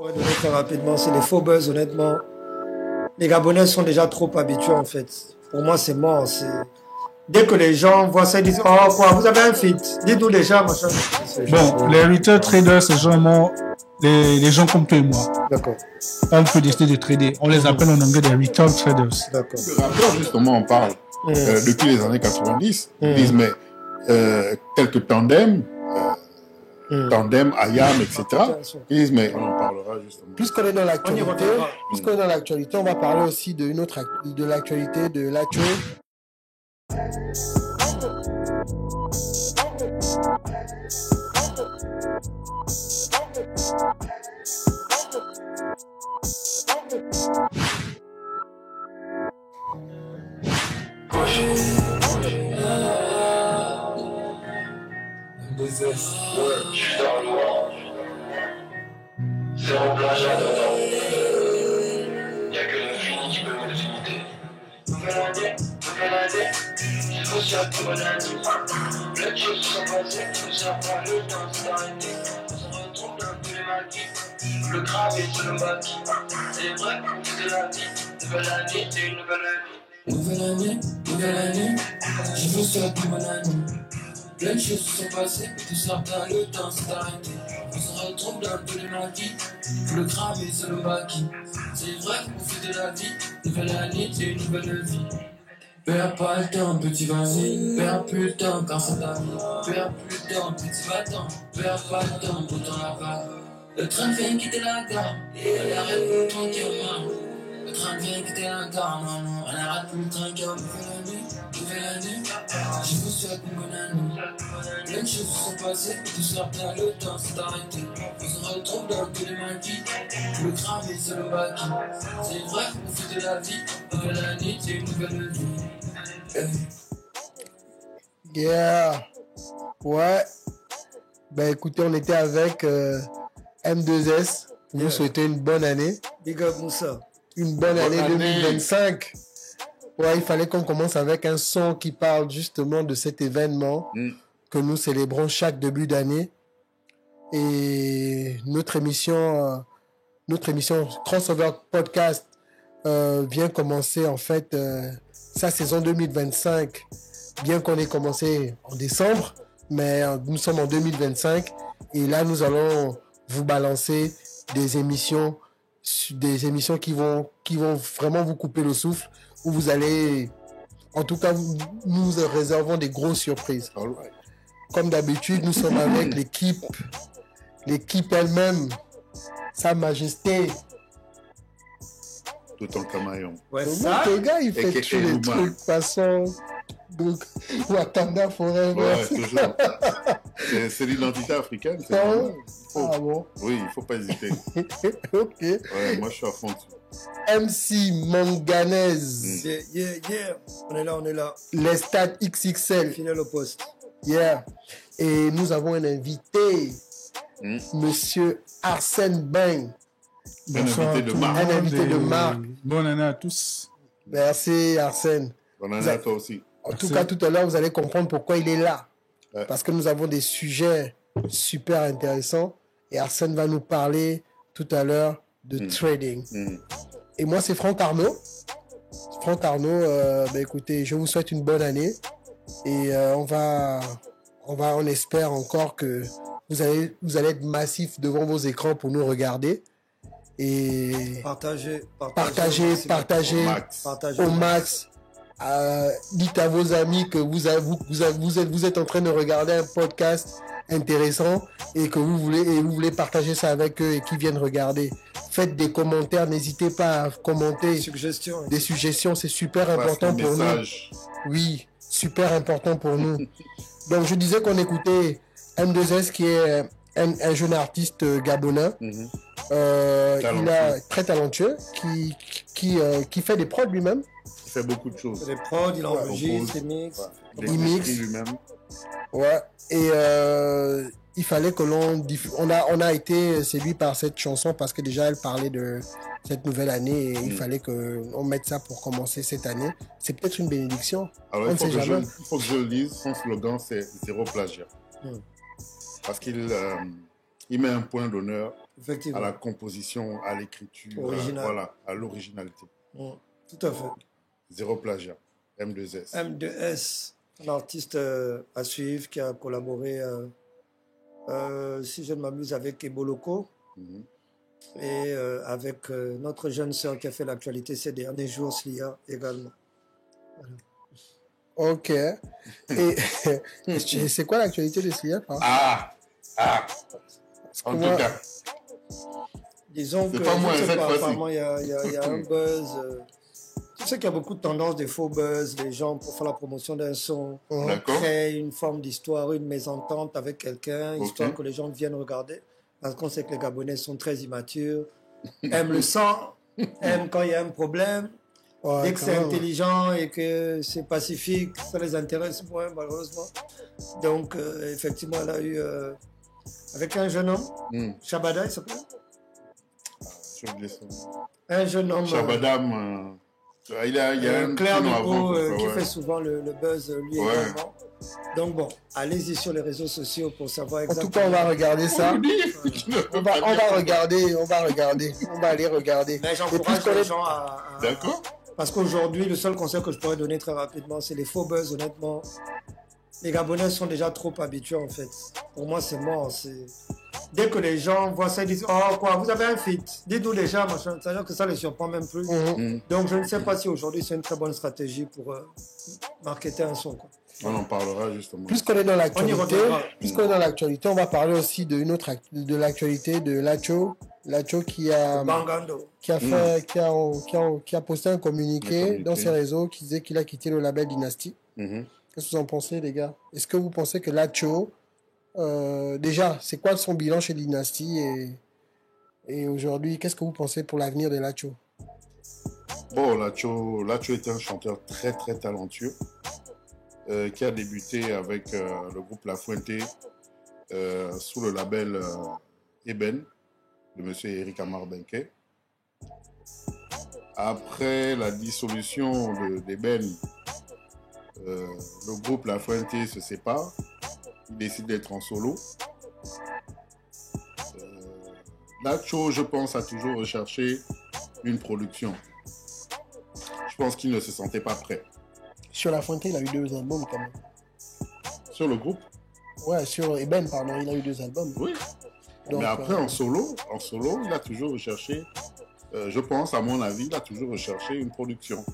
Ouais, donner très rapidement, c'est les faux buzz, honnêtement. Les Gabonais sont déjà trop habitués, en fait. Pour moi, c'est mort. Dès que les gens voient ça, ils disent oh, quoi, vous avez un feat. Dites-nous déjà, machin. Bon, les retail traders, c'est généralement les gens comme toi et moi. D'accord. On peut décider de trader. On les appelle en anglais des retail traders. D'accord. Les rappeurs, justement, on parle depuis les années 90. Ils disent, mais quelques tandems, Tandem, Ayam, etc. Ils disent, mais on en parlera justement. Puisqu'on est dans l'actualité, on va parler aussi de l'actualité de la trade. Zéro plage à dedans. Y'a que l'infini qui peut me définiter. Nouvelle année, il faut se faire bonne année. Les choses sont passées, tout ça prend le temps de s'arrêter. On se retrouve dans tous les maquis. Le grave est sur le maquis. C'est vrai qu'on fait de la vie. Nouvelle année, c'est une nouvelle année. Nouvelle année, je veux se faire bonne année. Plein de choses se sont passées, tout ça prend le temps de s'arrêter. On se retrouve dans tous les maquis. Le crâne est sur le maquis. C'est vrai qu'on fait de la vie. Nouvelle année, c'est une nouvelle vie. Perds pas le temps, petit vas-y. Perds plus le temps, car c'est ta vie. Perds plus le temps, petit va-t'en. Perds pas le temps, pourtant la vague. Le train vient quitter la gare. Elle arrête tranquillement. Le train vient quitter la gare, non, on arrête plus le train car nouvelle année, je vous souhaite une bonne année. Plein de choses se sont passées, tout ça prend le temps, c'est arrêté. On se retrouve dans tous les maquis, le crâne est sur le maquis. C'est vrai qu'on fait de la vie, nouvelle année, c'est une nouvelle vie. Yeah, ouais. Ben écoutez, on était avec M2S. Vous souhaitez une bonne année. Big up Moussa. Une bonne année 2025. Ouais, il fallait qu'on commence avec un son qui parle justement de cet événement que nous célébrons chaque début d'année. Et notre émission Crossover Podcast vient commencer en fait sa saison 2025. Bien qu'on ait commencé en décembre, mais nous sommes en 2025 et là nous allons vous balancer des émissions qui vont vraiment vous couper le souffle, où vous allez, en tout cas, nous réservons des grosses surprises. Alright. Comme d'habitude, nous sommes avec l'équipe elle-même, Sa Majesté. Tout en camaillon. Ouais, Le ça. gars, il fait tous les trucs façon. Donc, Wakanda Forever. Ouais, toujours. C'est l'identité africaine. C'est normal. Bon. Oui, il ne faut pas hésiter. Ok. Ouais, moi, je suis à fond dessus. MC Manganese. Yeah. On est là. Les stats XXL. Fidèle au poste. Yeah. Et nous avons un invité, Monsieur Arsène Bang. Bonsoir invité de tout le marque. monde Un invité de et marque. Bonne année à tous. Merci Arsène. Bonne année à toi aussi. En tout cas, tout à l'heure, vous allez comprendre pourquoi il est là. Ouais. Parce que nous avons des sujets super intéressants. Et Arsène va nous parler tout à l'heure de trading. Et moi, c'est Franck Arnaud. Franck Arnaud, écoutez, je vous souhaite une bonne année. Et on espère encore que vous allez être massif devant vos écrans pour nous regarder. Et Partagez au max. Dites à vos amis que vous êtes en train de regarder un podcast intéressant et que vous voulez partager ça avec eux et qu'ils viennent regarder. Faites des commentaires, n'hésitez pas à commenter. Des suggestions, c'est super important pour nous. Oui, super important pour nous. Donc je disais qu'on écoutait M2S qui est un jeune artiste gabonais. Il est très talentueux, qui fait des prods lui-même. Il fait beaucoup de choses. Des prods, il enregistre, il mixe. Il mixe lui-même. Ouais. Et il fallait que on a été séduit par cette chanson parce que déjà elle parlait de cette nouvelle année et il fallait qu'on mette ça pour commencer cette année. C'est peut-être une bénédiction. Alors On il ne sait jamais. faut que je le dise. Son slogan c'est zéro plagiat. Parce qu'il met un point d'honneur Effectivement. à la composition, à l'écriture, Original. voilà, à l'originalité. Tout à fait. Zéro plagiat. M2S. M2S, un artiste à suivre qui a collaboré, si je ne m'abuse, avec Eboloko Mhm. et avec notre jeune sœur qui a fait l'actualité ces derniers jours, Slia également. Ok. Et c'est quoi l'actualité de Slia? Ah, en tout cas, Disons C'est que pas moi, je sais cette pas, fois-ci. apparemment, il y a un buzz. Tu sais qu'il y a beaucoup de tendances de faux buzz. Les gens, pour faire la promotion d'un son, d'accord. créent une forme d'histoire, une mésentente avec quelqu'un, Ok. histoire que les gens viennent regarder. Parce qu'on sait que les Gabonais sont très immatures, aiment le sang, aiment quand il y a un problème. Ouais, Dès que quand c'est même. intelligent et que c'est pacifique, ça les intéresse moins, malheureusement. Donc, effectivement, elle a eu, avec un jeune homme, Hmm. Shabada, il s'appelle. J'ai oublié son nom. Un jeune homme. Shabadam, il y a un Claire petit nom Dupont, avant, quoi, qui ouais. fait souvent le buzz lui Ouais. également. Donc bon, allez-y sur les réseaux sociaux pour savoir En exactement. tout cas, on va regarder ça. On va regarder. On va aller regarder. Mais Et j'encourage puisqu'on les est- gens à... D'accord. Parce qu'aujourd'hui, le seul conseil que je pourrais donner très rapidement, c'est les faux buzz, honnêtement. Les Gabonais sont déjà trop habitués, en fait. Pour moi, c'est mort. Dès que les gens voient ça, ils disent « Oh, quoi, vous avez un feat. Dites-nous déjà, machin. » C'est-à-dire que ça les surprend même plus. Mhm. Donc, je ne sais pas si aujourd'hui, c'est une très bonne stratégie pour marketer un son, quoi. On en parlera justement. Puisqu'on est dans l'actualité, reviendra. on va parler aussi de l'actualité de Lacho. Lacho qui a Bangando. qui a posté un communiqué dans ses réseaux qui disait qu'il a quitté le label Dynasty. Mhm. Qu'est-ce que vous en pensez, les gars? Est-ce que vous pensez que Lacho, déjà, c'est quoi son bilan chez Dynasty et aujourd'hui, qu'est-ce que vous pensez pour l'avenir de Lacho? Bon, Lacho était un chanteur très très talentueux qui a débuté avec le groupe La Fuente sous le label Eben de monsieur Eric Amar Benke. Après la dissolution d'Eben, le groupe La Fuente se sépare. Il décide d'être en solo. Lacho, je pense, a toujours recherché une production. Je pense qu'il ne se sentait pas prêt. Sur La Fuente, il a eu 2 albums quand même. Sur le groupe, Ouais, sur Eben, pardon, il a eu 2 albums. oui. Donc, Mais après, en solo, il a toujours recherché, je pense, à mon avis, il a toujours recherché une production.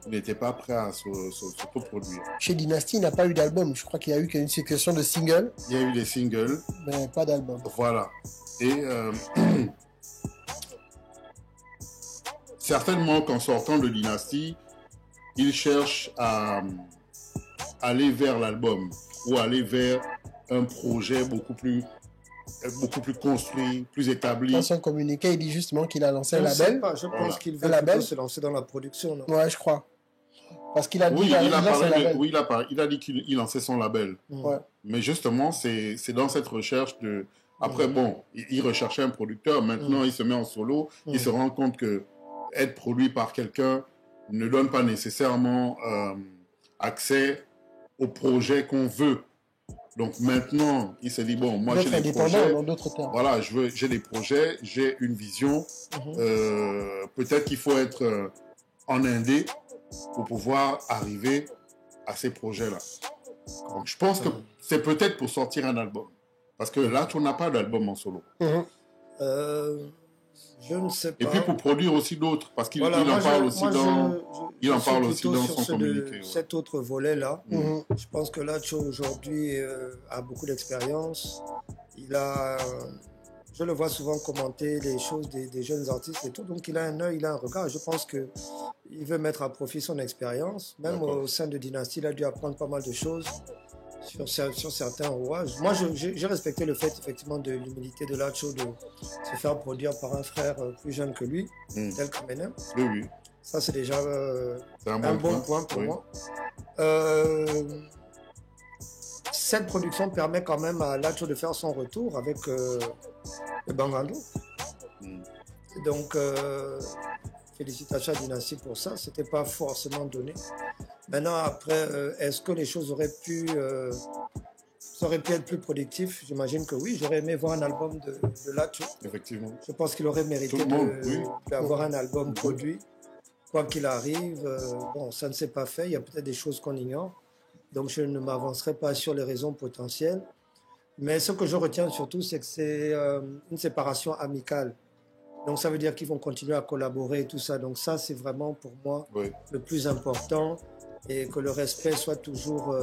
Il n'était pas prêt à s'autoproduire. Chez Dynasty, il n'a pas eu d'album. Je crois qu'il y a eu qu'une sélection de singles, Il y a eu des singles, mais pas d'album. voilà. Et certainement qu'en sortant de Dynasty, il cherche à aller vers l'album ou aller vers un projet beaucoup plus construit, plus établi. Dans son communiqué, il dit justement qu'il a lancé un Je ne sais label. pas, je Voilà. pense qu'il Un veut label. plutôt se lancer dans la production. Non? Ouais, je crois. Parce qu'il a dit Oui, qu'il il a lance un parlé label. il a dit qu'il lançait son label. Ouais. Mais justement, c'est dans cette recherche de... Après, bon, il recherchait un producteur. Maintenant, il se met en solo. Il se rend compte que être produit par quelqu'un ne donne pas nécessairement accès au projet qu'on veut. Donc maintenant, il s'est dit, bon, moi j'ai D'être des indépendant, projets. dans d'autres termes. Voilà, j'ai des projets, j'ai une vision. Peut-être qu'il faut être en indé pour pouvoir arriver à ces projets-là. Donc je pense que c'est peut-être pour sortir un album. Parce que là, tu n'as pas d'album en solo. Je ne sais pas. Et puis pour produire aussi d'autres, parce qu'il Voilà, il en moi, parle je- aussi moi, dans... je il en suis parle aussi plutôt dans sur son ce communiqué, ouais. cet autre volet-là. Mhm. Je pense que Lacho aujourd'hui a beaucoup d'expérience. Je le vois souvent commenter les choses des jeunes artistes et tout. Donc il a un œil, il a un regard. Je pense que il veut mettre à profit son expérience. Même D'accord. au sein de Dynasty, il a dû apprendre pas mal de choses sur certains rouages. Moi, j'ai respecté le fait effectivement de l'humilité de Lacho de se faire produire par un frère plus jeune que lui, tel qu'Amenem. Oui, oui. Ça, c'est déjà C'est un bon point pour oui. moi. Cette production permet quand même à Lacho de faire son retour avec le Bangando. Donc, félicitations à Dynasty pour ça. C'était pas forcément donné. Maintenant, après, est-ce que les choses auraient pu Ça aurait pu être plus productif. J'imagine que oui, j'aurais aimé voir un album de Lacho. Effectivement. Je pense qu'il aurait mérité Tout le monde, oui. d'avoir un album produit. Quoi qu'il arrive, bon, ça ne s'est pas fait. Il y a peut-être des choses qu'on ignore. Donc, je ne m'avancerai pas sur les raisons potentielles. Mais ce que je retiens surtout, c'est que c'est une séparation amicale. Donc, ça veut dire qu'ils vont continuer à collaborer et tout ça. Donc, ça, c'est vraiment pour moi le plus important. Et que le respect soit toujours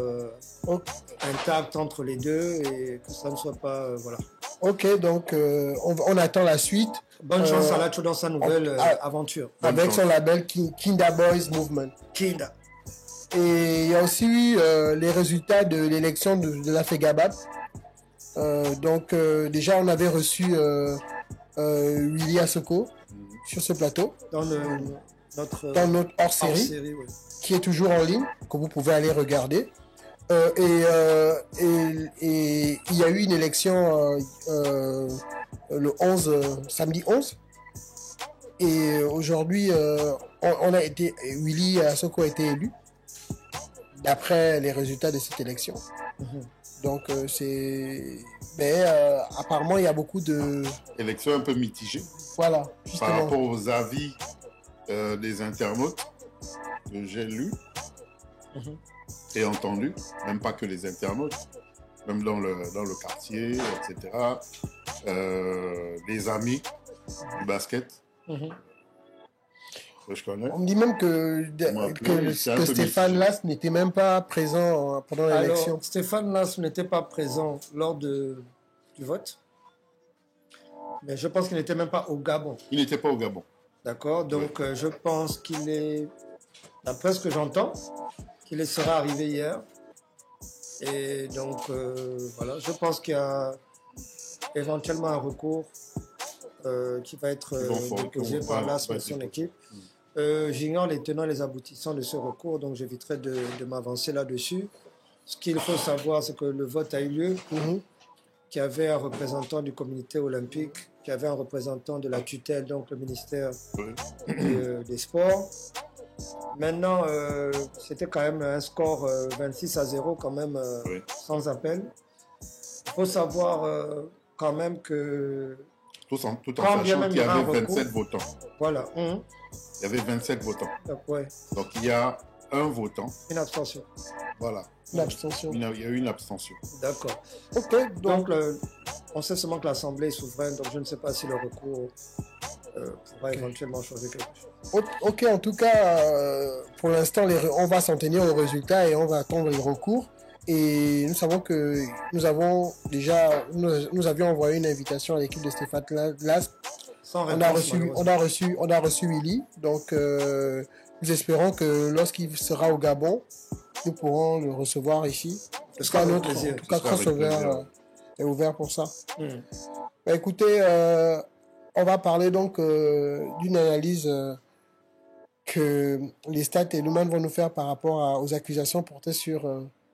intact entre les deux et que ça ne soit pas... voilà. Ok, donc on attend la suite. Bonne chance à Lacho dans sa nouvelle aventure. Avec son label Kinda Boys Movement. Kinda. Et il y a aussi eu les résultats de l'élection de la FEGABAT. Donc déjà, on avait reçu Willy Asoko sur ce plateau. Dans notre hors-série, qui est toujours en ligne, que vous pouvez aller regarder. Et il y a eu une élection le 11, samedi 11. Et aujourd'hui, Willy Asoko a été élu d'après les résultats de cette élection. Donc, apparemment, il y a beaucoup de... Élection un peu mitigée. Voilà, justement. Par rapport aux avis des internautes que j'ai lus et entendus, même pas que les internautes, même dans le quartier, etc. Les amis du basket. Que je connais. On me dit même que Stéphane Las n'était même pas présent pendant l'élection. Alors, Stéphane Las n'était pas présent lors du vote. Mais je pense qu'il n'était même pas au Gabon. Il n'était pas au Gabon. D'accord. Donc, je pense qu'il est, d'après ce que j'entends, qu'il sera arrivé hier. Et donc, voilà. Je pense qu'il y a éventuellement un recours qui va être déposé par Las et son équipe. J'ignore les tenants et les aboutissants de ce recours, donc j'éviterai de m'avancer là-dessus. Ce qu'il faut savoir, c'est que le vote a eu lieu, qu'il y avait un représentant du comité olympique, qu'il y avait un représentant de la tutelle, donc le ministère des Sports. Maintenant, c'était quand même un score 26-0, quand même, sans appel. Il faut savoir quand même que... Tout en sachant qu'il y avait 27 votants. Voilà. Il y avait 27 votants. Donc il y a un votant. Une abstention. Voilà. Une abstention. Il y a eu une abstention. D'accord. Ok. Donc on sait seulement que l'Assemblée est souveraine, donc je ne sais pas si le recours pourra éventuellement changer quelque chose. Ok, en tout cas, pour l'instant, on va s'en tenir aux résultats et on va attendre les recours. Et nous savons que nous avions envoyé une invitation à l'équipe de Stéphane Las. On a reçu Willy. Donc, nous espérons que lorsqu'il sera au Gabon, nous pourrons le recevoir ici. Ce sera un autre plaisir. En tout cas, Crossover est ouvert pour ça. Bah, écoutez, on va parler donc d'une analyse que les stats et nous-mêmes vont nous faire par rapport aux accusations portées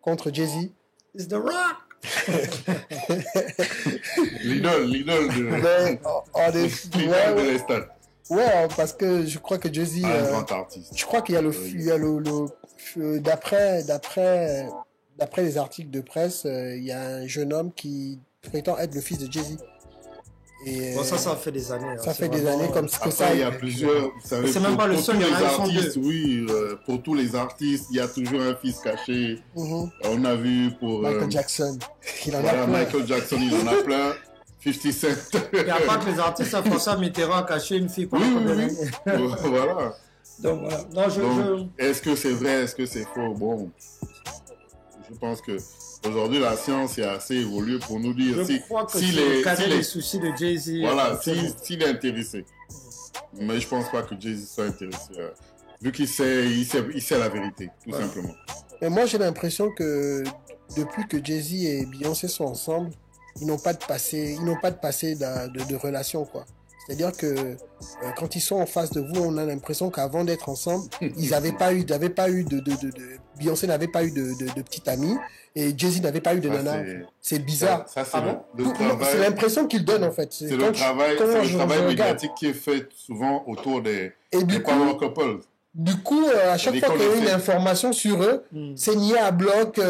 contre Jay-Z. It's the Rock! L'idole de les stats. Ouais, parce que je crois que Jay-Z... un grand artiste. Je crois qu'il y a d'après les articles de presse, il y a un jeune homme qui prétend être le fils de Jay-Z. Et ça fait des années. Ça fait des années comme ça. Après, il y a plusieurs. C'est même pas le seul, il y en a artistes. Oui, pour tous les artistes, il y a toujours un fils caché. On a vu pour Michael Jackson. Michael Jackson, il en a plein. 50 Cent. Il n'y a pas que les artistes, François Mitterrand a caché une fille pendant combien d'années. Voilà. Donc voilà. Non, est-ce que c'est vrai, est-ce que c'est faux? Bon, je pense que aujourd'hui la science est assez évoluée pour nous dire je crois que les soucis de Jay-Z. Voilà, s'il est intéressé. Mais je pense pas que Jay-Z soit intéressé. Vu qu'il sait, il sait la vérité, tout simplement. Mais moi j'ai l'impression que depuis que Jay-Z et Beyoncé sont ensemble, ils n'ont pas de passé, de relation, quoi. C'est-à-dire que quand ils sont en face de vous, on a l'impression qu'avant d'être ensemble, ils n'avaient pas eu Beyoncé n'avait pas eu de petite amie et Jay-Z n'avait pas eu de nana. C'est bizarre. Ça c'est le travail. C'est l'impression qu'ils donnent en fait. C'est le travail médiatique qui est fait souvent autour des power couples. Du coup, à chaque fois qu'il y a une information sur eux, c'est nié à bloc,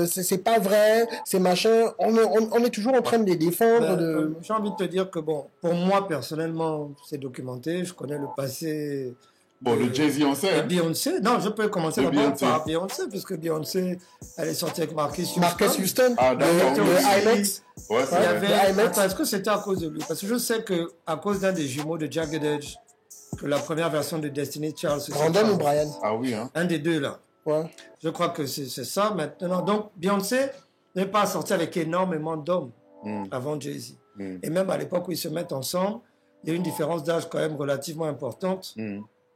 c'est pas vrai, c'est machin. On est toujours en train de les défendre. J'ai envie de te dire que, bon, pour moi, personnellement, c'est documenté. Je connais le passé. Bon, le Jay-Z, on sait. Beyoncé. Non, je peux commencer d'abord par Beyoncé, puisque Beyoncé, elle est sortie avec Marcus Houston. Ah, d'accord. Le IMAX. Ouais, il y avait... Attends, est-ce que c'était à cause de lui? Parce que je sais qu'à cause d'un des jumeaux de Jagged Edge, que la première version de Destiny Child... Brandon ou Brian? Ah oui, hein. Un des deux, là. Ouais. Je crois que c'est ça, maintenant. Donc, Beyoncé n'est pas sortie avec énormément d'hommes avant Jay-Z. Et même à l'époque où ils se mettent ensemble, il y a une différence d'âge quand même relativement importante.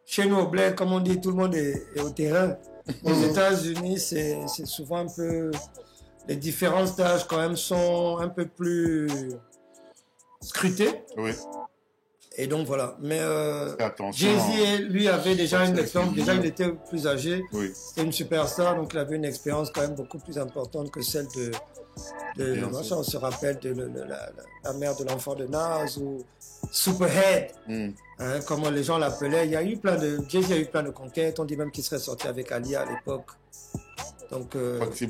Chez nous, au bled, comme on dit, tout le monde est au terrain. Aux États-Unis, c'est souvent un peu... Les différences d'âge, quand même, sont un peu plus scrutées. Oui. Et donc, voilà. Mais attention. Jay-Z, lui, avait déjà une expérience. Déjà, il était plus âgé. Oui. C'était une superstar, donc il avait une expérience quand même beaucoup plus importante que celle de on se rappelle de la mère de l'enfant de Nas ou Superhead, hein, comme les gens l'appelaient. Il y a eu Jay-Z a eu plein de conquêtes. On dit même qu'il serait sorti avec Ali à l'époque. Donc, Foxy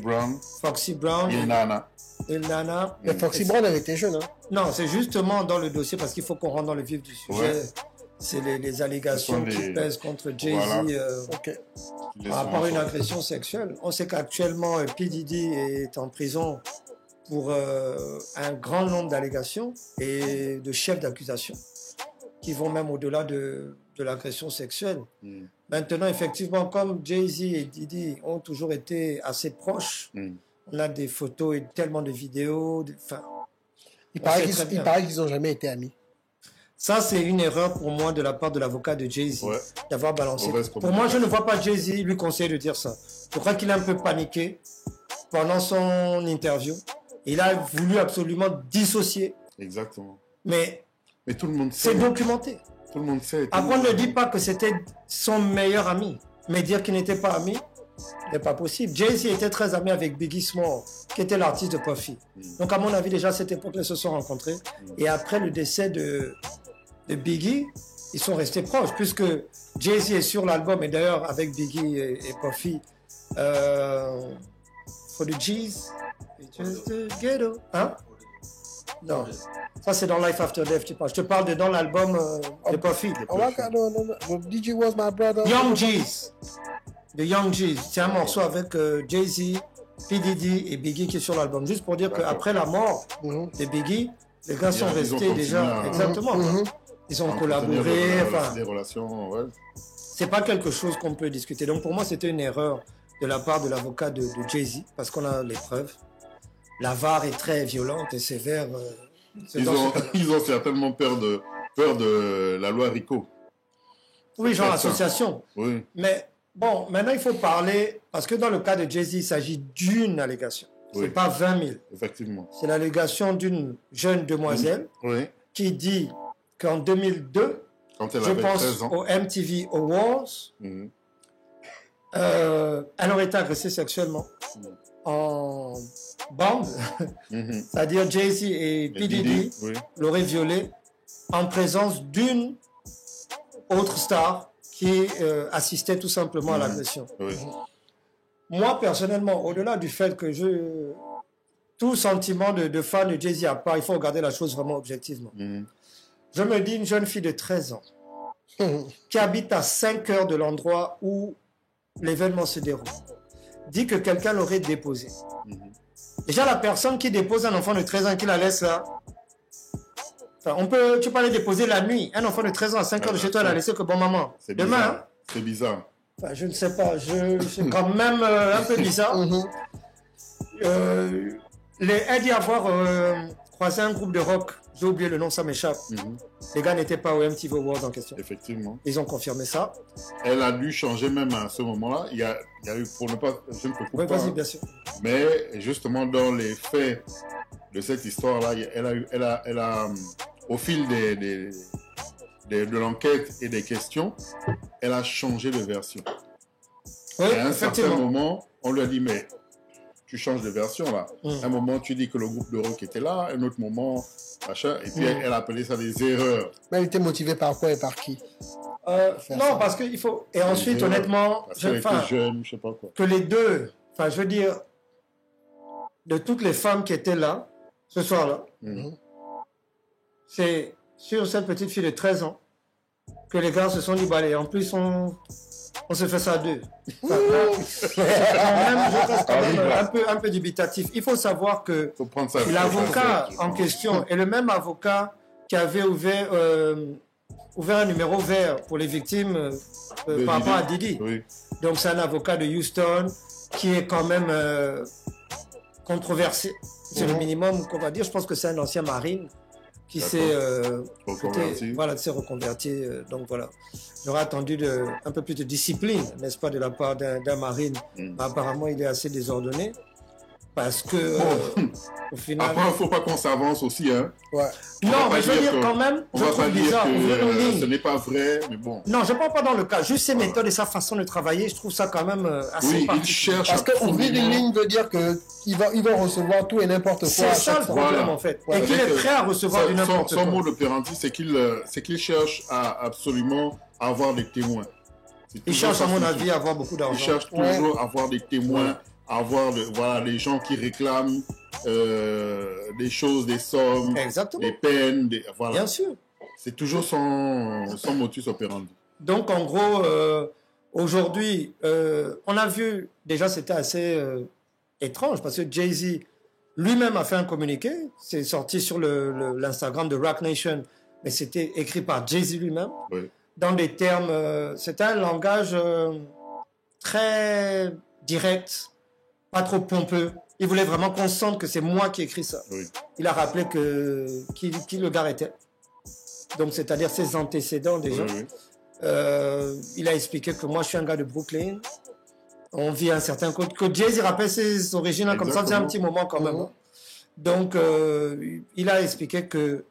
Brown. Il Nana. Mais Foxy Brown, elle était jeune. Hein. Non, c'est justement dans le dossier parce qu'il faut qu'on rentre dans le vif du sujet. Ouais. C'est les allégations qui pèsent contre Jay-Z par rapport à une agression sexuelle. On sait qu'actuellement, P. Diddy est en prison pour un grand nombre d'allégations et de chefs d'accusation qui vont même au-delà de l'agression sexuelle. Maintenant, effectivement, comme Jay-Z et Diddy ont toujours été assez proches, on a des photos et tellement de vidéos. Il paraît qu'ils n'ont jamais été amis. Ça, c'est une erreur pour moi de la part de l'avocat de Jay-Z d'avoir balancé. Pour moi, je ne vois pas Jay-Z lui conseiller de dire ça. Je crois qu'il a un peu paniqué pendant son interview. Il a voulu absolument dissocier. Exactement. Mais tout le monde sait. C'est documenté. Tout le monde sait. Après, on ne dit pas que c'était son meilleur ami. Mais dire qu'il n'était pas ami n'est pas possible. Jay-Z était très ami avec Biggie Small, qui était l'artiste de Puffy. Donc, à mon avis, déjà à cette époque-là, ils se sont rencontrés. Et après le décès de Biggie, ils sont restés proches, puisque Jay-Z est sur l'album, et d'ailleurs, avec Biggie et Puffy, For the G's, Just the Ghetto. Hein? Non. Ça, c'est dans Life After Death, tu parles. Je te parle de dans l'album de Puffy. No. DJ was my brother. Young G's. The Young G's. C'est un morceau avec Jay-Z, P. Diddy et Biggie qui est sur l'album. Juste pour dire qu'après la mort de Biggie, les gars sont restés déjà... Exactement. Ils ont collaboré. Des relations, ouais. C'est pas quelque chose qu'on peut discuter. Donc pour moi, c'était une erreur de la part de l'avocat de Jay-Z, parce qu'on a les preuves. La VAR est très violente et sévère. Ils ont certainement peur de la loi RICO. Oui, genre association. Oui. Mais bon, maintenant il faut parler, parce que dans le cas de Jay-Z, il s'agit d'une allégation. Oui. C'est pas 20 000. Effectivement. C'est l'allégation d'une jeune demoiselle qui dit qu'en 2002, quand elle avait 13 ans, au MTV Awards, elle aurait été agressée sexuellement en bande, c'est-à-dire Jay-Z et P. Diddy l'auraient violée en présence d'une autre star qui assistait tout simplement à l'agression. Moi, personnellement, au-delà du fait que tout sentiment de fan de Jay-Z à part, il faut regarder la chose vraiment objectivement. Je me dis, une jeune fille de 13 ans qui habite à 5 heures de l'endroit où l'événement se déroule, dit que quelqu'un l'aurait déposé. Déjà, la personne qui dépose un enfant de 13 ans, qui la laisse là, tu peux aller déposer la nuit. Un enfant de 13 ans à 5 heures de chez toi, elle a laissé que bon maman. Demain. C'est bizarre. Je ne sais pas. C'est quand même un peu bizarre. Elle dit avoir croisé un groupe de rock. J'ai oublié le nom, ça m'échappe. Les gars n'étaient pas au MTV Awards en question. Effectivement. Ils ont confirmé ça. Elle a dû changer même à ce moment-là. Il y a eu, pour ne pas... Je ne peux pas... Oui, vas-y, bien sûr. Mais justement, dans les faits de cette histoire-là, elle a au fil de l'enquête et des questions, elle a changé de version. Oui, et à un certain moment, on lui a dit, mais tu changes de version là. Un moment, tu dis que le groupe de rock était là, un autre moment, machin. Et puis, elle a appelé ça des erreurs. Mais elle était motivée par quoi et par qui? faire Non, ça. parce qu'il faut... Et ensuite, honnêtement, Parce qu'elle était jeune, je sais pas quoi. que les deux... Enfin, je veux dire, de toutes les femmes qui étaient là, ce soir-là, c'est sur cette petite fille de 13 ans que les gars se sont dit, bah, allez, en plus, on se fait ça à deux. Enfin, je reste quand même un peu dubitatif. Il faut savoir que Faut prendre ça. l'avocat en question est le même avocat qui avait ouvert un numéro vert pour les victimes De par rapport à Didi. Didi. Oui. Donc c'est un avocat de Houston qui est quand même controversé. C'est le minimum qu'on va dire. Je pense que c'est un ancien marine qui s'est Reconverti. voilà, s'est reconverti. Donc voilà. J'aurais attendu un peu plus de discipline, n'est-ce pas, de la part d'un marine. Mais apparemment, il est assez désordonné. Parce que, au final... Après, il ne faut pas qu'on s'avance aussi. Hein. Ouais. On va Non, pas mais je veux dire quand même, On je va trouve pas dire bizarre. Ouvrir une que ligne. ce n'est pas vrai, mais bon. Non, je ne parle pas dans le cas. Juste ses méthodes et sa façon de travailler, je trouve ça quand même assez Oui, il particulier. cherche Parce qu'ouvrir une absolument- ligne veut dire qu'ils vont recevoir tout et n'importe quoi. C'est à ça chaque le fois. problème, Voilà. en fait. Ouais. Et qu'il est prêt à recevoir du n'importe Son quoi. mot d'opéranti, c'est qu'il cherche à absolument avoir des témoins. C'est Il toujours cherche, à ça, mon c'est avis, tout. à avoir beaucoup Il d'argent. cherche toujours à avoir des témoins, à avoir voilà, des gens qui réclament des choses, des sommes, Exactement. des peines. Voilà. Bien sûr. C'est toujours son motus operandi. Donc, en gros, aujourd'hui, on a vu, déjà, c'était assez étrange parce que Jay-Z lui-même a fait un communiqué. C'est sorti sur l'Instagram de Rock Nation, mais c'était écrit par Jay-Z lui-même. Oui. Dans des termes, c'était un langage très direct, pas trop pompeux. Il voulait vraiment qu'on sente que c'est moi qui ai écrit ça. Oui. Il a rappelé qui le gars était. Donc, c'est-à-dire ses antécédents déjà. Oui, oui. Il a expliqué que moi, je suis un gars de Brooklyn. On vit un certain code. Que Jay-Z rappelle ses origines, là, comme ça, faisait un petit moment quand même. Hein. Donc, il a expliqué que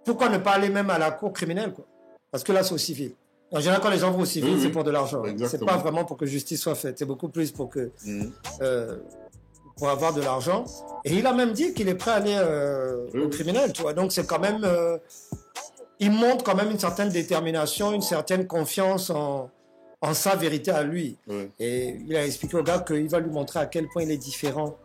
pourquoi ne pas aller même à la cour criminelle, quoi. Parce que là, c'est au civil. En général, quand les gens vont au civil, c'est pour de l'argent. C'est pas vraiment pour que justice soit faite. C'est beaucoup plus pour que pour avoir de l'argent. Et il a même dit qu'il est prêt à aller au criminel, tu vois. Donc, c'est quand même... il montre quand même une certaine détermination, une certaine confiance en sa vérité à lui. Oui. Et il a expliqué au gars qu'il va lui montrer à quel point il est différent.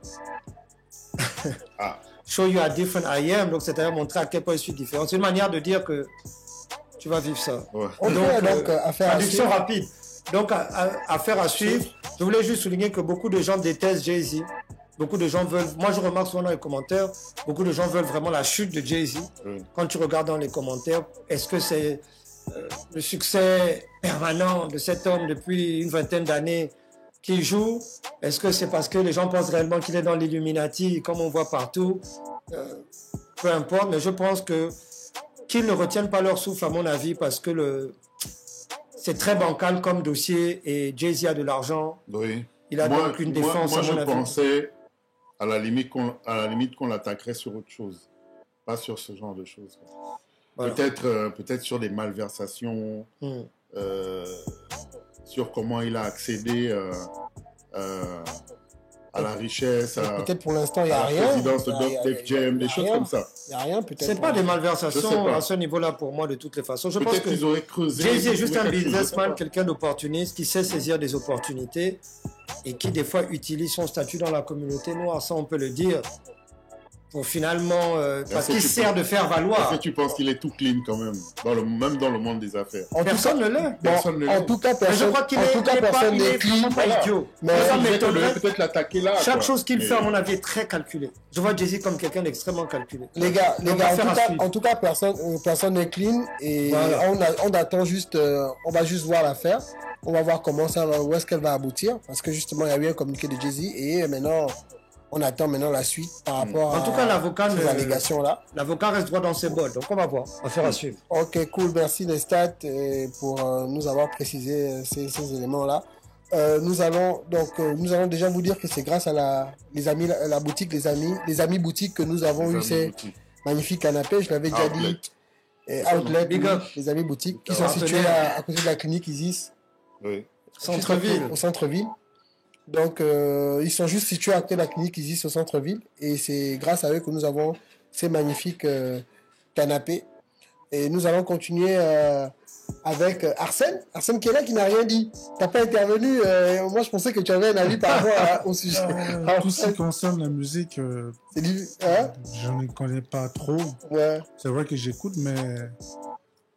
Show you how different I am. Donc, c'est-à-dire montrer à quel point je suis différent. C'est une manière de dire que tu vas vivre ça. Ouais. Donc, affaire à traduction suivre. rapide. Donc, affaire à suivre. Je voulais juste souligner que beaucoup de gens détestent Jay-Z. Beaucoup de gens veulent, moi je remarque souvent dans les commentaires, beaucoup de gens veulent vraiment la chute de Jay-Z. Quand tu regardes dans les commentaires, est-ce que c'est le succès permanent de cet homme depuis une vingtaine d'années qui joue? Est-ce que c'est parce que les gens pensent réellement qu'il est dans l'Illuminati, comme on voit partout? Peu importe, mais je pense que qu'ils ne retiennent pas leur souffle, à mon avis, parce que c'est très bancal comme dossier et Jay-Z a de l'argent. Oui. Il a donc une défense, moi, à mon je avis. pensais à la limite qu'on l'attaquerait sur autre chose, pas sur ce genre de choses. Voilà. Peut-être sur des malversations, sur comment il a accédé à la richesse, peut-être pour l'instant il n'y a à la rien. présidence de Def Jam, des choses comme ça. Il n'y a rien peut-être. C'est pas des malversations à ce niveau-là pour moi de toutes les façons. Je pense que qu'ils auraient creusé. Jay-Z est juste un businessman, quelqu'un d'opportuniste qui sait saisir des opportunités et qui des fois utilise son statut dans la communauté noire, ça on peut le dire, pour finalement, parce qu'il sert de faire valoir. Est-ce que tu penses qu'il est tout clean quand même, même dans le monde des affaires? Personne ne l'est. En tout cas, personne. Je crois qu'il est vraiment pas idiot. Mais ça m'étonnerait peut-être l'attaquer là. Chaque chose qu'il fait, à mon avis, est très calculée. Je vois Jay-Z comme quelqu'un d'extrêmement calculé. Les gars, en tout cas, personne n'est clean et voilà. on attend juste, on va juste voir l'affaire. On va voir où est-ce qu'elle va aboutir, parce que justement, il y a eu un communiqué de Jay-Z et maintenant, on attend la suite par rapport en tout cas, l'avocat ces allégations-là. L'avocat reste droit dans ses bottes, donc on va voir. On va faire à suivre. Ok, cool. Merci Nestat pour nous avoir précisé ces éléments-là. Nous allons déjà vous dire que c'est grâce à la boutique, les amis boutiques que nous avons eu ces magnifiques canapés. Je l'avais déjà dit. Outlet, Big up. les amis boutiques qui sont situés à côté de la clinique Isis. Oui. Au centre-ville. Donc, ils sont juste situés à côté de la clinique Isis au centre-ville. Et c'est grâce à eux que nous avons ces magnifiques canapés. Et nous allons continuer avec Arsène. Arsène qui est là, qui n'a rien dit. Tu n'as pas intervenu. Moi, je pensais que tu avais un avis par rapport au sujet. Tout ce qui concerne la musique, C'est je ne connais pas trop. Ouais. C'est vrai que j'écoute, mais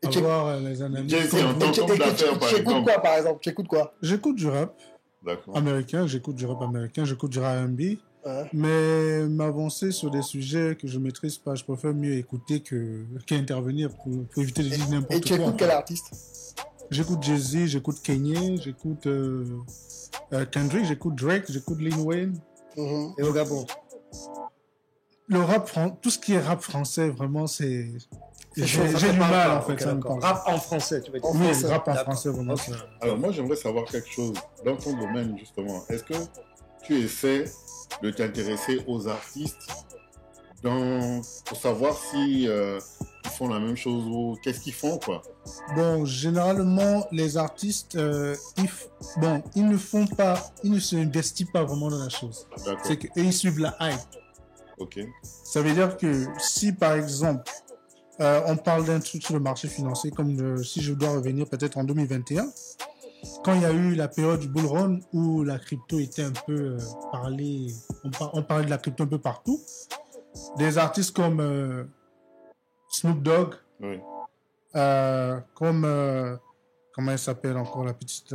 Et tu avoir les analyses. Jay-Z en tant qu'homme d'affaires, par écoutes exemple. quoi, par exemple? Tu écoutes quoi? J'écoute du rap D'accord. américain, j'écoute du rap américain, j'écoute du R&B. Ouais. Mais m'avancer sur des sujets que je maîtrise pas, je préfère mieux écouter qu'intervenir pour éviter de dire Et n'importe tu quoi. écoutes quel artiste? J'écoute Jay-Z, j'écoute Kanye, j'écoute Kendrick, j'écoute Drake, j'écoute Lil Wayne. Mhm. Et au Gabon. Le rap, tout ce qui est rap français, vraiment, c'est... C'est J'ai chaud, ça te du parle mal, pas. en fait. Ok, Ça me d'accord. parle. Rap en français, tu veux dire. En Oui, français. rap en D'accord. français, vraiment. Ok. ça- Alors moi, j'aimerais savoir quelque chose. Dans ton domaine, justement, est-ce que tu essaies de t'intéresser aux artistes pour savoir si ils font la même chose ou qu'est-ce qu'ils font, quoi? Bon, généralement, les artistes, ils ne font pas, ils ne s'investissent pas vraiment dans la chose. D'accord. C'est qu'eux, ils suivent la hype. Ok. Ça veut dire que si, par exemple, on parle d'un truc sur le marché financier, comme si je dois revenir peut-être en 2021, quand il y a eu la période du bull run où la crypto était un peu parlée, on parlait de la crypto un peu partout, des artistes comme Snoop Dogg, Oui. comme, comment elle s'appelle encore la petite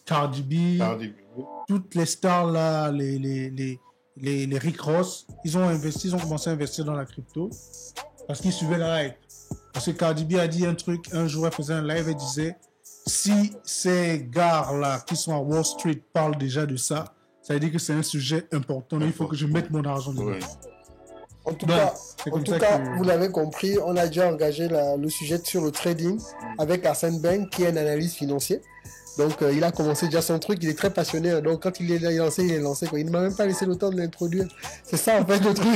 Cardi B, Cardi B. toutes les stars là, les Rick Ross, ils ont commencé à investir dans la crypto parce qu'ils suivaient la hype. Parce que Cardi B a dit un truc, un jour elle faisait un live et disait si ces gars là qui sont à Wall Street parlent déjà de ça, ça veut dire que c'est un sujet important, il faut que je mette mon argent dedans. Oui. En tout Donc, cas, c'est en comme tout ça cas, que- vous l'avez compris, on a déjà engagé le sujet sur le trading avec Arsène Beng, qui est un analyste financier. Donc, il a commencé déjà son truc, il est très passionné. Donc, quand il est lancé, il est lancé, quoi. Il ne m'a même pas laissé le temps de l'introduire. C'est ça, en fait, le truc.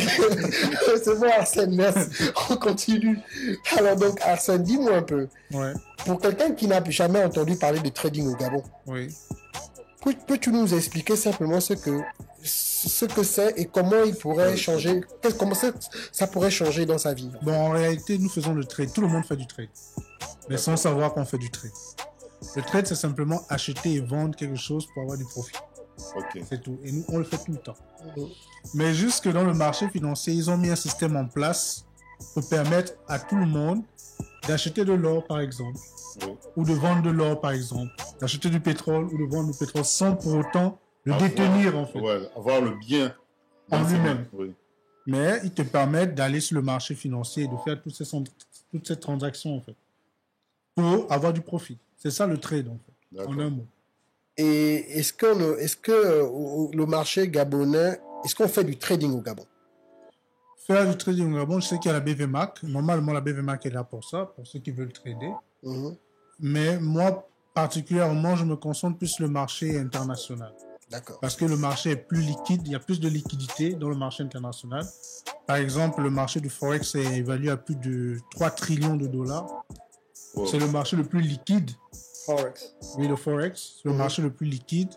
C'est bon, Arsène, merci. On continue. Alors, donc, Arsène, dis-moi un peu. Ouais, Pour quelqu'un qui n'a jamais entendu parler de trading au Gabon, oui. peux-tu nous expliquer simplement ce que c'est et comment il pourrait changer, comment ça pourrait changer dans sa vie? Bon, en réalité, nous faisons le trade. Tout le monde fait du trade. Mais sans savoir qu'on fait du trade. Le trade, c'est simplement acheter et vendre quelque chose pour avoir du profit. Ok. C'est tout. Et nous, on le fait tout le temps. Mhm. Mais jusque dans le marché financier, ils ont mis un système en place pour permettre à tout le monde d'acheter de l'or, par exemple, Oui. ou de vendre de l'or, par exemple, d'acheter du pétrole ou de vendre du pétrole sans pour autant le Avoir- détenir, en fait. Ouais, avoir le bien En dans ses lui-même. mains. Oui. Mais ils te permettent d'aller sur le marché financier et de faire toutes ces transactions, en fait, pour avoir du profit. C'est ça le trade, en fait, D'accord. en un mot. Et est-ce que le marché gabonais, est-ce qu'on fait du trading au Gabon? Faire du trading au Gabon, je sais qu'il y a la BVMAC. Normalement, la BVMAC est là pour ça, pour ceux qui veulent trader. Mhm. Mais moi, particulièrement, je me concentre plus sur le marché international. D'accord. Parce que le marché est plus liquide, il y a plus de liquidité dans le marché international. Par exemple, le marché du Forex est évalué à plus de 3 trillions de dollars. Wow. C'est le marché le plus liquide. Forex. Oui, le Forex, c'est le marché le plus liquide.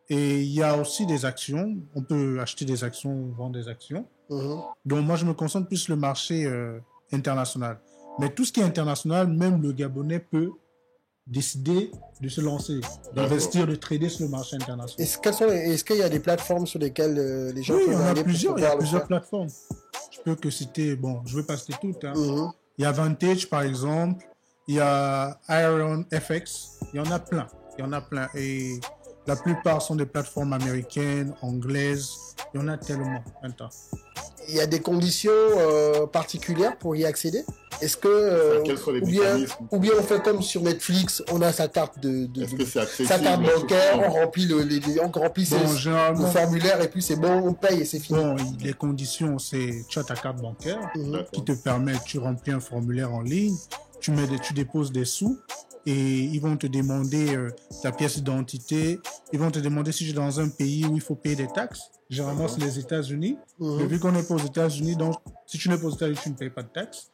Et il y a aussi des actions. On peut acheter des actions, vendre des actions. Mhm. Donc moi, je me concentre plus sur le marché international. Mais tout ce qui est international, même le Gabonais peut décider de se lancer, d'investir, de trader sur le marché international. Est-ce qu'il y a des plateformes sur lesquelles les gens Oui, il y peuvent en a aller pour plusieurs. Il y a pouvoir le plusieurs faire? plateformes. Je peux que citer, bon, je ne vais pas citer toutes. Hein. Mhm. Il y a Vantage, par exemple. Il y a Iron FX. Il y en a plein. Il y en a plein. Et la plupart sont des plateformes américaines, anglaises. Il y en a tellement maintenant. Il y a des conditions particulières pour y accéder? Est-ce que Quels sont les ou mécanismes? bien on fait comme sur Netflix, on a sa carte Est-ce que c'est accessible? sa carte bancaire, on remplit on remplit Bon, le généralement, formulaire et puis c'est bon, on paye et c'est fini. bon, les conditions, c'est tu as ta carte bancaire Mhm. D'accord. qui te permet, tu remplis un formulaire en ligne, tu déposes des sous et ils vont te demander ta pièce d'identité. Ils vont te demander si tu es dans un pays où il faut payer des taxes. Généralement, c'est les États-Unis. Mhm. Mais vu qu'on n'est pas aux États-Unis, donc si tu n'es pas aux États-Unis, tu ne payes pas de taxes.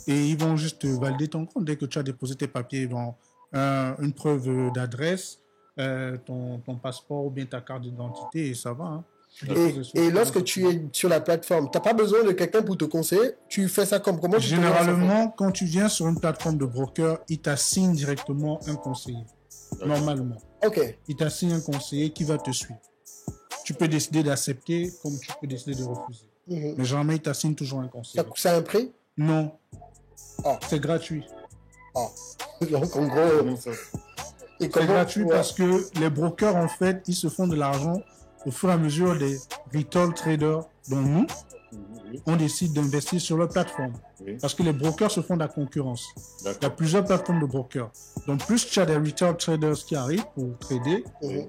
Et ils vont juste valider ton compte. Dès que tu as déposé tes papiers, bon, une preuve d'adresse, ton passeport ou bien ta carte d'identité, et ça va. Hein. Et lorsque tu es sur la plateforme, tu n'as pas besoin de quelqu'un pour te conseiller. Tu fais ça comment tu Généralement, quand tu viens sur une plateforme de broker, il t'assigne directement un conseiller. Normalement. Ok. Il t'assigne un conseiller qui va te suivre. Tu peux décider d'accepter comme tu peux décider de refuser. Mais généralement, il t'assigne toujours un conseiller. Ça a un prix? Non. Ah. C'est gratuit. Ah. Donc, en gros... C'est gratuit parce que les brokers, en fait, ils se font de l'argent au fur et à mesure des retail traders dont nous, on décide d'investir sur leur plateforme. Parce que les brokers se font de la concurrence. Il y a plusieurs plateformes de brokers. Donc, plus tu as des retail traders qui arrivent pour trader,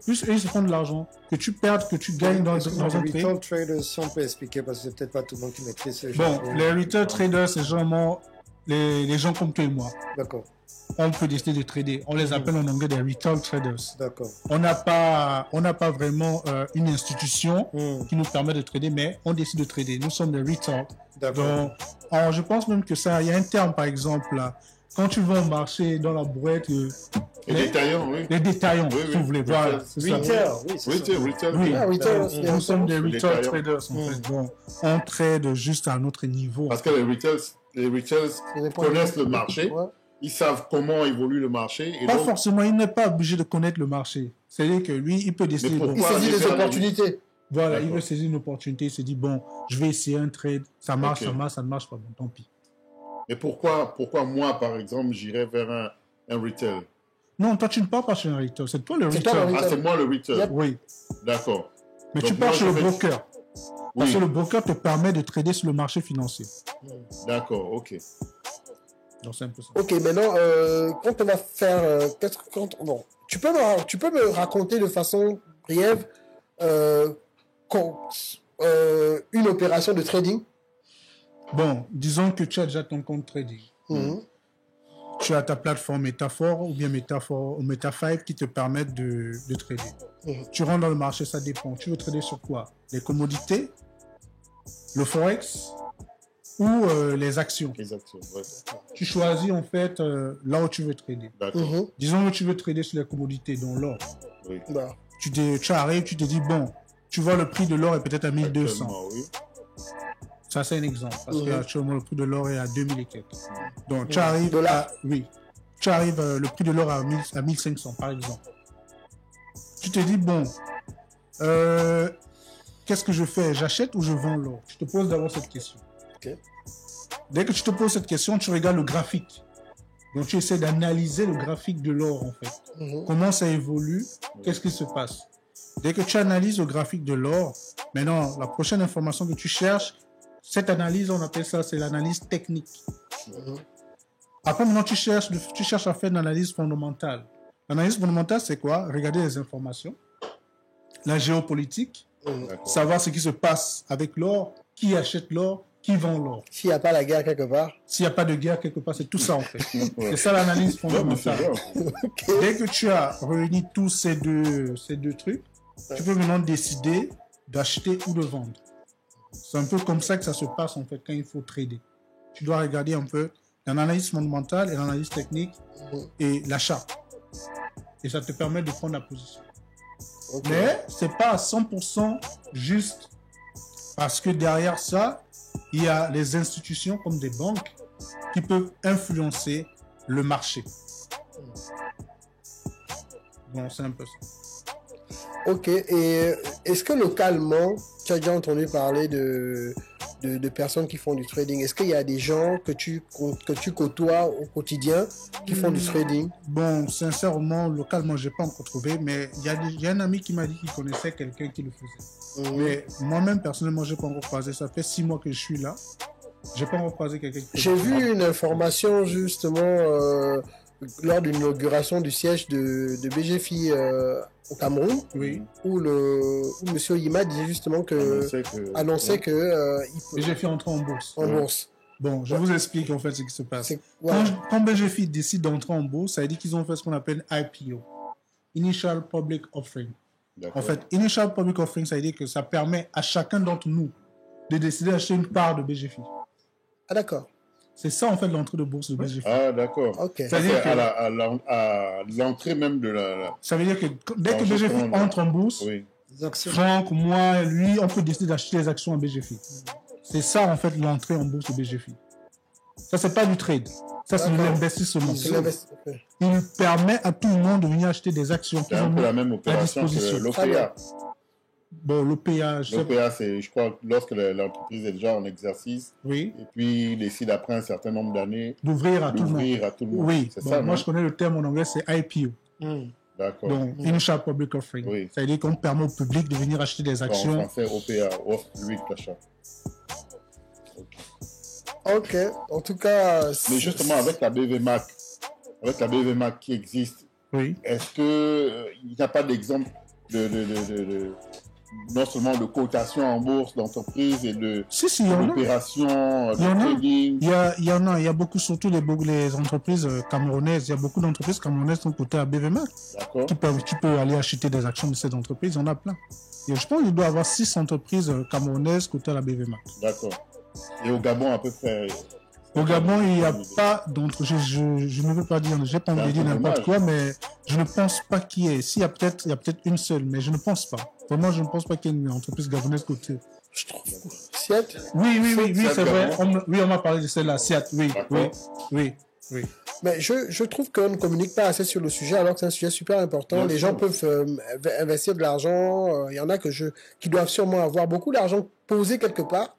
plus eux, ils se font de l'argent. Que tu perdes, que tu gagnes dans un trade. Les retail traders, si on peut expliquer, parce que c'est peut-être pas tout le monde qui maîtrise ce genre. Bon, les retail traders, c'est généralement les gens comme toi et moi. D'accord. On peut décider de trader. On les appelle en anglais des retail traders. D'accord. On n'a pas vraiment une institution qui nous permet de trader, mais on décide de trader. Nous sommes des retail. D'accord. Donc, je pense même que ça, il y a un terme, par exemple, là, quand tu vas au marché dans la boîte. Les détaillants, oui. Les détaillants, si vous voulez. Voilà. Retail, oui. Retail. Nous sommes des retail traders, en fait. Donc, on trade juste à un autre niveau. Parce que les retailers connaissent le marché. Ils savent comment évolue le marché. Et pas forcément, il n'est pas obligé de connaître le marché. C'est-à-dire que lui, il peut décider. Il saisit des opportunités. Voilà, il veut saisir une opportunité. Il se dit, bon, je vais essayer un trade. Ça marche, ça ne marche pas. Bon, tant pis. Mais pourquoi moi, par exemple, j'irais vers un retail? Non, toi, tu ne pars pas sur un retail. C'est toi le retail. Ah, c'est moi le retail. Yep. Oui. D'accord. Mais donc, tu pars sur le broker. Parce que le broker te permet de trader sur le marché financier. D'accord, ok. Donc, c'est un peu ça. Ok, maintenant, quand on va faire... bon, tu peux me raconter de façon brève une opération de trading? Bon, disons que tu as déjà ton compte trading. Tu as ta plateforme Metafor ou bien Metafor ou Meta5 qui te permettent de trader. Tu rentres dans le marché, ça dépend. Tu veux trader sur quoi? Les commodités, le forex ou les actions. Les actions, ouais. Tu choisis en fait là où tu veux trader. Disons que tu veux trader sur les commodités, dont l'or. Oui. Tu arrives, tu te dis, bon, tu vois le prix de l'or est peut-être à 1200. Oui. Ça, c'est un exemple. Parce qu'actuellement, le prix de l'or est à 2000 et quelques. Donc, tu arrives tu arrives, le prix de l'or à 1500, par exemple. Tu te dis, bon, qu'est-ce que je fais? J'achète ou je vends l'or? Tu te poses d'abord cette question. Dès que tu te poses cette question, tu regardes le graphique. Donc, tu essaies d'analyser le graphique de l'or, en fait. Comment ça évolue? Qu'est-ce qui se passe? Dès que tu analyses le graphique de l'or, maintenant, la prochaine information que tu cherches, cette analyse, on appelle ça, c'est l'analyse technique. Après, maintenant, tu cherches à faire une analyse fondamentale. L'analyse fondamentale, c'est quoi? Regarder les informations, la géopolitique, savoir ce qui se passe avec l'or, qui achète l'or, qui vend l'or. S'il n'y a pas la guerre quelque part. S'il n'y a pas de guerre quelque part, c'est tout ça, en fait. C'est ça l'analyse fondamentale. Dès que tu as réuni tous ces deux trucs, tu peux maintenant décider d'acheter ou de vendre. C'est un peu comme ça que ça se passe en fait quand il faut trader. Tu dois regarder un peu l'analyse fondamentale et l'analyse technique et l'achat. Et ça te permet de prendre la position. Mais c'est pas à 100% juste parce que derrière ça, il y a les institutions comme des banques qui peuvent influencer le marché. Bon, c'est un peu ça. Ok, et est-ce que localement, tu as déjà entendu parler de personnes qui font du trading? Est-ce qu'il y a des gens que tu côtoies au quotidien qui font du trading? Bon, sincèrement, localement, je n'ai pas encore trouvé, mais il y a un ami qui m'a dit qu'il connaissait quelqu'un qui le faisait. Mais moi-même, personnellement, je n'ai pas encore croisé. Ça fait 6 mois que je suis là. Je n'ai pas encore croisé quelqu'un qui le J'ai faisait. vu une information justement lors d'une inauguration du siège de BGFI au Cameroun, où M. Yima disait justement annonçait que BGFI entre en bourse. En bourse. Bon, je vous explique en fait ce qui se passe. Quand BGFI décide d'entrer en bourse, ça veut dire qu'ils ont fait ce qu'on appelle IPO, Initial Public Offering. En fait, Initial Public Offering, ça veut dire que ça permet à chacun d'entre nous de décider d'acheter une part de BGFI. Ah d'accord. C'est ça, en fait, l'entrée de bourse de BGFI. Ah, d'accord. Okay. C'est-à-dire à l'entrée même de la... Ça veut dire que dès que BGFI entre en bourse, Des actions. Franck, moi, lui, on peut décider d'acheter des actions en BGFI. C'est ça, en fait, l'entrée en bourse au BGFI. Ça, c'est pas du trade. Ça, c'est de D'accord. l'investissement. C'est l'investissement. Il permet à tout le monde de venir acheter des actions C'est qu'ils un ont peu la mis même à opération que disposition. l'OPA. Bon, l'OPA, je sais pas. L'OPA, c'est, je crois, lorsque l'entreprise est déjà en exercice, Oui. et puis il décide après un certain nombre d'années D'ouvrir à tout le monde. d'ouvrir à tout le monde. Oui. C'est Bon, ça, moi, non? je connais le terme en anglais, c'est IPO. D'accord. Donc, Initial Public Offering. Oui. Ça veut dire qu'on permet au public de venir acheter des En actions. français, OPA, offre publique d'achat. Ok, en tout cas. Mais justement, avec la BVMAC qui existe, Oui. est-ce que il n'y a pas d'exemple non seulement de cotation en bourse d'entreprise et Si, il y en a. d'opération, de Il y en a. trading? Il y a beaucoup, surtout les entreprises camerounaises. Il y a beaucoup d'entreprises camerounaises qui sont cotées à BVMAC. D'accord. Tu peux aller acheter des actions de ces entreprises. Il y en a plein. Et je pense qu'il doit y avoir 6 entreprises camerounaises cotées à la BVMAC. D'accord. Et au Gabon, à peu près. Au Gabon, il n'y a pas d'entreprise. Je ne veux pas dire, j'ai pas envie de dire n'importe quoi, mais je ne pense pas qu'il y ait. S'il y a peut-être une seule, mais je ne pense pas. Vraiment, je ne pense pas qu'il y ait une entreprise gabonaise cotée. Je trouve. Siette. Oui, Siat c'est vrai. Gabon. On m'a parlé de celle-là, Siat. Oui. Mais je trouve qu'on ne communique pas assez sur le sujet, alors que c'est un sujet super important. Bien Les sûr. gens peuvent investir de l'argent. Il y en a qui doivent sûrement avoir beaucoup d'argent posé quelque part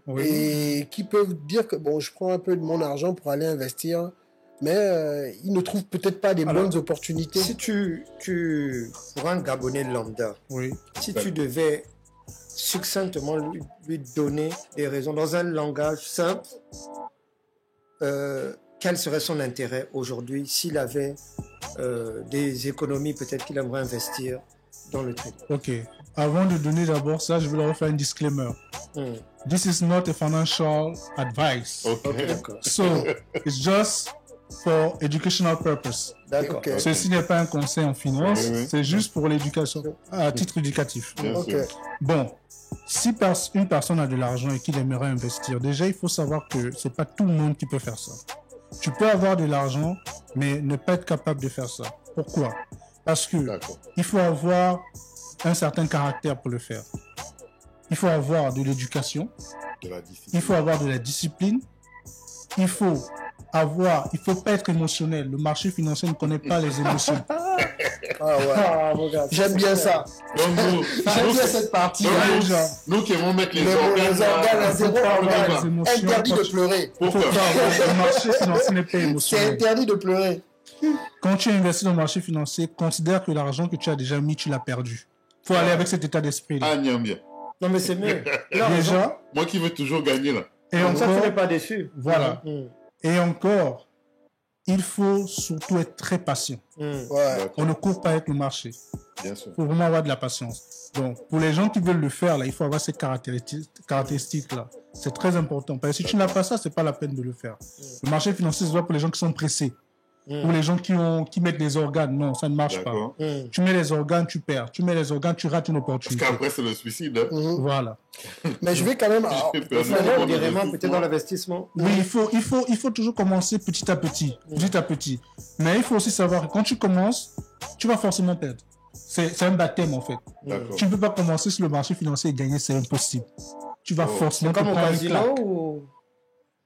Oui. et qui peuvent dire que bon, je prends un peu de mon argent pour aller investir, mais ils ne trouvent peut-être pas des Alors, bonnes opportunités. Si pour un Gabonais lambda, Oui. si tu devais succinctement lui donner des raisons dans un langage simple, quel serait son intérêt aujourd'hui s'il avait des économies peut-être qu'il aimerait investir dans le truc. Ok. Avant de donner d'abord ça, je vais leur faire un disclaimer. This is not a financial advice. Ok. D'accord. So, it's just for educational purpose. D'accord. Ok. Ceci n'est pas un conseil en finance, Oui, oui. c'est juste pour l'éducation, à titre éducatif. Bien Ok. sûr. Bon, si une personne a de l'argent et qu'il aimerait investir, déjà il faut savoir que c'est pas tout le monde qui peut faire ça. Tu peux avoir de l'argent, mais ne pas être capable de faire ça. Pourquoi? Parce que D'accord. il faut avoir un certain caractère pour le faire. Il faut avoir de l'éducation, De la discipline. il faut avoir de la discipline, il faut pas être émotionnel. Le marché financier ne connaît pas les émotions. Ah ouais. Ah, regarde. J'aime bien ça. Donc, J'aime bien cette partie. donc, Déjà. nous qui aimons mettre les Les organes organes à zéro, là, les émotions, interdit quand de tu- pleurer. pourquoi? Le marché financier n'est pas C'est émotionnel. interdit de pleurer. Quand tu investis dans le marché financier, considère que l'argent que tu as déjà mis, tu l'as perdu. Faut aller avec cet état d'esprit. Ah, niam bien. Non, mais c'est mieux. Là, Déjà, Moi qui veux toujours gagner là. et comme ça, tu n'es encore, pas déçu. voilà. Mm. Et encore, il faut surtout être très patient. Mm. Ouais. D'accord. On ne court pas avec le marché. Bien sûr. Il faut vraiment avoir de la patience. Donc, pour les gens qui veulent le faire, là, il faut avoir ces caractéristiques-là. C'est très important. Parce que si tu n'as pas ça, c'est pas la peine de le faire. Le marché financier, c'est pas pour les gens qui sont pressés. Pour les gens qui mettent des organes. Non, ça ne marche pas. D'accord. Mm. Tu mets les organes, tu perds. Tu mets les organes, tu rates une Parce opportunité. qu'après, c'est le suicide. Hein. Voilà. Mais je vais quand même. J'ai perdu Maintenant, mon on dirait vraiment peut-être dans investissement. l'investissement. Oui, il faut toujours commencer petit à petit. Mais il faut aussi savoir que quand tu commences, tu vas forcément perdre. C'est un baptême, en fait. D'accord. Tu ne peux pas commencer sur le marché financier et gagner, c'est impossible. Tu vas forcément Comme te au prendre une casino claque. ou...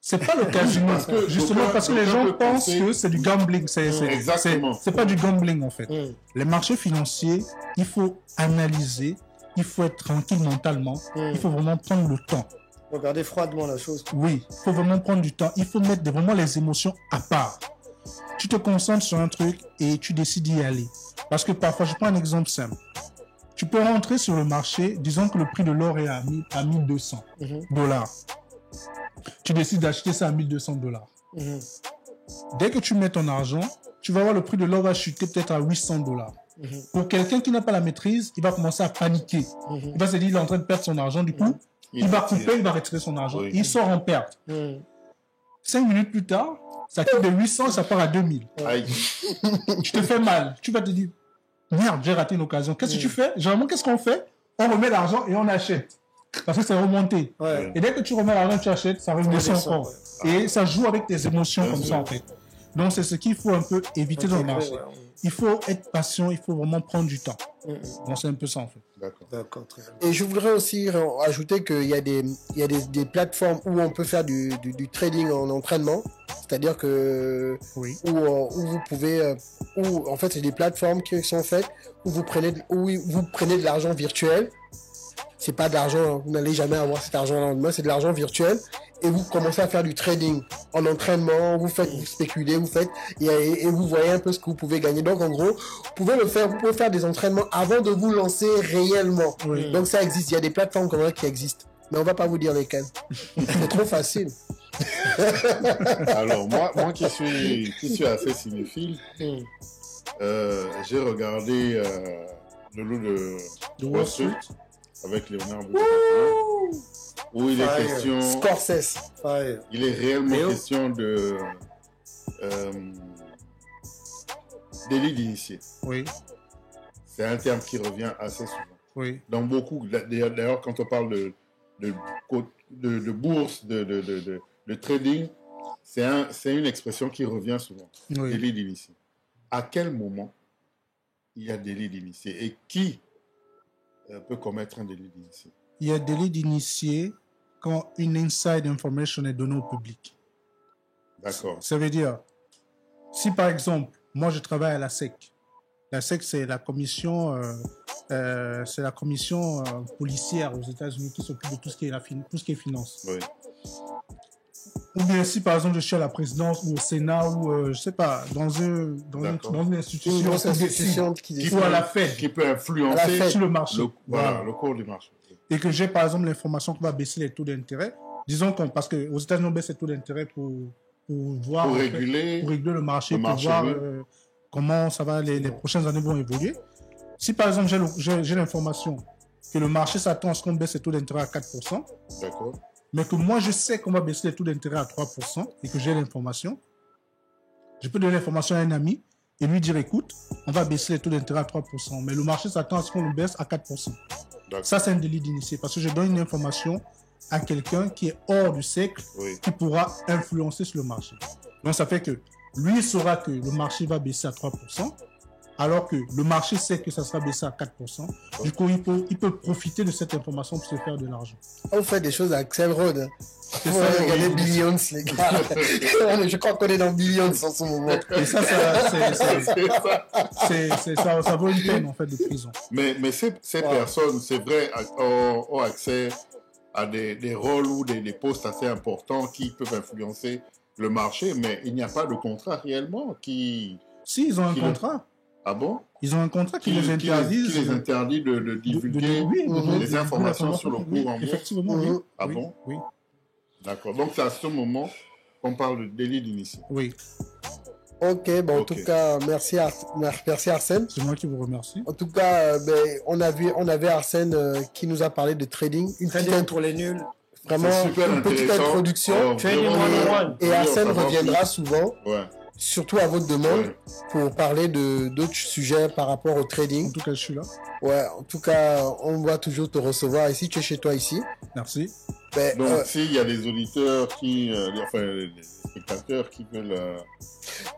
C'est pas le casino. Justement, parce que les gens d'aucuns pensent peuvent que c'est du gambling. Exactement. C'est pas du gambling, en fait. Mm. Les marchés financiers, il faut analyser, il faut être tranquille mentalement, il faut vraiment prendre le temps. Regardez froidement la chose. Oui, il faut vraiment prendre du temps. Il faut mettre vraiment les émotions à part. Tu te concentres sur un truc et tu décides d'y aller. Parce que parfois, je prends un exemple simple. Tu peux rentrer sur le marché, disons que le prix de l'or est à 1200 dollars. Tu décides d'acheter ça à 1200 dollars. Dès que tu mets ton argent, tu vas voir le prix de l'or va chuter peut-être à 800 dollars. Pour quelqu'un qui n'a pas la maîtrise, il va commencer à paniquer. Il va se dire qu'il est en train de perdre son argent. Du coup, il va couper, il va retirer son argent. Oui. Il sort en perte. Mm. 5 minutes plus tard, ça quitte de 800, ça part à 2000. Aïe. Tu te fais mal. Tu vas te dire, merde, j'ai raté une occasion. Qu'est-ce que tu fais? Généralement, qu'est-ce qu'on fait? On remet l'argent et on achète. Parce que c'est remonté. Ouais. Et dès que tu remets l'argent, tu achètes, ça redescend redescend, encore. Et ça joue avec tes émotions Bien comme sûr. ça, en fait. Donc, c'est ce qu'il faut un peu éviter dans le marché. Ouais. Il faut être patient, il faut vraiment prendre du temps. Donc c'est un peu ça en fait. D'accord. D'accord, très bien. Et je voudrais aussi ajouter qu'il y a des plateformes où on peut faire du trading en entraînement. C'est-à-dire que Oui. où vous pouvez, où en fait c'est des plateformes qui sont faites où vous prenez de l'argent virtuel. C'est pas d'argent, vous n'allez jamais avoir cet argent là en main, c'est de l'argent virtuel et vous commencez à faire du trading en entraînement, vous spéculez, et vous voyez un peu ce que vous pouvez gagner. Donc en gros, vous pouvez faire des entraînements avant de vous lancer réellement. Oui. Donc ça existe, il y a des plateformes comme ça qui existent, mais on va pas vous dire lesquelles. C'est trop facile. Alors, moi qui suis assez cinéphile, j'ai regardé le loup de Wall Street avec Leonardo DiCaprio, où il est question, Scorsese. Fire. il est réellement Léo. question de délit d'initié. Oui. C'est un terme qui revient assez souvent. Oui. Dans beaucoup, d'ailleurs, quand on parle de bourse, de trading, c'est une expression qui revient souvent. Oui. Délit d'initié. À quel moment il y a délit d'initié et qui peut commettre un délit d'initié? Il y a délit d'initié quand une inside information est donnée au public. D'accord. Ça veut dire, si par exemple, moi je travaille à la SEC. La SEC, c'est la commission, policière aux États-Unis qui s'occupe de tout ce qui est finance. Oui. Ou bien si par exemple je suis à la présidence ou au Sénat ou je sais pas dans une institution, Une grosse institution qui ou à la Fed Qui peut À la influencer Fed. sur le marché. le cours du marché. Et que j'ai par exemple l'information qu'on va baisser les taux d'intérêt, disons parce qu'aux États-Unis on baisse les taux d'intérêt pour voir Pour en fait, réguler pour régler le marché, le pour marché, voir oui. comment ça va les prochaines années vont évoluer. Si par exemple j'ai l'information que le marché s'attend à ce qu'on baisse les taux d'intérêt à 4%, D'accord. mais que moi je sais qu'on va baisser les taux d'intérêt à 3% et que j'ai l'information, je peux donner l'information à un ami et lui dire écoute, on va baisser les taux d'intérêt à 3%, mais le marché s'attend à ce qu'on le baisse à 4%. D'accord. Ça, c'est un délit d'initié parce que je donne une information à quelqu'un qui est hors du cercle, Oui. qui pourra influencer sur le marché. Donc, ça fait que lui saura que le marché va baisser à 3%, alors que le marché sait que ça sera baissé à 4%. Du coup, il peut profiter de cette information pour se faire de l'argent. On fait des choses à Axel Road. Hein. C'est Vous ça, regardez oui. Billions, les gars. Je crois qu'on est dans Billions en ce moment. Et ça vaut une peine, en fait, de prison. Mais ces personnes, c'est vrai, ont accès à des rôles ou des postes assez importants qui peuvent influencer le marché, mais il n'y a pas de contrat réellement qui... Si, ils ont un Qui contrat. Ah bon? Ils ont un contrat qui les interdit. Qui les interdit de divulguer les informations sur le cours en bourse. Effectivement, oui. Ah Oui, bon? Oui. D'accord. Donc, c'est à ce moment qu'on parle de délit d'initié. Oui. Ok, bon, en Ok. tout cas, merci Arsène. C'est moi qui vous remercie. En tout cas, on avait Arsène qui nous a parlé de trading. Une petite Trading pour les nuls. vraiment C'est super une petite intéressant. introduction. Oh, Trading vraiment, 101. Et oui, Arsène on va reviendra voir souvent, plus. Ouais. surtout à votre demande, Ouais. pour parler d'autres sujets par rapport au En trading. tout cas, je suis là. Ouais, en tout cas, on va toujours te recevoir ici. Tu es chez toi ici. Merci. Ben, Donc, s'il y a des auditeurs les spectateurs qui veulent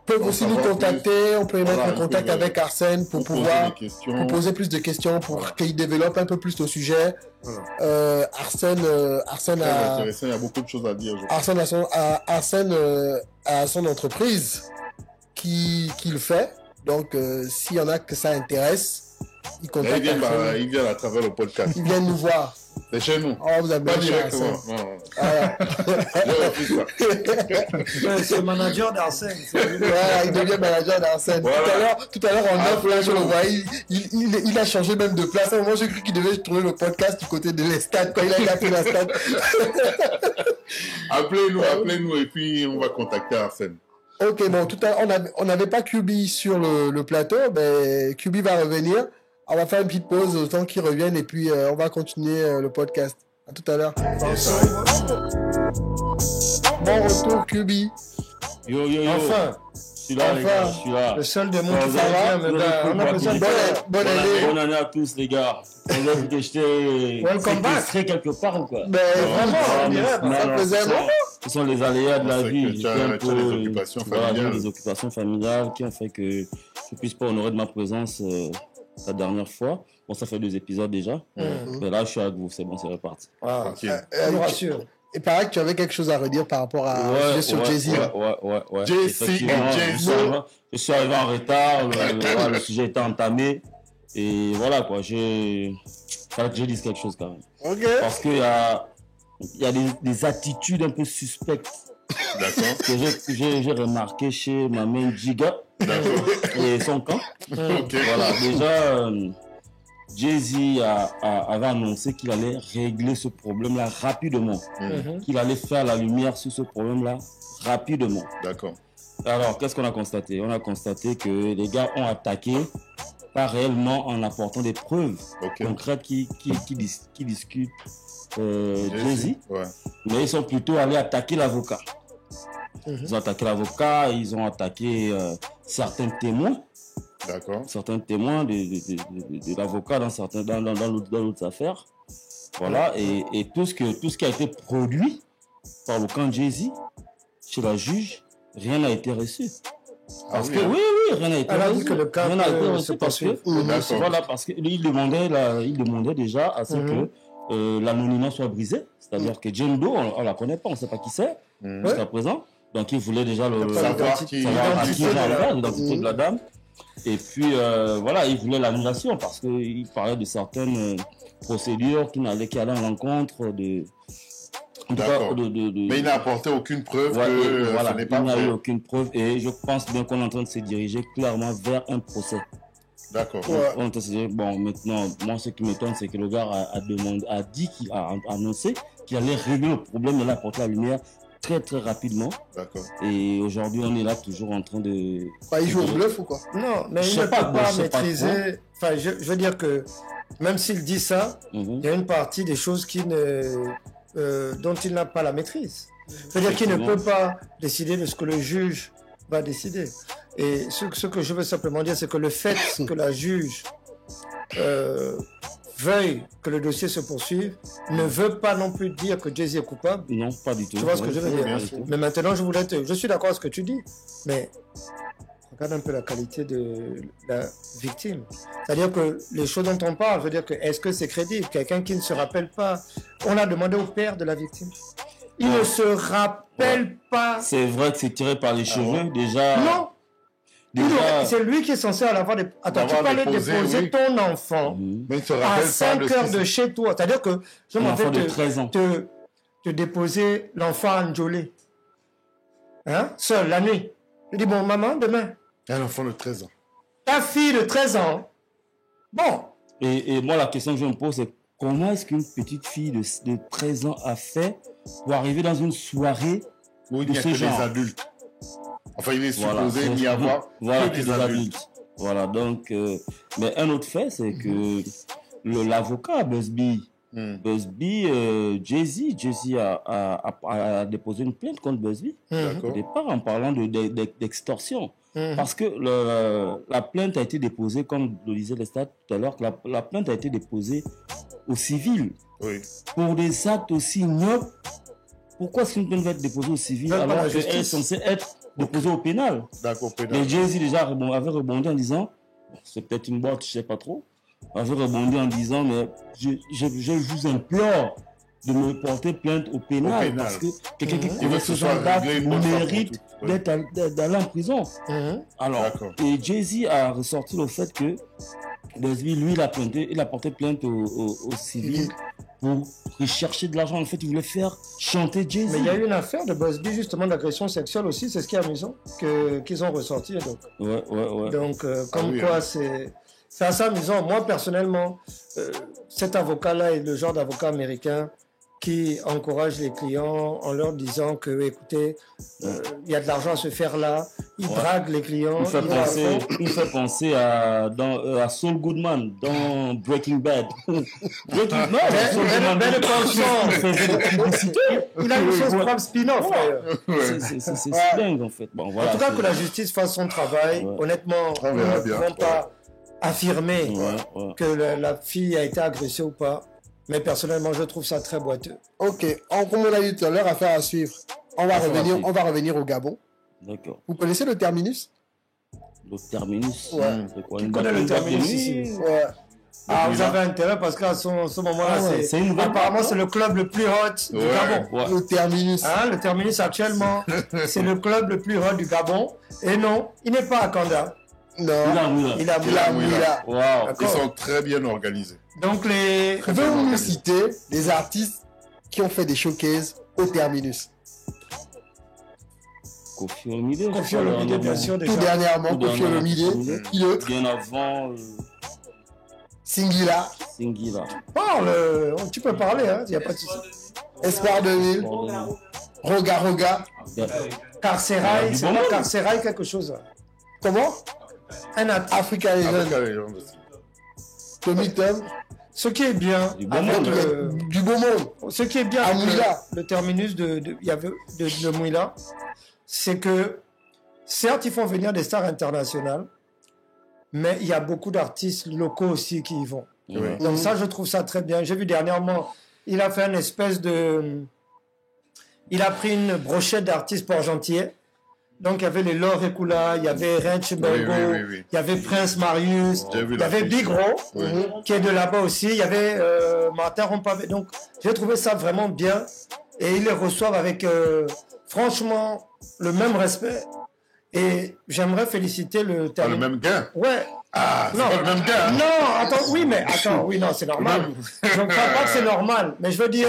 peuvent pour aussi nous savoir contacter. On peut les mettre Voilà, en contact ils peuvent, avec Arsène pour vous poser pouvoir des questions. pour poser plus de questions, pour Voilà. qu'il développe un peu plus le sujet. Voilà. Arsène Très a intéressant, il y a beaucoup de choses à dire. Je crois. Arsène a son entreprise qui le fait. Donc, s'il y en a que ça intéresse, il Là, contacte Arsène. il vient à travers le podcast. Il vient nous voir. C'est chez nous. Oh, vous avez Pas bien chez directement. Arsène. Non. Voilà. Ouais, c'est le manager d'Arsène. Voilà, il devient manager d'Arsène. Voilà. Tout à l'heure, en Ah, off, là, je le vraiment. voyais, il a changé même de place. À un moment, j'ai cru qu'il devait trouver le podcast du côté de l'Estade, quand il a fait la stade. Appelez-nous et puis on va contacter Arsène. Ok, bon, tout à l'heure, on n'avait pas QB sur le plateau, mais QB va revenir. On va faire une petite pause le temps qu'il revienne et puis on va continuer le podcast. À tout à l'heure. Bon retour, QB. Yo. Enfin, Je suis là, les gars, je suis là. le seul des mots qui Vous fait avez- bien, vous mais avez on a pris besoin de quoi, Bonne année. Bonne année à tous, les gars. On va vous j'étais Welcome back. séquestré quelque part ou quoi? Mais vraiment, on dirait, ça faisait un moment. Ce sont les aléas de la C'est vie. que tu as- J'étais un tu as des occupations voilà, familiales. des occupations familiales qui ont fait que je ne puisse pas honorer de ma présence la dernière fois. Bon, ça fait 2 épisodes déjà. Mais là, je suis avec vous, c'est bon, c'est reparti. Ah, Ok. je vous rassure. Il paraît que tu avais quelque chose à redire par rapport à sur Jay-Z. Ouais. Jay-Z Effectivement, et Jay-Z. je suis arrivé en retard, le sujet était entamé. Et voilà quoi, fallait que je dise quelque chose quand même. Ok. Parce qu'il y a des attitudes un peu suspectes D'accord. que j'ai remarqué chez ma main Giga et son camp. Ok. Voilà, déjà, Jay-Z avait annoncé qu'il allait régler ce problème-là rapidement, qu'il allait faire la lumière sur ce problème-là rapidement. D'accord. Alors, qu'est-ce qu'on a constaté? On a constaté que les gars ont attaqué, pas réellement en apportant des preuves concrètes qui discutent Jay-Z, Ouais. mais ils sont plutôt allés attaquer l'avocat. Ils ont attaqué l'avocat, ils ont attaqué certains témoins. D'accord. Certains témoins de l'avocat dans d'autres affaires. Voilà, et tout ce qui a été produit par le camp Jay-Z chez la juge, rien n'a été reçu. Parce que oui, rien n'a été Elle a dit reçu. que le cas Rien n'a été se reçu parce que D'accord. voilà, parce que il demandait déjà à ce que l'anonymat soit brisé. C'est-à-dire que Jane Doe, on la connaît pas, on sait pas qui c'est jusqu'à présent. Donc il voulait déjà Savoir à qui l'identité de la dame. Et puis voilà, il voulait l'annulation parce qu'il parlait de certaines procédures qui allaient à l'encontre de. D'accord. Mais il n'a apporté aucune preuve que voilà, ce n'est pas il n'y a vrai. eu aucune preuve et je pense bien qu'on est en train de se diriger clairement vers un procès. D'accord. On est en train de se dire, bon, maintenant, moi ce qui m'étonne, c'est que le gars a dit qu'il a annoncé qu'il allait régler le problème, il a apporté la lumière très très rapidement. D'accord. Et aujourd'hui, on est là toujours en train de. Bah, il joue au bluff ou quoi? Non, mais Je il sais ne peut pas, pas je sais pas maîtriser. Enfin, je veux dire que même s'il dit ça, il y a une partie des choses dont il n'a pas la maîtrise. C'est-à-dire qu'il ne peut pas décider de ce que le juge va décider. Et ce que je veux simplement dire, c'est que le fait que la juge veuille que le dossier se poursuive ne veut pas non plus dire que Jay-Z est coupable. Non, pas du tout. Tu vois ce que je veux dire? bien sûr. Mais maintenant, je suis d'accord avec ce que tu dis, mais regarde un peu la qualité de la victime. C'est-à-dire que les choses dont on parle, je veux dire que est-ce que c'est crédible? Quelqu'un qui ne se rappelle pas. On a demandé au père de la victime. Il ne se rappelle pas. C'est vrai que c'est tiré par les cheveux, déjà. Non. C'est lui qui est censé avoir des. Attends, tu peux aller déposer ton enfant Mais il se à rappelle pas 5 de ce heures qui de s'est- chez toi. C'est-à-dire que je Un m'en enfant vais de 13 ans. te déposer l'enfant à Njolé. Hein? Seul, la nuit. Je dis, bon, maman, demain. Un enfant de 13 ans. Ta fille de 13 ans. Bon. Et moi, la question que je me pose, c'est comment est-ce qu'une petite fille de 13 ans a fait pour arriver dans une soirée Où il de n'y a ce que genre? des adultes. Enfin, il est Voilà. supposé n'y avoir Voilà, que des adultes. Voilà, donc, mais un autre fait, c'est que l'avocat Busby, Jay-Z a déposé une plainte contre Busby au D'accord. départ en parlant d'extorsion. Parce que la plainte a été déposée, comme le disait Lestat tout à l'heure, que la plainte a été déposée au civil Oui. pour des actes aussi ignobles. Pourquoi est-ce qu'une plainte va être déposée au civil Même pas alors la qu'elle est justice. censée être déposée au pénal? D'accord, Mais pénal. Jay-Z déjà avait rebondi en disant, bon, c'est peut-être une boîte, je sais pas trop, avait rebondi en disant, mais je vous implore de me porter plainte au pénal, pénal. parce que quelqu'un qui Il veut commet que ce ce soit genre d'acte réglé une bonne fois pour mérite toutes. Oui. d'aller en prison. Alors, D'accord. et Jay-Z a ressorti le fait que Busby, lui, il a porté plainte au civil pour rechercher de l'argent. En fait, il voulait faire chanter Jay-Z. Mais il y a eu une affaire de Busby, justement, d'agression sexuelle aussi. C'est ce qui est amusant qu'ils ont ressorti. Donc, Ouais. donc comme oui, quoi, hein. c'est assez amusant. Moi, personnellement, cet avocat-là est le genre d'avocat qui encourage les clients en leur disant que, écoutez, il y a de l'argent à se faire là. Il drague les clients. Il fait penser à Saul Goodman dans Breaking Bad. Breaking Bad, Saul Goodman Belle conscience. faisait des publicités. Il a une chose propre spin-off, d'ailleurs. C'est dingue en fait. Bon, voilà, En tout cas, que la justice fasse son travail. Ouais. Honnêtement, On nous verra ne bien. pouvons pas affirmer Ouais. que la fille a été agressée ou pas. Mais personnellement, je trouve ça très boiteux. Ok, comme on l'a dit tout à l'heure, affaire à suivre. On va revenir au Gabon. D'accord. Vous connaissez le terminus? Le terminus. Ouais. C'est quoi, Qui une connaît boîte- le une boîte de terminus nuit? ici? Ouais. Ah, vous Mouila. avez intérêt parce qu'à ce moment-là, Ah ouais, c'est une nouvelle apparemment, boîte, c'est le club le plus hot du Ouais. Gabon. Ouais. Le terminus. Hein, le terminus actuellement, c'est le club le plus hot du Gabon. Et non, il n'est pas à Kanda. Non. Il a Il a Mouila. Waouh. Ils D'accord. sont très bien organisés. Donc les. Pouvez-vous nous citer des artistes qui ont fait des showcases au terminus? Kofi Olomide. Kofi Olomide, bien sûr, déjà. Tout dernièrement, Tout Kofi dernièrement, Olomide. Kofi Olomide. Qui d'autre? Bien avant Singila. Singila. Parle, tu peux parler, hein, il n'y a pas de souci. Espoir de Ville. Roga Roga. Carcérail, Du c'est bon pas monde. Carcérail quelque chose. Hein. Comment? Un Africa Legend. Africa Legend aussi. Tommy Tom. Ce qui est bien, Du bon avec monde. Du beau monde. ce qui est bien À avec Mouila. le terminus de Mouila, c'est que certes, ils font venir des stars internationales, mais il y a beaucoup d'artistes locaux aussi qui y vont. Oui. Donc ça, je trouve ça très bien. J'ai vu dernièrement, il a fait une espèce de... Il a pris une brochette d'artistes port-gentillais. Donc il y avait les Laure Ekula, il y avait Rench Belgo, oui. il y avait Prince Marius, J'ai vu il y avait l'affiche. Big Ro, Oui. qui est de là-bas aussi. Il y avait Martin Rompavé. Donc, j'ai trouvé ça vraiment bien. Et ils les reçoivent avec, franchement, le même respect. Et j'aimerais féliciter le Pas le terminus. même gain. Ouais. Ah, c'est Non. pas le même gain. Non, attends, oui, mais attends, oui, non, c'est normal. Je ne crois pas que c'est normal. Mais je veux dire,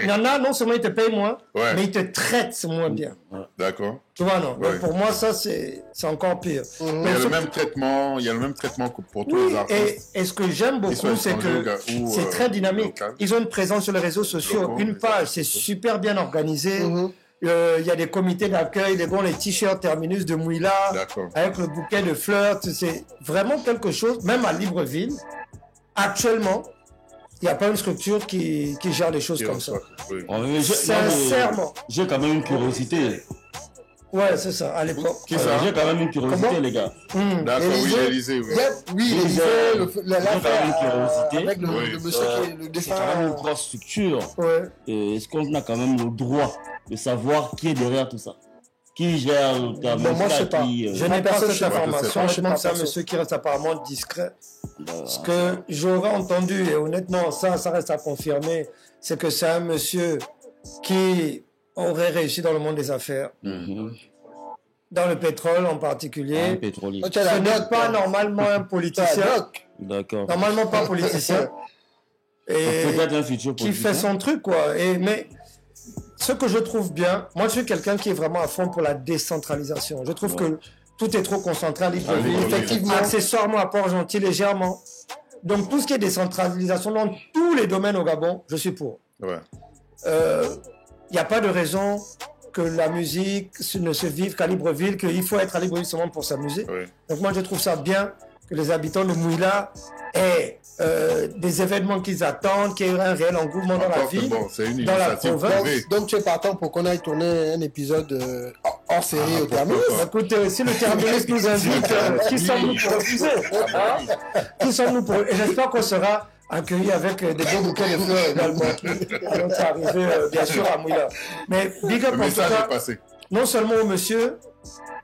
il y en a, non seulement ils te payent moins, Ouais. mais ils te traitent moins bien. D'accord. Tu vois, non. Donc, Ouais. pour moi, ça, c'est encore pire. Il y a Mais le ce- même traitement, il y a le même traitement que pour tous Oui, les artistes. et ce que j'aime Qu'ils soient beaucoup, c'est étrangers que ou, c'est très dynamique. local. Ils ont une présence sur les réseaux sociaux. Locaux, Une les page, artistes c'est locaux. super bien organisé. Mhm. Il y a des comités d'accueil, les t-shirts terminus de Mouila, D'accord. avec le bouquet de fleurs. C'est vraiment quelque chose, même à Libreville, actuellement, il n'y a pas une structure qui gère les choses comme ça. Oui. Ouais, mais moi, Sincèrement. j'ai quand même une curiosité. Ouais, c'est ça, à l'époque. Qui ça? J'ai quand même une curiosité, Comment les gars. D'accord, oui, Élysée. l'Élysée, oui. Yep, oui, Élysée. l'affaire quand même une curiosité. avec le Oui. monsieur qui est le C'est quand même une défunt. grosse structure. Ouais. Et est-ce qu'on a quand même le droit de savoir qui est derrière tout ça? Qui gère le terminus? Bon, moi, je sais pas. qui, Je n'ai pas personne, cette je sais pas. information. Je sais Honnêtement, pas, c'est un personne. monsieur qui reste apparemment discret. bah, Ce que j'aurais entendu, et honnêtement, ça reste à confirmer, c'est que c'est un monsieur qui aurait réussi dans le monde des affaires, mhm. dans le pétrole en Un particulier. pétrolier. Oh, tu as Ce la n'est doc, pas toi. normalement un Tu as la politicien, doc. D'accord. normalement pas politicien, et Peut-être un futur qui politicien. fait son truc, quoi. Mais ce que je trouve bien, moi je suis quelqu'un qui est vraiment à fond pour la décentralisation. Je trouve que tout est trop concentré à Libreville, Libreville. effectivement, accessoirement à Port-Gentil légèrement. Donc tout ce qui est décentralisation dans tous les domaines au Gabon, je suis pour. Ouais. Il n'y a pas de raison que la musique ne se vive qu'à Libreville, qu'il faut être à Libreville seulement pour s'amuser. Oui. Donc moi je trouve ça bien que les habitants de Mouila aient des événements qu'ils attendent, qu'il y ait un réel engouement dans la Encore que ville. bon, c'est une dans la initiative province. privée. Donc tu es partant pour qu'on aille tourner un épisode hors série au pourquoi terminus. pas. Écoute, si le terminus nous invite, qui sommes-nous pour refuser, hein? Qui sommes-nous pour... Et j'espère qu'on sera accueillis avec des beaux bouquets de fleurs également. Donc c'est arrivé, bien sûr, à Mouila. Mais big up Le en tout message cas, est passé. non seulement au monsieur,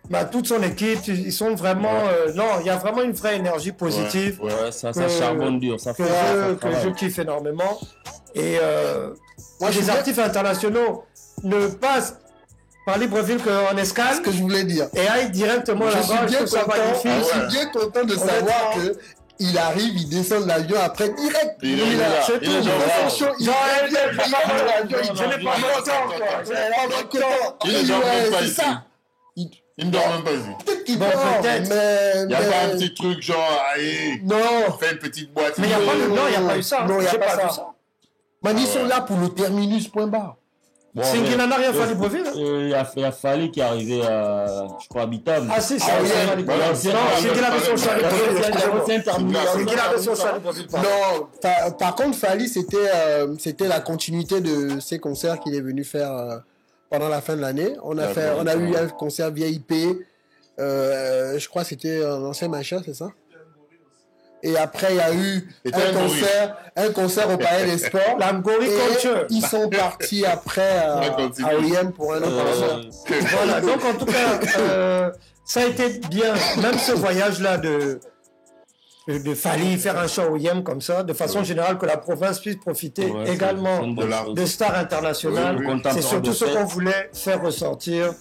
mais à toute son équipe. Ils sont vraiment... non, il y a vraiment une vraie énergie positive. Ouais. Ouais, ça charbonne dur. Ça que fait ça je travaille. kiffe énormément. Et Moi, je les suis artistes internationaux ne passent par Libreville qu'en escale ce que je voulais dire. et aillent directement Je là-bas. suis bien trouve ça content, magnifique. je ouais. suis bien content de savoir Honnêtement. que il arrive, il descend de l'avion après direct. Il est Il là. a- C'est Il tout. est il genre fait là. son show, il Genre, revient, je n'ai il prend l'avion, il pas content, quoi. Je n'ai pas content. Il est genre Ouais, même pas c'est ici. ça. Il ne dort même pas ici. Peut-être qu'il Bon, dort, peut-être. mais... Il n'y a pas un petit truc genre, allez, Non, fais une petite boîte. Mais il n'y a pas de... Non, il n'y a pas eu ça. Non, il y a J'ai pas ça. vu ça. man, ils Ah ouais. sont là pour le terminus, point barre. Bon, Singila n'a rien fait à Libreville. hein. Il y a Fali qui est arrivé à, je crois, à Bitam. Ah si, c'est Ah, un oui, à voilà, Libreville. c'est- Non, Singila avait son choix à Libreville. C'est un terminus. Singila avait son choix à Libreville. pardon. Non, par contre, Fali, c'était la continuité de ces concerts qu'il est venu faire pendant la fin de l'année. On a eu un concert VIP, je crois que c'était un ancien Macha, c'est ça? Et après, il y a eu Et t'as un concert au Palais des Sports. La Ngori Et Culture. ils sont partis après à continue. OIM pour un autre concert. Voilà, donc en tout cas, ça a été bien, même ce voyage-là de Fally faire un show au YEM comme ça, de façon générale que la province puisse profiter Ouais, également c'est une bonne chose. de stars internationales. Oui, oui. C'est surtout ce qu'on voulait faire ressortir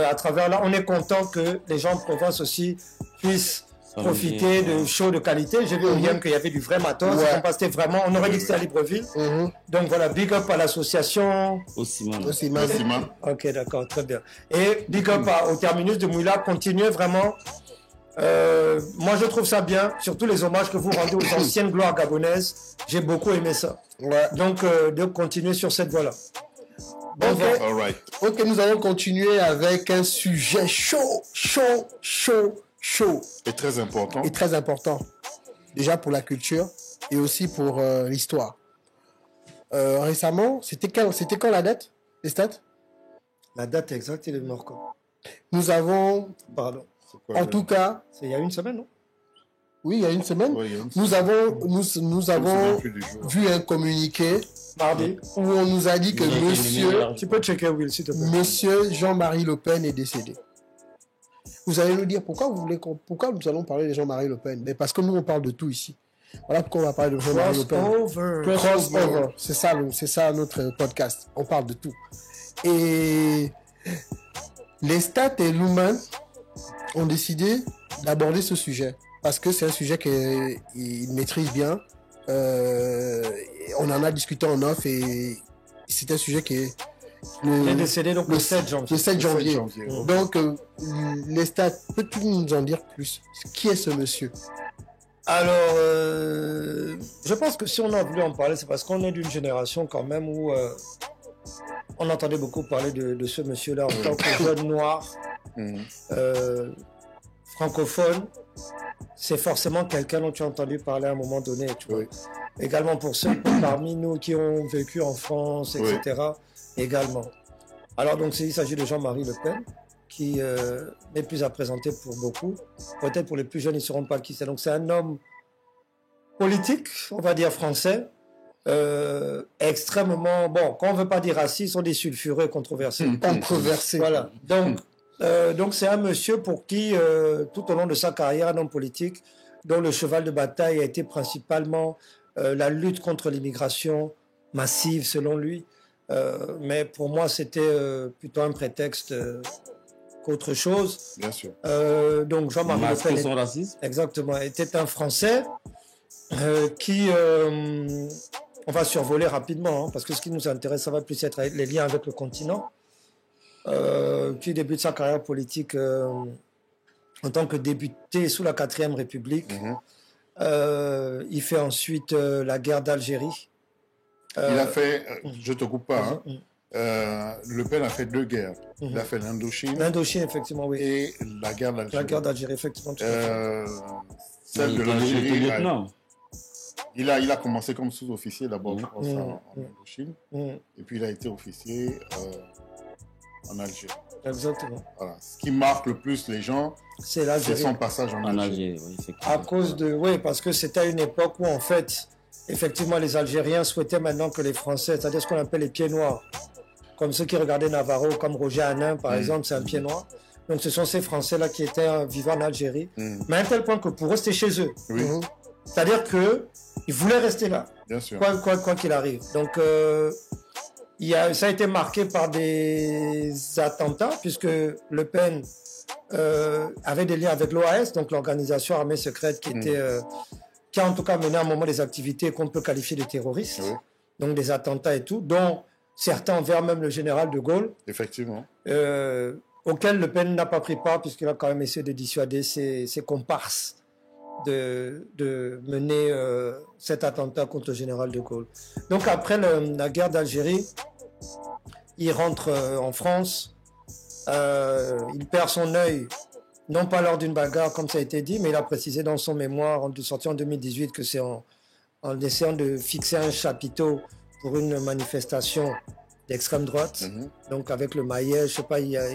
à travers là. On est content que les gens de province aussi puissent profiter de shows de qualité. J'ai vu au YEM qu'il y avait du vrai matos. C'était vraiment, on aurait dit que c'était à Libreville. Donc voilà, big up à l'association. Aussi, man. Ok, d'accord, très bien. Et big up au terminus de Mouila. Continuez vraiment. Moi je trouve ça bien, surtout les hommages que vous rendez aux anciennes gloires gabonaises. J'ai beaucoup aimé ça. Donc de continuer sur cette voie-là. Bon, All right. Ok, nous allons continuer avec un sujet chaud. Et très important. Et très important. Déjà pour la culture et aussi pour l'histoire. Récemment, c'était quand la date? Les stats? La date exacte, il est mort quand? Nous avons, Pardon. en tout cas, C'est il y a une semaine, non? oui, il y a une semaine, Ouais, il y a une nous avons souviens plus du jour. vu un communiqué Mardi. où on nous a dit que Tu peux checker, Will, s'il te plaît. monsieur Jean-Marie Le Pen est décédé. Vous allez nous dire pourquoi nous allons parler de Jean-Marie Le Pen? Mais parce que nous on parle de tout ici. Voilà pourquoi on va parler de Jean-Marie Le Pen. Crossover. C'est ça notre podcast. On parle de tout. Et les stats et Luman ont décidé d'aborder ce sujet parce que c'est un sujet qu'ils maîtrisent bien. On en a discuté en off et c'est un sujet qui est Il est décédé donc le 7 janvier. Le 7 janvier. Le 7 janvier. Donc, les stats, peux-tu nous en dire plus? Qui est ce monsieur? Alors, je pense que si on a voulu en parler, c'est parce qu'on est d'une génération quand même où on entendait beaucoup parler de ce monsieur-là en tant que jeune noir, francophone. C'est forcément quelqu'un dont tu as entendu parler à un moment donné. Tu vois. Également pour ceux parmi nous qui ont vécu en France, etc. Également. Alors, donc, il s'agit de Jean-Marie Le Pen, qui n'est plus à présenter pour beaucoup. Peut-être pour les plus jeunes, ils ne sauront pas qui c'est. Donc, c'est un homme politique, on va dire français, extrêmement, bon, quand on ne veut pas dire raciste, on dit sulfureux, controversé. Controversé. Voilà. Donc c'est un monsieur pour qui, tout au long de sa carrière, un homme politique, dont le cheval de bataille a été principalement la lutte contre l'immigration massive, selon lui. Mais pour moi, c'était plutôt un prétexte qu'autre chose. Bien sûr. Donc Jean-Marie Le Pen, son racisme. exactement, était un Français qui, on va survoler rapidement, hein, parce que ce qui nous intéresse, ça va plus être les liens avec le continent, qui débute sa carrière politique en tant que député sous la 4e République. Il fait ensuite la guerre d'Algérie. Il a fait, je te coupe pas, Le Pen a fait 2 guerres. Il a fait l'Indochine. L'Indochine, effectivement, oui. Et la guerre d'Algérie. La guerre d'Algérie, effectivement. Tout à fait. Celle de l'Algérie. lieutenant. Il a commencé comme sous-officier d'abord, je pense, en Indochine. Et puis il a été officier en Algérie. Exactement. Voilà. Ce qui marque le plus les gens, c'est son passage en Algérie. Oui, effectivement. À cause de, oui, parce que c'était à une époque où en fait, effectivement, les Algériens souhaitaient maintenant que les Français, c'est-à-dire ce qu'on appelle les pieds noirs, comme ceux qui regardaient Navarro, comme Roger Hanin, par exemple, c'est un pied noir. Donc ce sont ces Français-là qui étaient vivants en Algérie, mais à un tel point que pour eux, c'était chez eux. Oui. C'est-à-dire qu'ils voulaient rester là, Bien sûr. quoi qu'il arrive. Donc ça a été marqué par des attentats, puisque Le Pen avait des liens avec l'OAS, donc l'organisation armée secrète qui a en tout cas mené à un moment des activités qu'on peut qualifier de terroristes, donc des attentats et tout, dont certains envers même le général de Gaulle. Effectivement. Auquel Le Pen n'a pas pris part, puisqu'il a quand même essayé de dissuader ses comparses de mener cet attentat contre le général de Gaulle. Donc après la guerre d'Algérie, il rentre en France, il perd son œil, non pas lors d'une bagarre comme ça a été dit, mais il a précisé dans son mémoire sorti en 2018 que c'est en essayant de fixer un chapiteau pour une manifestation d'extrême droite, donc avec le maillet, je sais pas, il y a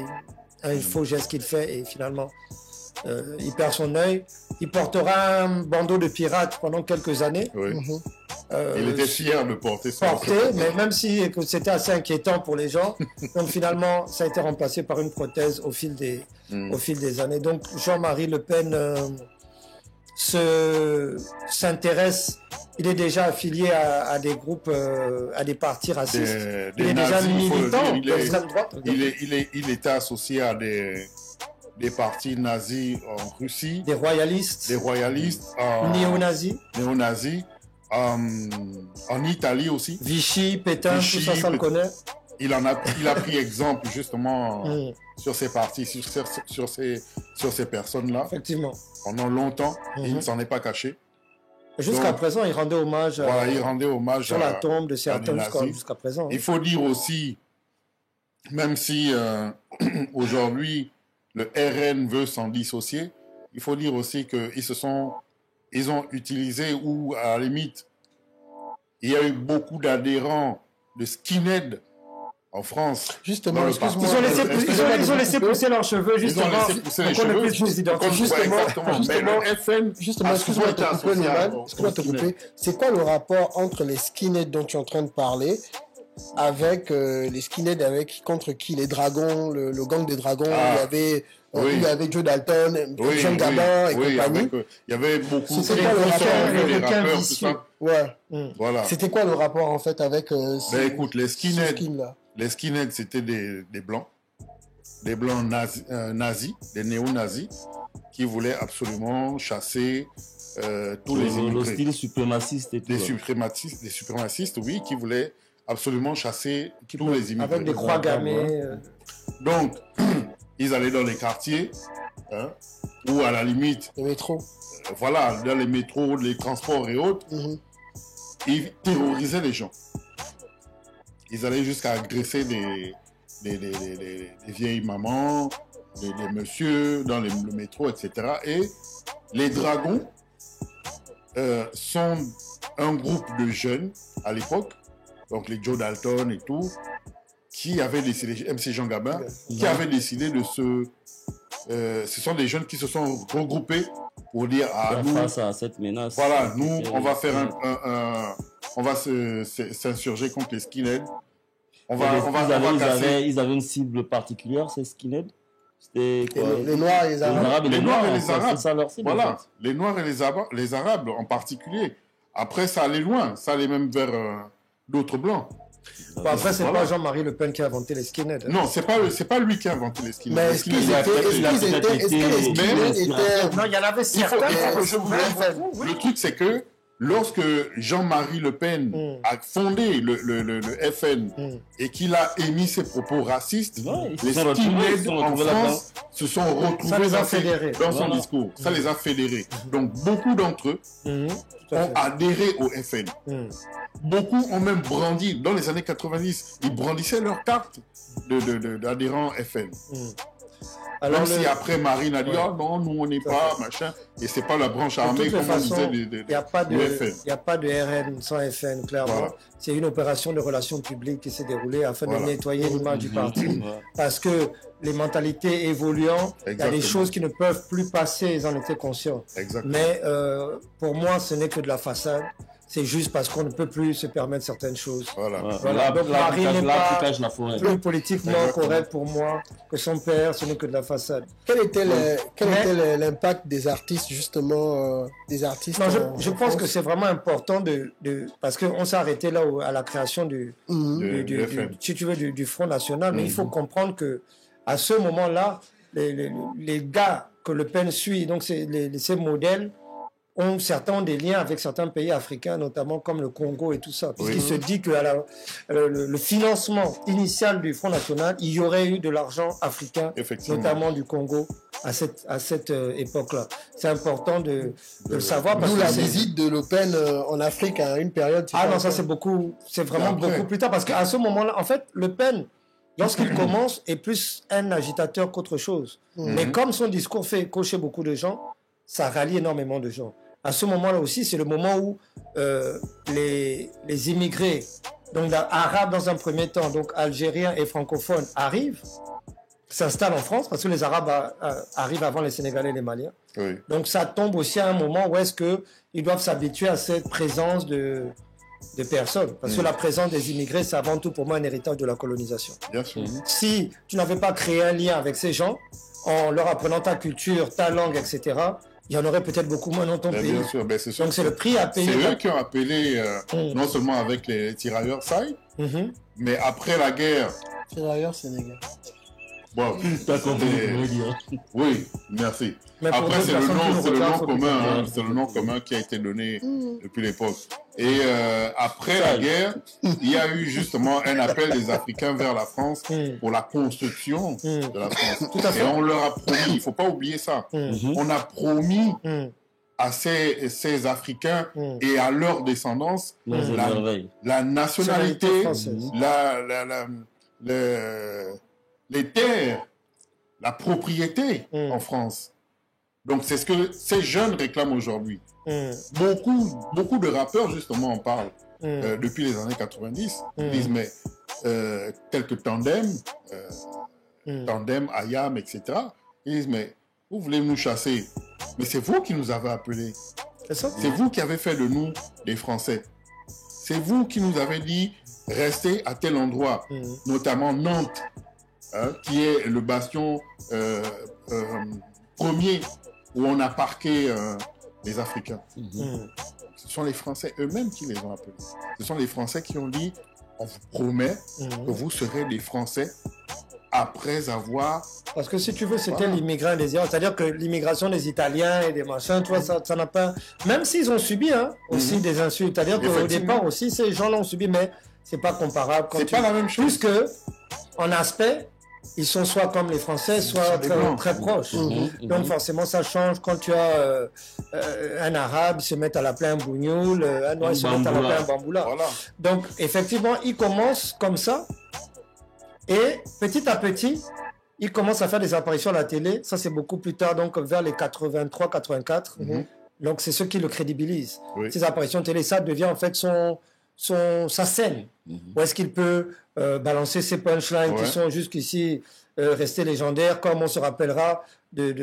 un faux geste qu'il fait et finalement il perd son œil. Il portera un bandeau de pirate pendant quelques années. Oui. Mhm. Il était fier de porter ça. Mais même si c'était assez inquiétant pour les gens, donc finalement, ça a été remplacé par une prothèse au fil des années. Donc Jean-Marie Le Pen s'intéresse, il est déjà affilié à des groupes, à des partis racistes. Il est déjà militant d'extrême droite. Il était associé à des partis nazis en Russie, Des royalistes, néo-nazis, en Italie aussi. Vichy, Pétain, Vichy, tout ça, ça le connaît. Il a pris exemple justement sur ces partis, sur ces personnes-là. Effectivement. Pendant longtemps, il ne s'en est pas caché. Jusqu'à Donc, présent, il rendait hommage, Voilà, il rendait hommage sur la tombe de certains nazis. jusqu'à présent. Il faut dire aussi, même si aujourd'hui le RN veut s'en dissocier, il faut dire aussi ils ont utilisé, ou à la limite, il y a eu beaucoup d'adhérents de skinhead en France. Justement, Dans le excuse-moi. Ils ont laissé pousser leurs cheveux, justement. Ils ont laissé pousser les pour qu'on ne cheveux. puisse nous identifier. Justement, mais le FN, Justement, excuse-moi de te couper, Noman. Excuse-moi de te couper. C'est quoi le rapport entre les skinheads dont tu es en train de parler avec les skinheads contre qui les dragons, le gang des dragons, il y avait Joe Dalton, Jean Gabin et compagnie. Il y avait beaucoup C'était quoi le rapport des rappeurs, tout ça. Ouais. Voilà. C'était quoi le rapport en fait avec Ben écoute, les ce skinheads, skin-là? les skinheads, c'était des blancs nazis, des néo-nazis, qui voulaient absolument chasser tous les Le immigrés. style suprémaciste et tout. Des là. suprémacistes, oui, qui voulaient absolument chasser tous les immigrés. Avec des croix gammées. Donc, ils allaient dans les quartiers, ou à la limite, Le métro. voilà, dans les métros, les transports et autres, Mhm. ils terrorisaient les gens. Ils allaient jusqu'à agresser des vieilles mamans, des messieurs dans le métro, etc. Et les dragons sont un groupe de jeunes à l'époque, donc les Joe Dalton et tout, qui avaient décidé, MC Jean Gabin, qui avaient décidé de ce sont des jeunes qui se sont regroupés pour dire Faire nous, face à cette menace. voilà, nous, on va faire on va s'insurger contre les skinheads. Ils avaient une cible particulière, ces skinheads. C'était quoi? Les Noirs et les Arabes. Les Noirs et les Arabes. C'est ça leur cible. Voilà, en fait. les Noirs et les Arabes en particulier. Après, ça allait loin, ça allait même vers d'autres Blancs. Bon, après, c'est Voilà. pas Jean-Marie Le Pen qui a inventé les skinheads. Non, c'est pas lui qui a inventé les skinheads. Mais Les est-ce qu'ils skinheads, étaient, est-ce que les skinheads étaient... Non, il y en avait Il faut certains. que je vous dise, le truc, c'est que lorsque Jean-Marie Le Pen a fondé le FN et qu'il a émis ses propos racistes, Ouais, ils les se sont retrouvés, skinheads en France se sont Ça retrouvés les a dans fédérés. son Voilà. discours. Ça les a fédérés. Donc, beaucoup d'entre eux Tout à ont fait. adhéré au FN. Beaucoup ont même brandi, dans les années 90, ils brandissaient leur carte d'adhérents FN. Alors, Même si après Marine a dit, oh non, nous on n'est pas, machin, et c'est pas la branche de armée toutes les comme on disait façons, du il n'y a pas de FN. il y a pas de RN sans FN, clairement. Voilà. C'est une opération de relations publiques qui s'est déroulée afin Voilà. de nettoyer l'image du parti. Ouais. Parce que les mentalités évoluant, il y a des Exactement. choses qui ne peuvent plus passer, ils en étaient conscients. Exactement. Mais pour moi, ce n'est que de la façade. C'est juste parce qu'on ne peut plus se permettre certaines choses. Voilà. Ouais. Voilà. Là, Donc, Marie n'est là, pas tu caches la forêt. plus politiquement Exactement. correct pour moi que son père, ce n'est que de la façade. Quel était l'impact des artistes, justement, des artistes Non, en je pense France? que c'est vraiment important parce qu'on s'est arrêté là à la création du FN. si tu veux, du Front National, mais il faut comprendre que à ce moment-là, les gars que Le Pen suit, donc ces modèles, certains ont des liens avec certains pays africains, notamment comme le Congo et tout ça. Puisqu'il se dit que le financement initial du Front National, il y aurait eu de l'argent africain, Effectivement. notamment du Congo, à cette époque-là. C'est important de le savoir. Parce D'où que la c'est- visite de Le Pen en Afrique à une période. Ah non, ça c'est vraiment Après. beaucoup plus tard. Parce qu'à ce moment-là, en fait, Le Pen, lorsqu'il commence, est plus un agitateur qu'autre chose. Mais comme son discours fait cocher beaucoup de gens, ça rallie énormément de gens. À ce moment-là aussi, c'est le moment où les immigrés, donc arabes dans un premier temps, donc algériens et francophones, arrivent. s'installent en France, parce que les Arabes arrivent avant les Sénégalais et les Maliens. Oui, Donc ça tombe aussi à un moment où est-ce qu'ils doivent s'habituer à cette présence de personnes. Parce que la présence des immigrés, c'est avant tout pour moi un héritage de la colonisation. bien sûr. Si tu n'avais pas créé un lien avec ces gens, en leur apprenant ta culture, ta langue, etc., il y en aurait peut-être beaucoup moins dans ton pays. Bien sûr, c'est sûr. Donc c'est le prix à payer. C'est eux qui ont appelé, non seulement avec les tirailleurs Saï, Mhm. mais après la guerre. Tirailleurs sénégalais. Bon, T'as compris ce que je c'était- veux dire. oui, merci. Mais pour Après, d'autres c'est le personnes qui nom, nous c'est le regardent, nom faut commun, que- hein, c'est le nom commun qui a été donné depuis l'époque. Et après la guerre, il y a eu justement un appel des Africains vers la France pour la construction de la France. Tout à fait. Et on leur a promis, il faut pas oublier ça. Mhm. On a promis Mhm. à ces Africains et à leur descendance Non, c'est la, merveille. la nationalité, Nationalité française. les terres, la propriété en France. Donc c'est ce que ces jeunes réclament aujourd'hui. Mhm. Beaucoup de rappeurs justement en parlent Mhm. depuis les années 90. Ils disent mais tel que Tandem, Ayam, etc. Ils disent mais vous voulez nous chasser, mais c'est vous qui nous avez appelés. C'est ça? C'est vous qui avez fait de nous des Français. C'est vous qui nous avez dit restez à tel endroit, notamment Nantes, hein, qui est le bastion premier où on a parqué les Africains. Mhm. Ce sont les Français eux-mêmes qui les ont appelés. Ce sont les Français qui ont dit on vous promet que vous serez des Français après avoir... Parce que si tu veux, c'était Voilà. l'immigrant indésirable. C'est-à-dire que l'immigration des Italiens et des machins, tu vois, ça n'a pas... Même s'ils ont subi aussi des insultes. C'est-à-dire qu'au Effectivement. départ aussi, ces gens l'ont subi, mais c'est pas comparable. Quand C'est tu- pas la même chose. Plus que, en aspect, ils sont soit comme les Français, soit des très, Blancs. très proches. Mhm. Donc forcément, ça change. Quand tu as un Arabe, ils se mettent à l'appeler un bougnoul, un Noir, ils se mettent à l'appeler un bamboula. Voilà. Donc, effectivement, il commence comme ça. Et petit à petit, il commence à faire des apparitions à la télé. Ça, c'est beaucoup plus tard, donc vers les 83-84. Donc, c'est ce qui le crédibilise. Oui. Ces apparitions télé, ça devient en fait sa scène. Où est-ce qu'il peut balancer ses punchlines qui Ouais. sont jusqu'ici restés légendaires, comme on se rappellera de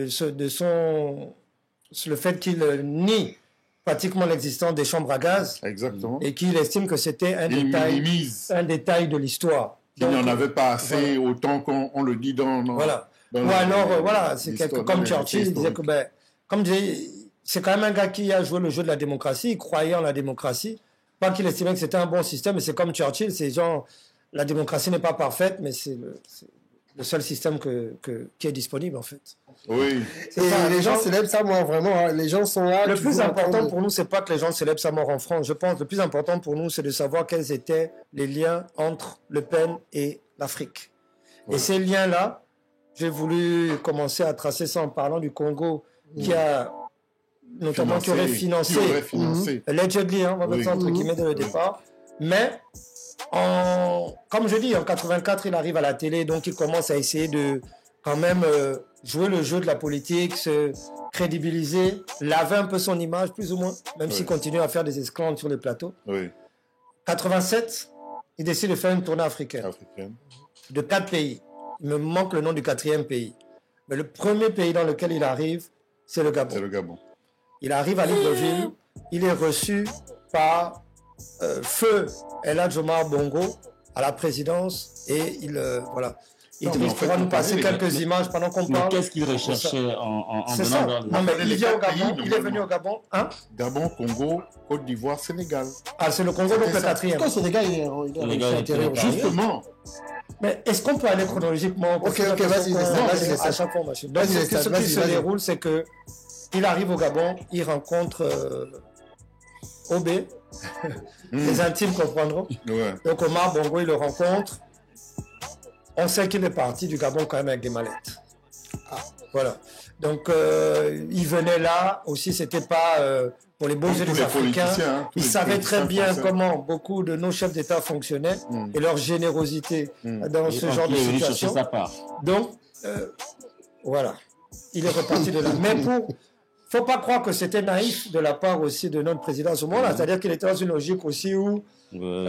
le fait qu'il nie pratiquement l'existence des chambres à gaz Exactement. et qu'il estime que c'était un Il minimise. détail de l'histoire. Il n'y en Donc, avait pas assez, autant qu'on le dit dans... Voilà. dans Ou le- alors, voilà, c'est l'histoire, quelque, dans comme les Churchill, il disait que, historiques. comme disait, c'est quand même un gars qui a joué le jeu de la démocratie, il croyait en la démocratie. Pas qu'il estimait que c'était un bon système, mais c'est comme Churchill, c'est genre, la démocratie n'est pas parfaite, mais c'est le seul système qui est disponible, en fait. Oui. C'est Et ça, les gens célèbrent ça, moi, vraiment. Hein. Les gens sont là. Le tu plus vois, important entendre- pour nous, c'est pas que les gens célèbrent sa mort en France. Je pense que le plus important pour nous, c'est de savoir quels étaient les liens entre Le Pen et l'Afrique. Et ces liens-là, j'ai voulu commencer à tracer ça en parlant du Congo, qui a notamment qui aurait financé, allegedly, on va mettre ça entre guillemets dès le départ. Mais comme je dis, en 84, il arrive à la télé, donc il commence à essayer de quand même jouer le jeu de la politique, se crédibiliser, laver un peu son image, plus ou moins, même s'il continue à faire des esclandres sur les plateaux. Oui. 87, il décide de faire une tournée africaine Africaine. de 4 pays. Il me manque le nom du 4e pays. Mais le premier pays dans lequel il arrive, c'est le Gabon. C'est le Gabon. Il arrive à Libreville, il est reçu par Feu El Hadj Omar Bongo à la présidence et voilà. Non, mais en fait, pourra nous vous passer parlez, quelques mais- images pendant qu'on Mais parle. qu'est-ce qu'il recherchait en C'est venant ça. vers Non, mais il les vient au quatre pays, Gabon, il est venu normalement. au Gabon. Hein? Gabon, Congo, Côte d'Ivoire, Sénégal. Ah, c'est le Congo, donc le ça. 4e. Pourquoi ce gars, il est Les gars, réussi à atterrir au ils étaient- Gabon. Justement, Mais est-ce qu'on peut aller chronologiquement? Ok, vas-y, vas-y, À chaque fois, machin. Donc, Vas-y, ce qui vas-y, se vas-y. déroule, c'est que il arrive au Gabon, il rencontre OB, les intimes comprendront. ouais. Donc Omar Bongo, il le rencontre. On sait qu'il est parti du Gabon quand même avec des mallettes. Voilà. Donc il venait là aussi, c'était pas pour les beaux Comme yeux tous des les Africains. politiciens, hein, tous Ils les savaient très politiciens bien français. comment beaucoup de nos chefs d'État fonctionnaient et leur générosité dans Et ce donc, genre de il est venu chercher situation. sa part. Donc, voilà. Il est reparti de là. Mais faut pas croire que c'était naïf de la part aussi de notre président à ce moment-là. C'est-à-dire qu'il était dans une logique aussi où on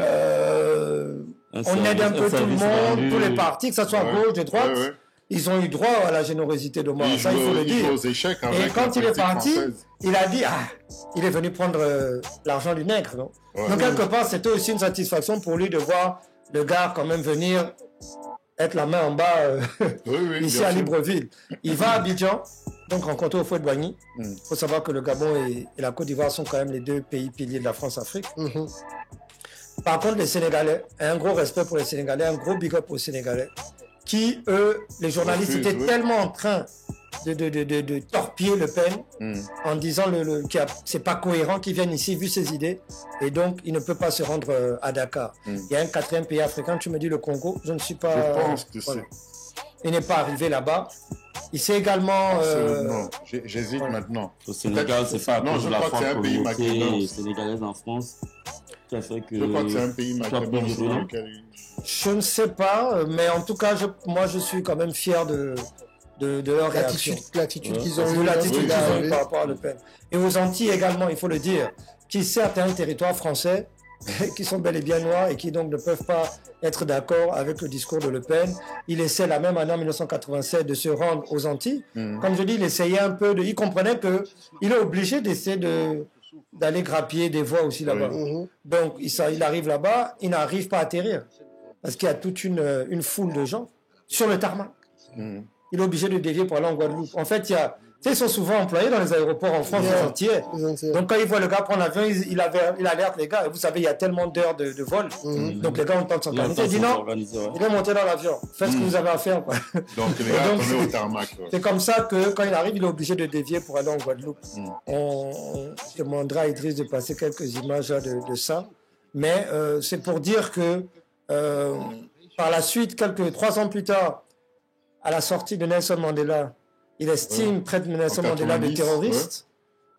aide un peu tout le monde, tous les partis, que ce soit à Ouais. gauche, de droite. Ouais, ouais. ils ont eu droit à la générosité d'Omar. Il Ça, il faut le joue dire. aux échecs Et avec quand la il est politique parti, française. il a dit, il est venu prendre l'argent du nègre, non? Ouais. Donc, quelque part, c'était aussi une satisfaction pour lui de voir le gars quand même venir être la main en bas Oui, ici bien à sûr. Libreville. Il va à Abidjan, donc rencontrer Houphouët-Boigny. Il Mm. faut savoir que le Gabon et la Côte d'Ivoire sont quand même les deux pays piliers de la France-Afrique. Mhm. Par contre, les Sénégalais, un gros respect pour les Sénégalais, un gros big up aux Sénégalais, qui, eux, les journalistes Refusent, étaient oui. tellement en train de torpiller Le Pen Mm. en disant que c'est pas cohérent qu'ils viennent ici vu ses idées et donc il ne peut pas se rendre à Dakar. Mm. Il y a un quatrième pays africain, tu me dis le Congo, je ne suis pas... Je pense que voilà. c'est... Il n'est pas arrivé là-bas. Il s'est également... Non, j'hésite voilà. maintenant. Au Sénégal, c'est pas à Non, cause je de la crois que c'est forte un pays communauté maghrébin. sénégalaise en France qui a fait que... Je crois que c'est un pays soit maghrébin plus sur violent. lequel... Je ne sais pas, mais en tout cas, moi je suis quand même fier de leur réaction. L'attitude Ouais. qu'ils ont De eue l'attitude lorsqu'il qu'ils est ont eue arrivé. par rapport à Le Pen. Et aux Antilles également, il faut le dire, qui certes est un territoire français, qui sont bel et bien noirs et qui donc ne peuvent pas être d'accord avec le discours de Le Pen. Il essaie la même année en 1987 de se rendre aux Antilles. Mm. Comme je dis, il essayait un peu il comprenait qu'il est obligé d'essayer d'aller grappiller des voix aussi là-bas. Mhm. Donc il arrive là-bas, il n'arrive pas à atterrir parce qu'il y a toute une foule de gens sur le tarmac. Mm. Il est obligé de dévier pour aller en Guadeloupe. En fait, ils sont souvent employés dans les aéroports en France Yeah. entiers. Donc quand il voit le gars prendre l'avion, il alerte les gars. Et vous savez, il y a tellement d'heures de vol. Mhm. Donc les gars ont le temps de Il y a s'organiser. Il dit un temps non, s'organiser, ouais. il est monté dans l'avion. Faites ce que vous avez à faire. Quoi. Donc les gars Donc, tombés au tarmac. quoi. C'est comme ça que quand il arrive, il est obligé de dévier pour aller en Guadeloupe. Mm. On demandera à Idriss de passer quelques images là, de ça. Mais c'est pour dire que par la suite, 3 ans plus tard, à la sortie de Nelson Mandela, il estime, traite Nelson En Mandela de 90, terroriste.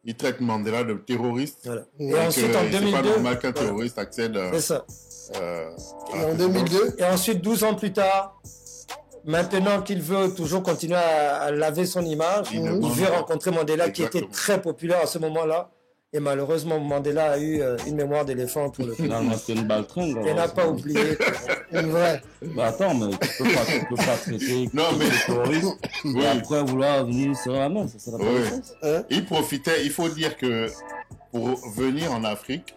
Il traite Mandela de terroriste. Voilà. Et Et ensuite, en C'est pas 2002, normal qu'un voilà, terroriste accède c'est ça. à Et la en présidence. 2002, Et ensuite, 12 ans plus tard, maintenant qu'il veut toujours continuer à laver son image, Il il demande- veut rencontrer Mandela qui était Exactement. très populaire à ce moment-là. Et malheureusement, Mandela a eu une mémoire d'éléphant pour le coup. Finalement, c'était une baltringue. Il n'a pas oublié. une vraie. Bah attends, mais tu peux pas traiter Non, mais- les terroristes Oui. et après vouloir venir serrer la main. Ça n'a pas Oui. de sens. Il profitait, il faut dire que pour venir en Afrique,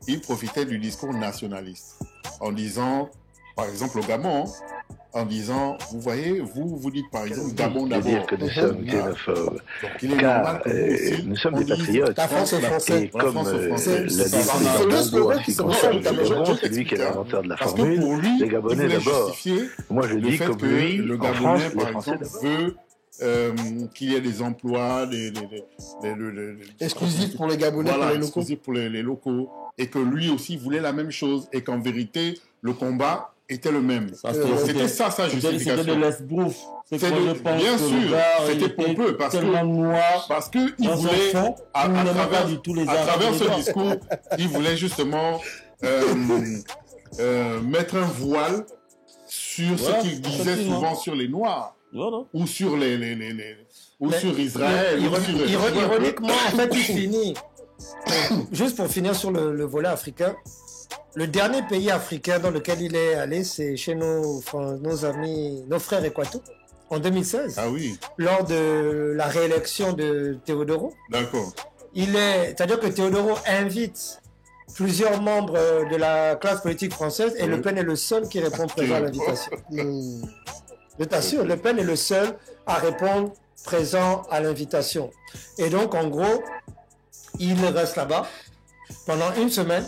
il profitait du discours nationaliste en disant, par exemple au Gabon, en disant, vous voyez, vous dites par exemple Gabon de d'abord. dire que nous sommes xénophobes, Donc il est car normal que vous aussi, nous sommes on des dise, patriotes. La France est française. Et comme France aux Français, l'a dit c'est le pas président normal. deux Bongo slogans en qui ce qui se concerne ressemblent, le Gabon, je c'est lui qui est t'explique, l'inventeur de la Parce que formule. pour lui, Les il Gabonais voulait d'abord. justifier Moi, je le dis fait comme que lui, le en France, Gabonais, les par Français exemple, d'abord. veut qu'il y ait des emplois, Exclusif pour les Gabonais, voilà, pour les locaux. exclusif pour les locaux, et que lui aussi voulait la même chose, et qu'en vérité, le combat était le même. Ça, C'était ça sa C'était de justification. l'esbrouf. C'est C'est que de- je pense bien que sûr, le gars, c'était il était pompeux, parce que- tellement noir. Parce qu'il Dans son voulait, fond, à il n'aimait travers, pas du tout les à Arabes travers ce québécois. discours, il voulait justement mettre un voile sur Voilà, ce qu'il disait effectivement. souvent sur les Noirs, Voilà. ou sur ou Mais sur Israël, ou sur... Ironiquement, en fait, il finit. Juste pour finir sur le volet africain, le dernier pays africain dans lequel il est allé, c'est chez nos amis, nos frères équatoriaux, en 2016, Ah oui, lors de la réélection de Théodoro. d'accord. C'est-à-dire que Théodoro invite plusieurs membres de la classe politique française et Oui. Le Pen est le seul qui répond présent à l'invitation. Hmm. Je t'assure, Le Pen est le seul à répondre présent à l'invitation. Et donc, en gros, il reste là-bas pendant une semaine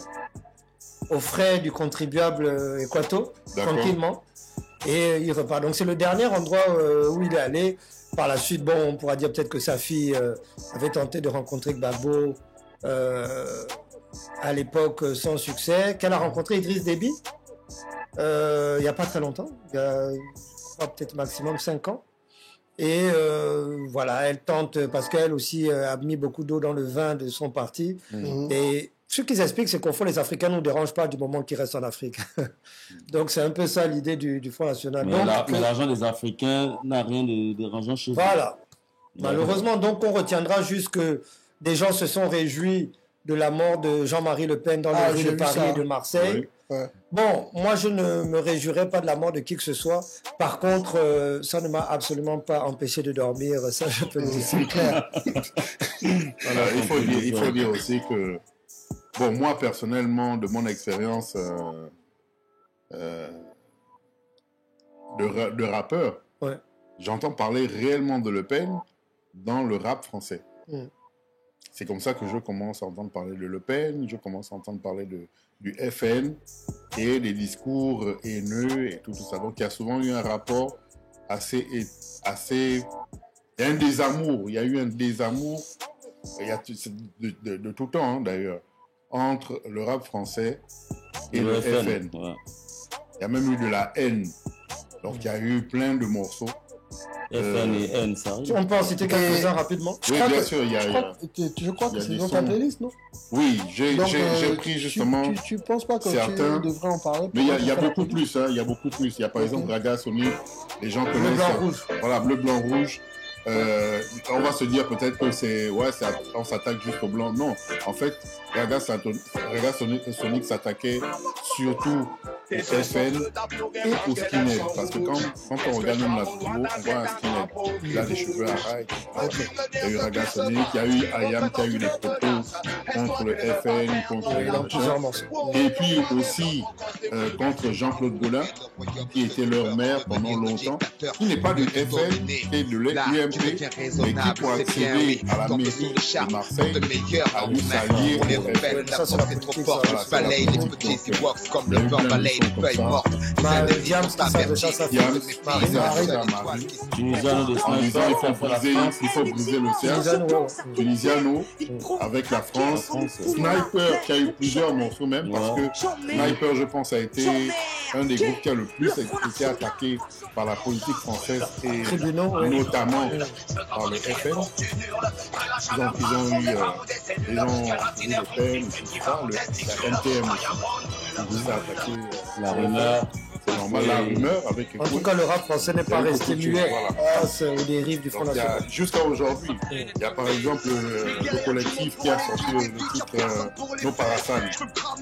aux frais du contribuable équato, D'accord. tranquillement, et il repart. Donc, c'est le dernier endroit où il est allé. Par la suite, bon, on pourra dire peut-être que sa fille avait tenté de rencontrer Gbagbo à l'époque sans succès, qu'elle a rencontré Idriss Déby il n'y a pas très longtemps, il y a, je crois, peut-être maximum 5 ans. Et voilà, elle tente, parce qu'elle aussi a mis beaucoup d'eau dans le vin de son parti. Mhm. Et ce qu'ils expliquent, c'est qu'au fond, les Africains ne nous dérangent pas du moment qu'ils restent en Afrique. Donc c'est un peu ça l'idée du Front National. Mais Donc, mais l'argent des Africains n'a rien de dérangeant chez eux. voilà. Malheureusement, donc on retiendra juste que des gens se sont réjouis de la mort de Jean-Marie Le Pen dans les rues j'ai de vu Paris ça. et de Marseille. Ouais. Bon, moi, je ne me réjouirais pas de la mort de qui que ce soit. Par contre, ça ne m'a absolument pas empêché de dormir. Ça, je peux le dire. C'est clair. Voilà, il faut dire aussi que, bon, moi personnellement, de mon expérience de rappeur, Ouais. j'entends parler réellement de Le Pen dans le rap français. Mm. C'est comme ça que je commence à entendre parler de Le Pen, je commence à entendre parler du FN et des discours haineux et tout ça. Donc il y a souvent eu un rapport assez... Il y a un désamour, il y a eu un désamour, il y a de tout temps hein, d'ailleurs, entre le rap français et le FN. Ouais. Il y a même eu de la haine. Donc il y a eu plein de morceaux. FN et N, ça arrive. On peut en citer quelques-uns rapidement. Oui, bien sûr, il y a... Je crois il y que a c'est des dans ta sons. playlist, non? Oui, j'ai Donc, pris justement... Tu penses pas que certains- tu devrais en parler? Mais il y a beaucoup plus, hein, il y a beaucoup plus. Il y a par exemple Raga Sonic, les gens Bleu, connaissent... blanc, rouge. Voilà, bleu, blanc, rouge. On va se dire peut-être que on s'attaque juste au blanc. Non, en fait, Raga Sonic s'attaquait surtout au FN et au skinhead. Parce que quand on regarde même la vidéo, on voit un skinhead. Il a des cheveux à rail. Il y a eu Raga Sonic, il y a eu Ayam qui a eu des propos contre le FN, contre les Dans plusieurs machins. morceaux. Et puis aussi contre Jean-Claude Gaudin, qui était leur maire pendant longtemps, qui n'est pas du FN et de l'UMP, mais qui pour accéder à la mairie de Marseille a dû s'allier au FN. Ça, c'est la politique, ça. Voilà, c'est la politique. Donc, il y a eu plein de sons comme ça. Diams, qui ça déjà, ça Diams, fait Marie. Tunisiano de En disant Sniper, il faut briser le cercle. Tunisiano, ouais. Tunisiano avec la France. Sniper qui a eu plusieurs morceaux même parce que Sniper, je pense, a été un des groupes qui a le plus été attaqué par la politique française et Tribunaux, ouais. notamment par le FN. Ils ont eu Le Pen, tout ça, la NTM aussi. Ils ont attaqué la rumeur. c'est normal, la rumeur avec En tout cas, le rap français n'est pas resté muet face aux dérives du Front donc, National. jusqu'à aujourd'hui, il y a par exemple le collectif qui a sorti le titre No Parasan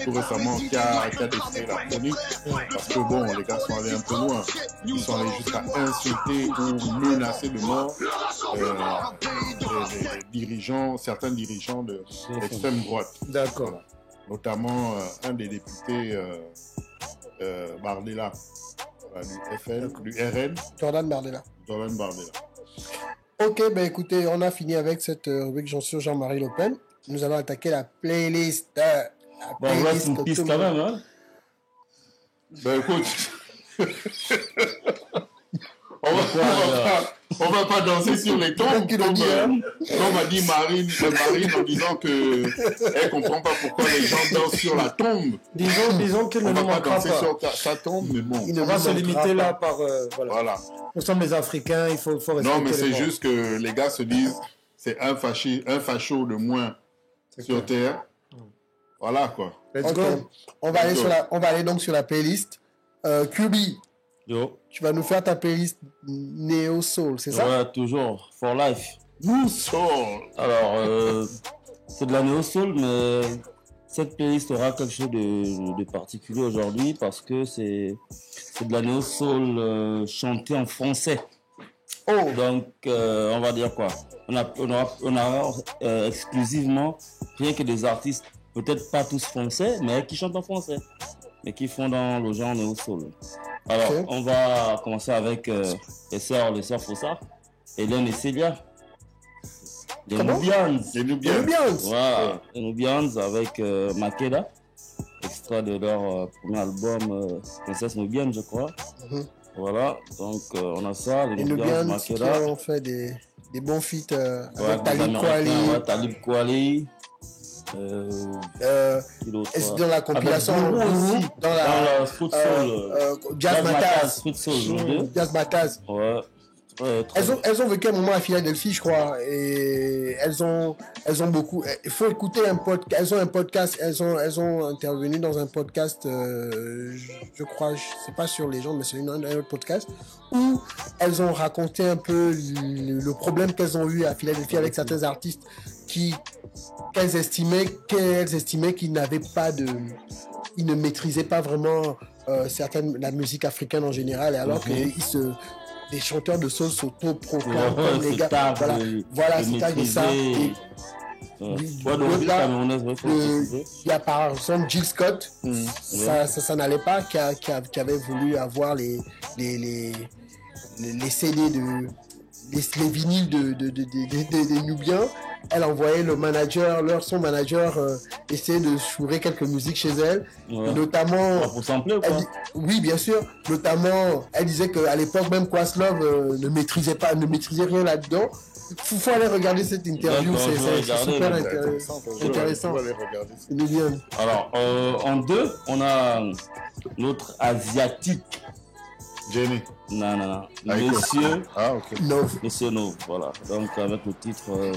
tout récemment, qui a défait la chronique parce que bon, les gars sont allés un peu loin. Ils sont allés jusqu'à insulter ou menacer de mort les dirigeants, certains dirigeants de l'extrême droite. D'accord. Voilà. Notamment un des députés Bardella, du FN, du RN, Jordan Bardella. Jordan Bardella. Ok, ben écoutez, on a fini avec cette rubrique sur Jean-Marie Le Pen. Nous allons attaquer la playlist. Bon, on reste une piste quand même, hein. Ben écoute, on va pas danser sur les tombes comme a dit Marine en disant que elle comprend pas pourquoi les gens dansent sur la tombe. Disons qu'il ne On nous va pas manquera danser pas. sur sa tombe, mais bon. On va se limiter là par... voilà. Voilà. Nous sommes des Africains, il faut respecter Non, mais les c'est morts. juste que les gars se disent c'est un facho de moins sur Terre. Voilà, quoi. Let's Ok. go. On va aller donc sur la playlist. QB, Yo. tu vas nous faire ta playlist Neo Soul, c'est ça? Ouais, toujours. For life. Nous sommes. Alors, c'est de la néo soul, mais cette playlist aura quelque chose de particulier aujourd'hui parce que c'est de la néo soul chantée en français. Oh, Donc, on va dire quoi? On a exclusivement rien que des artistes, peut-être pas tous français, mais qui chantent en français, mais qui font dans le genre néo soul. Alors, Ok. on va commencer avec les sœurs Fossa, Hélène et Célia. Les Comment? Nubians. Et nous bien. bien. Voilà, les Nubians avec Makeda, extrait de leur premier album Princesse Nubienne, je crois. Mhm. Voilà, donc on a ça, les Les Nubians, Nubians qui Makeda. ont fait des bons feats Ouais, avec des Talib Américains, Kweli. ouais, Talib Kweli. Qui d'autre, Et c'est ouais. dans la compilation Avec Guru Guru, aussi, dans la dans le Fruit Soul. Jazz Mataz. Fruit Soul, deux. Jazz Mataz. Ouais. Ouais, très Elles ont vécu un moment à Philadelphie, je crois, et elles ont beaucoup. Il faut écouter un podcast. Elles ont un podcast. Elles ont intervenu dans un podcast. Je crois, je sais pas sur les gens, mais c'est un autre podcast où elles ont raconté un peu le problème qu'elles ont eu à Philadelphie avec certains artistes qu'elles estimaient qu'ils n'avaient pas de... Ils ne maîtrisaient pas vraiment la musique africaine en général, et alors que des chanteurs de soul s'auto-proclament comme les gars. Voilà, c'est ça de ça. Il y a par exemple Jill Scott, ça n'allait pas, qui avait voulu avoir les CD les vinyles des Nubiens. Elle envoyait son manager essayer de chourer quelques musiques chez elle, notamment. Pour sampler ou quoi? Oui, bien sûr. Notamment, elle disait qu'à l'époque même Questlove ne maîtrisait rien là-dedans. Faut aller regarder cette interview, c'est super intéressant. C'est bien. Alors, en 2, on a l'autre asiatique. Jenny. Non. Monsieur. Ah, ok. Monsieur Nov, voilà. Donc, avec le titre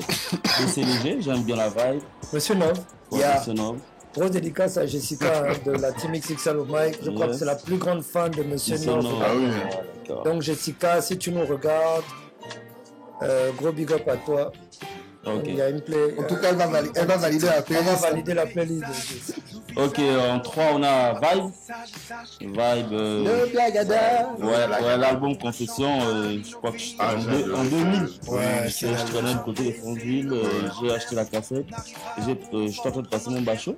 c'est léger, j'aime bien la vibe. Monsieur Nov. Monsieur Nov. Grosse dédicace à Jessica de la team XXL of Mike. Je crois que c'est la plus grande fan de Monsieur Nov. Ah oui. Donc, Jessica, si tu nous regardes, gros big up à toi. Ok. Il y a une play. En tout cas, elle va valider la playlist. Elle va valider la playlist. Ok, en 3, on a Vibe. Le Blagada. Ouais, l'album Confession, je crois que j'étais en 2000. Je traînais du côté des Fondsville, j'ai acheté la cassette. J'étais en train de passer mon bachot.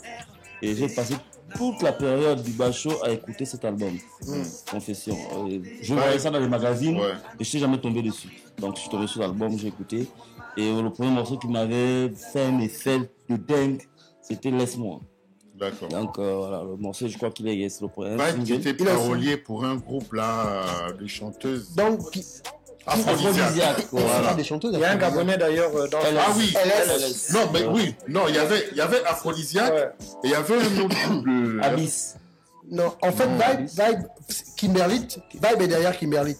Et j'ai passé toute la période du bachot à écouter cet album, Confession. Je voyais ça dans les magazines et je ne suis jamais tombé dessus. Donc je suis tombé sur l'album, j'ai écouté. Et le premier morceau qui m'avait fait un effet de dingue, c'était Laisse-moi. D'accord. Donc voilà, le morceau, je crois qu'il est le premier. Vibe qui était parolier pour un groupe là de chanteuses. Donc, Aphrodisiaque. Voilà. des chanteuses. Il y a un Gabonais d'ailleurs dans Ah oui, LS. non, mais oui, non, il y avait Aphrodisiaque et il y avait un autre groupe de. Abyss. Non, en fait, Vibe, Kimberly, Vibe est derrière Kimberly.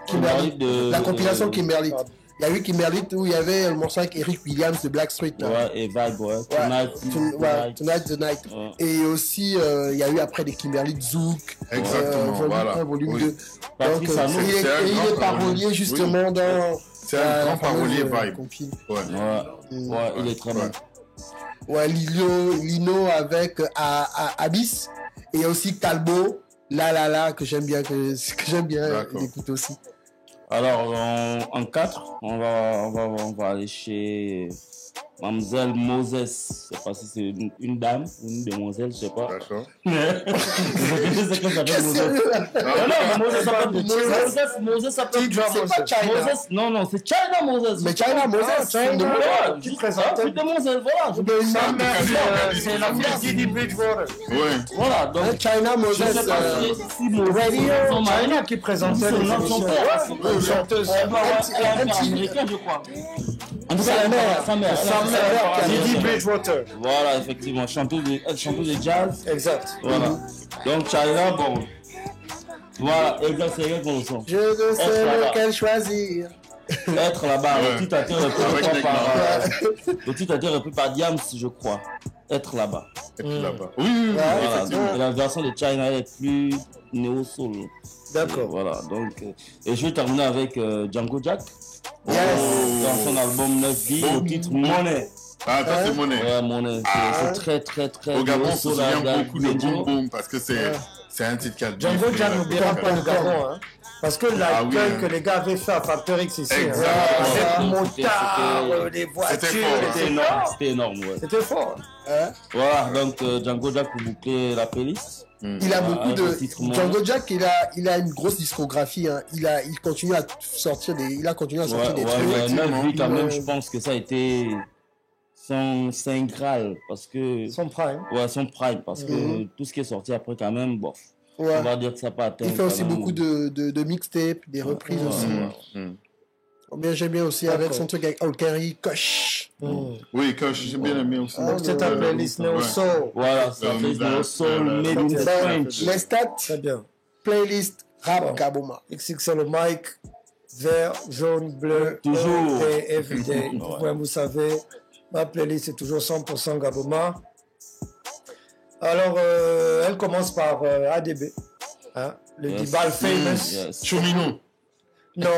Kimberly. La compilation Kimberly. Il y a eu Kimberly où il y avait le morceau avec Eric Williams de Blackstreet. Ouais, et Vibe, Tonight the Night. Ouais. Et aussi, il y a eu après des Kimberly Zouk. Exactement, voilà. Volume 2. Donc, Patrick Sano, il est parolier justement dans. C'est un grand parolier Vibe. Ouais, il est très bon. Ouais, Lino avec Abyss. Et il y a aussi Talbot, que j'aime bien d'écouter aussi. Alors, en 4, on va aller chez Mademoiselle Moses. Je sais pas si c'est une dame ou une demoiselle, je sais pas. D'accord. Mais je sais que ça s'appelle Moses. Non, Moses s'appelle Moses. Non, c'est China Moses. Mais China Moses, qui présente une demoiselle, voilà. C'est la fille d'Eddie Bridgewater. Ouais. Voilà, donc China Moses. je sais pas si China qui présentait les émissions. chanteuse américain, je crois. En tout cas, sa mère. Didi Bridgewater. Voilà, effectivement, chanteuse de jazz. Exact. Voilà. Donc, China, bon. Voilà, exact, c'est exact qu'on le sent. Je ne sais lequel choisir. Être là-bas, le titre a été repris par Diams, je crois. Être là-bas. Oui, voilà, et la version de China est plus néo-soul. D'accord. Voilà, donc. Et je vais terminer avec Django Jack. Yes. Dans son album 9B, le titre Money. Ah, ça c'est Money. Ouais, Money. C'est très, très, très. Au Gabon, on se souvient beaucoup de Boom Boom parce que c'est un titre qui a Django Jack n'oubliera pas le Gabon, hein. Parce que l'accueil que les gars avaient fait à Factor X ici, avec motard, les voitures, c'était énorme, ouais. C'était fort. Voilà, donc Django Jack pour boucler la playlist. Il a beaucoup de. Django Jack, il a une grosse discographie. Hein. Il continue à sortir des trucs. Mais même quand même, je pense que ça a été son Saint Graal parce que. Son prime. Ouais, son prime parce que tout ce qui est sorti après quand même, bof. Ouais. On va dire que ça n'a pas atteint. Il fait aussi beaucoup de mixtapes, des reprises aussi. Bien, j'aime bien aussi avec son truc avec Alkari, Kosh. Oui, Kosh, j'ai bien aimé aussi. Donc c'est ta playlist Neo Soul. Voilà, c'est la playlist Neo Soul, made in French. Les stats, très bien. Playlist Rap Gaboma. XXL Mike, vert, jaune, bleu, toujours. everyday. Vous savez, ma playlist est toujours 100% Gaboma. Alors, elle commence par ADB, hein, le Dibal Famous. Chouminou. Non,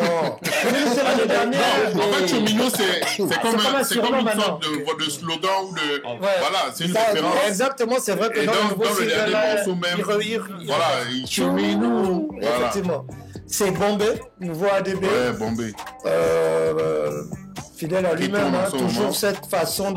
Chomino, c'est l'année dernière. Non, en fait, Chomino, c'est comme comme un surnom une maintenant. sorte de slogan ou de. Ouais. Voilà, c'est une Ça, référence. exactement, c'est vrai que Et dans le dans nouveau le dernier single, morceau même, il voilà, Chomino. Voilà. Effectivement. C'est Bombay, nouveau ADB. Ouais, Bombay. Fidèle à lui-même, tourne en hein, ce toujours moment. cette façon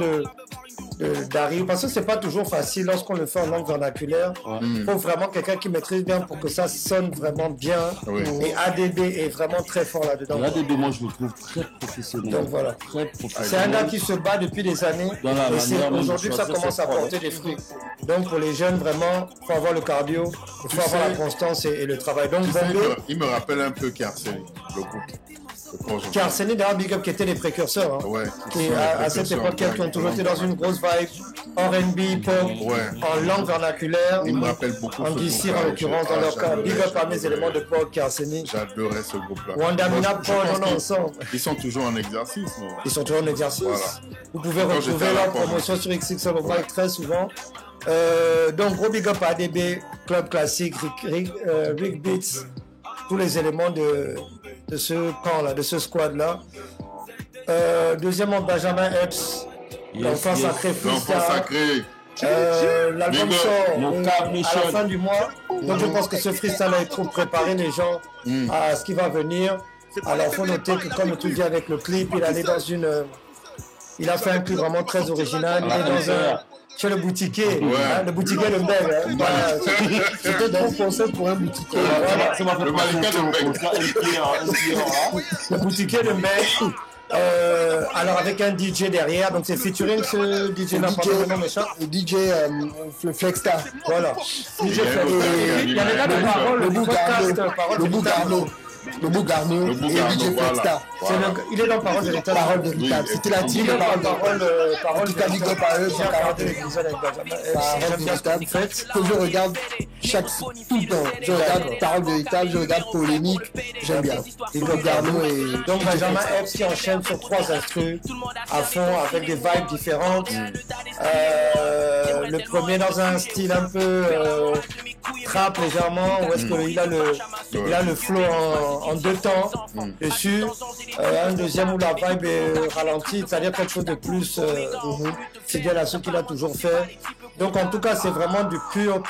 d'arriver, parce que c'est pas toujours facile lorsqu'on le fait en langue vernaculaire. Il faut vraiment quelqu'un qui maîtrise bien pour que ça sonne vraiment bien. Oui. Et ADB est vraiment très fort là-dedans. Là, des deux, moi, je le trouve très professionnel. Donc voilà. Très professionnel. C'est un gars qui se bat depuis des années Dans la et c'est manière même de aujourd'hui que ça choisir commence ses à prods, porter des fruits. Donc pour les jeunes, vraiment, il faut avoir le cardio, il faut avoir la constance et le travail. Donc Tu sais, Bombay, il me rappelle un peu Kerseni, le groupe. qui a Arsenic d'ailleurs Big Up qui étaient les précurseurs. Hein. Ouais. Qui, à cette époque, qui ont toujours été dans une grosse vibe R&B, pop, Ouais. en langue vernaculaire. Il me rappelle beaucoup En ce DC groupe-là. en l'occurrence, dans leur cas. Big Up à mes éléments de pop, qui a Arsenic. J'adorais ce groupe-là. Wandamina, Moi, je Paul, pense on est qu'ils- ensemble. Ils sont toujours en exercice. Non? Ils sont toujours en exercice. Voilà. Vous pouvez Quand j'étais retrouver à la leur Pomme. promotion sur XXL au Mike très souvent. Donc, gros big up à ADB, Club Classique, Rick Beats, tous les éléments de ce camp-là, de ce squad-là. Deuxièmement, Benjamin Epps, l'enfant sacré L'enfant freestyle. sacré. L'album Big up. sort Mon à cap, la Michel. fin du mois. Donc je pense que ce freestyle est trop préparé les gens à ce qui va venir. Alors il faut noter que comme tu dis avec le clip, il allait dans une... il a fait un clip vraiment très original. Il est dans un... Chez le boutiquier. Hein, le boutiquier de Mbeg. Hein. Voilà, c'était dans concept pour un boutiquier. Voilà. Ça m'a fait Le Malika de Mbeg. Le boutiquier de Mbeg. Alors avec un DJ derrière, donc c'est featuring ce DJ là, pas le nom méchant. DJ Flexstar. Voilà. DJ Flex. Il y a les gars de parole, Le du bout podcast Garneau. Parole Le bout Véritable. Garneau. Le bout Garneau Le bout et Garneau, DJ voilà. Flexstar. Il est dans Parole Véritable. Parole véritable. C'était la team Il est de dans parole. Parole En tout cas, big up à eux, J'ai regardé l'épisode avec Benjamin. J'aime bien ce que vous faites. Que je regarde tout le temps. Je regarde Parole véritable, je regarde Polémique. J'aime bien. Big up Garneau et Donc Benjamin Epps qui enchaîne sur 3 instrus à fond avec des vibes différentes. Le premier dans un style un peu trap légèrement, où est-ce qu'il a le flow en 2 temps dessus. Un deuxième où la vibe est ralentie, c'est-à-dire quelque chose de plus fidèle à ce qu'il a toujours fait. Donc en tout cas c'est vraiment du pur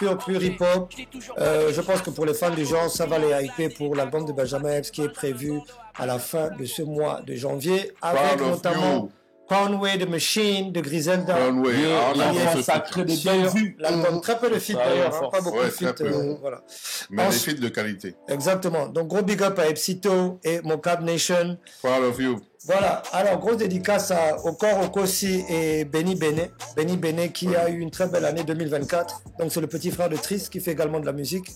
hip-hop. Je pense que pour les fans du genre, ça va les hyper pour l'album de Benjamin Epps qui est prévu à la fin de ce mois de janvier, avec Proud of notamment you. Conway the Machine de Griselda. Conway. Ah, on a L'enfant vu ce sacré de Sur Bellevue. l'album, très peu de feats Ouais, d'ailleurs, force. pas beaucoup Ouais, de feats. très peu. Voilà. Mais des Ensuite- feats de qualité. Exactement. Donc gros big up à Epsito et Mocap Nation. Proud of you. Voilà. Alors grosse dédicace à Okor Okosi et Benny Benet. Benny Benet qui a eu une très belle année 2024. Donc c'est le petit frère de Trist qui fait également de la musique,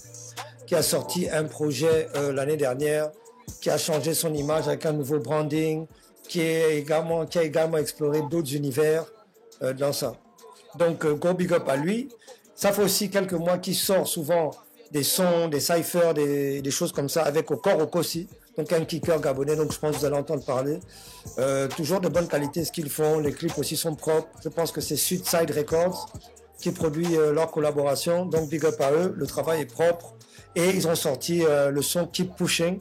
qui a sorti un projet l'année dernière, qui a changé son image avec un nouveau branding, qui a également exploré d'autres univers dans ça. Donc gros big up à lui. Ça fait aussi quelques mois qu'il sort souvent des sons, des cyphers, des choses comme ça avec Okor Okosi, donc un kicker gabonais, donc je pense que vous allez entendre parler. Toujours de bonne qualité ce qu'ils font, les clips aussi sont propres. Je pense que c'est Sudside Records qui produit leur collaboration, donc big up à eux, le travail est propre. Et ils ont sorti le son Keep Pushing,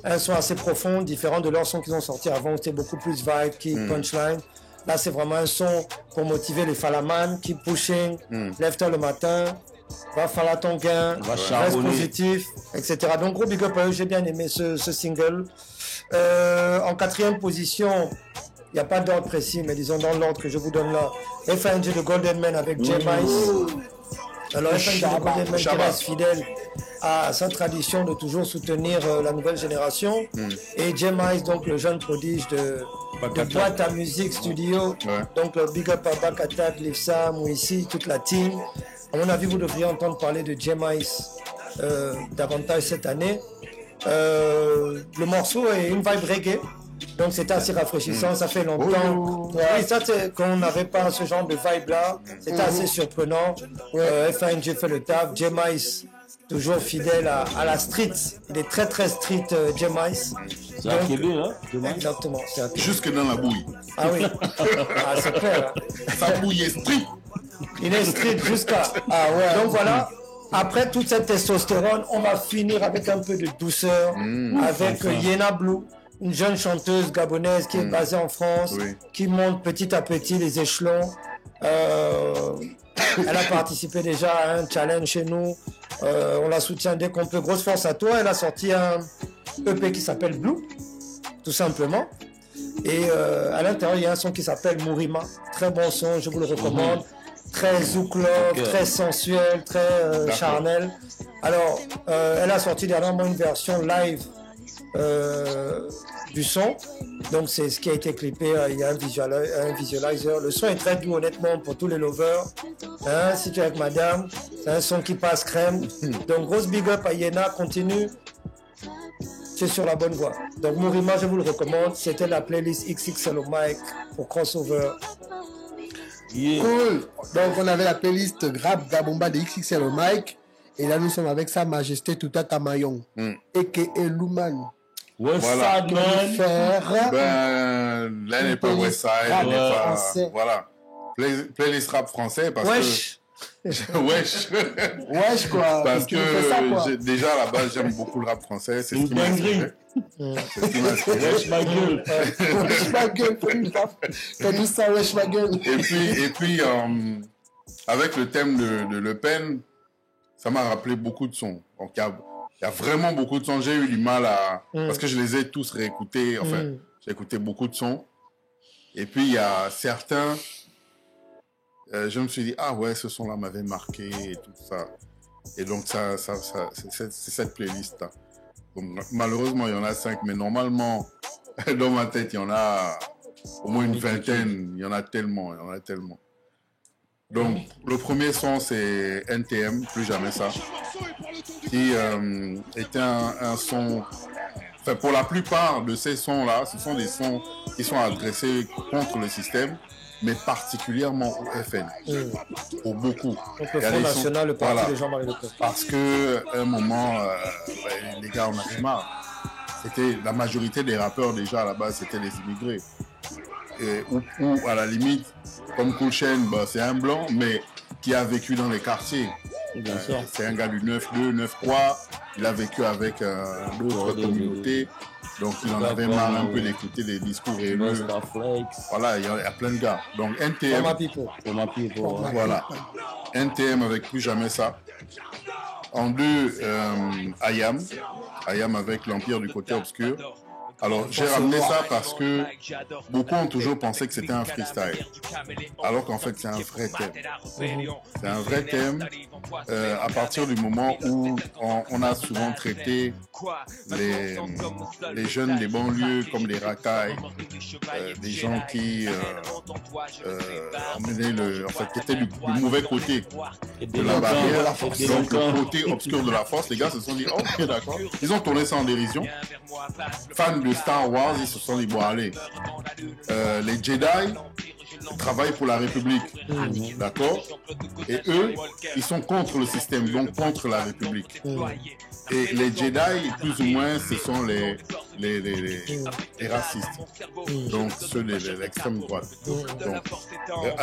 un son assez profond, différent de leur son qu'ils ont sorti avant, où c'était beaucoup plus vibe, keep, punchline. Là, c'est vraiment un son pour motiver les falaman, keep pushing, lève-toi le matin, va faire ton gain, Va reste charbonner. positif, etc. Donc, gros big up à eux, j'ai bien aimé ce single. En 4e position, il n'y a pas d'ordre précis, mais disons dans l'ordre que je vous donne là, FNG de Golden Man avec J. Mice. Alors, FNG de Golden Man qui reste fidèle à sa tradition de toujours soutenir la nouvelle génération. Et J. Mice, donc le jeune prodige de Boîte à Musique Studio. Ouais. Donc, le big up à Bakata, Lifsa, Mouissi, toute la team. À mon avis, vous devriez entendre parler de J. Mice davantage cette année. Le morceau est une vibe reggae. Donc c'était assez rafraîchissant, ça fait longtemps. Oui, ça c'est qu'on n'avait pas ce genre de vibe là. C'était assez surprenant. FNG fait le taf. J. Mice, toujours fidèle à la street. Il est très très street, J. Mice. C'est à Québec, hein, demain. Exactement. C'est à Québec. Jusque dans la bouille. Ah oui. Ah, c'est clair. Hein. Sa bouille est stricte. Il est street jusqu'à. Ah ouais. Donc voilà. Après toute cette testostérone, on va finir avec un peu de douceur, avec Yena Blue, une jeune chanteuse gabonaise qui est basée en France, qui monte petit à petit les échelons. Elle a participé déjà à un challenge chez nous. On la soutient dès qu'on peut. Grosse force à toi. Elle a sorti un EP qui s'appelle Blue, tout simplement. Et à l'intérieur, il y a un son qui s'appelle Mourima. Très bon son, je vous le recommande. Très zouk love, très sensuel, très charnel. Alors, elle a sorti dernièrement une version live du son. Donc, c'est ce qui a été clippé. Il y a un visualizer. Le son est très doux, honnêtement, pour tous les lovers. Hein, si tu es avec madame, c'est un son qui passe crème. Donc, grosse big up à Yena. Continue. Tu es sur la bonne voie. Donc, Mourima, je vous le recommande. C'était la playlist XXL au mic pour Crossover. Yeah. Cool. Donc, on avait la playlist Rap Gabomba de XXL au mic. Et là, nous sommes avec Sa Majesté Touta Tamayon, a.k.a. Luman. Westside, man. Faire Ben, là, n'est pas Westside, elle n'est pas... français. Voilà. Playlist rap français parce Wesh. que... Wesh. wesh, quoi. Parce Tu nous fais ça, quoi. que déjà, à la base, j'aime beaucoup le rap français. C'est ce Une qui m'a inspiré. dinguerie. C'est ce qui m'a inspiré. Wesh, ma gueule. Wesh, ma gueule. Fais-nous ça, wesh, ma gueule. Et puis avec le thème de Le Pen, ça m'a rappelé beaucoup de sons. Donc, il y a vraiment beaucoup de sons. J'ai eu du mal à... Parce que je les ai tous réécoutés. Enfin, j'ai écouté beaucoup de sons. Et puis, il y a certains... je me suis dit, ah ouais, ce son-là m'avait marqué et tout ça. Et donc, c'est cette playlist-là. Donc, malheureusement, il y en a 5, mais normalement, dans ma tête, il y en a au moins une vingtaine. Il y en a tellement. Donc, le premier son, c'est NTM, Plus Jamais Ça, qui était un son... Enfin, pour la plupart de ces sons-là, ce sont des sons qui sont adressés contre le système, mais particulièrement au FN, pour beaucoup. Donc, le Front National, le parti de Jean-Marie Le Pen. Parce que à un moment, les gars, on avait marre. C'était la majorité des rappeurs déjà à la base, c'était des immigrés. Ou à la limite, comme Cool Chain, bah, c'est un blanc, mais qui a vécu dans les quartiers. C'est un gars du 9-2, 9-3. Il a vécu avec d'autres communautés. Donc il en avait marre un peu d'écouter des discours haineux. Voilà, il y a plein de gars. Donc NTM. For my people. Voilà. NTM avec Plus Jamais Ça. En deux, IAM. IAM avec l'Empire du côté obscur. Alors, j'ai ramené ça parce que beaucoup ont toujours pensé que c'était un freestyle, alors qu'en fait, c'est un vrai thème. C'est un vrai thème à partir du moment où on a souvent traité les jeunes des banlieues comme des racailles, des gens qui emmenaient qui étaient du mauvais côté de la barrière, donc le côté obscur de la force. Les gars se sont dit, oh, ok, d'accord. Ils ont tourné ça en dérision. Fans de Star Wars, ils se sont dit, bon, allez, les Jedi travaillent pour la République, d'accord? Et eux, ils sont contre le système, donc contre la République. Et les Jedi, plus ou moins, ce sont les racistes, donc ceux de l'extrême droite. Donc,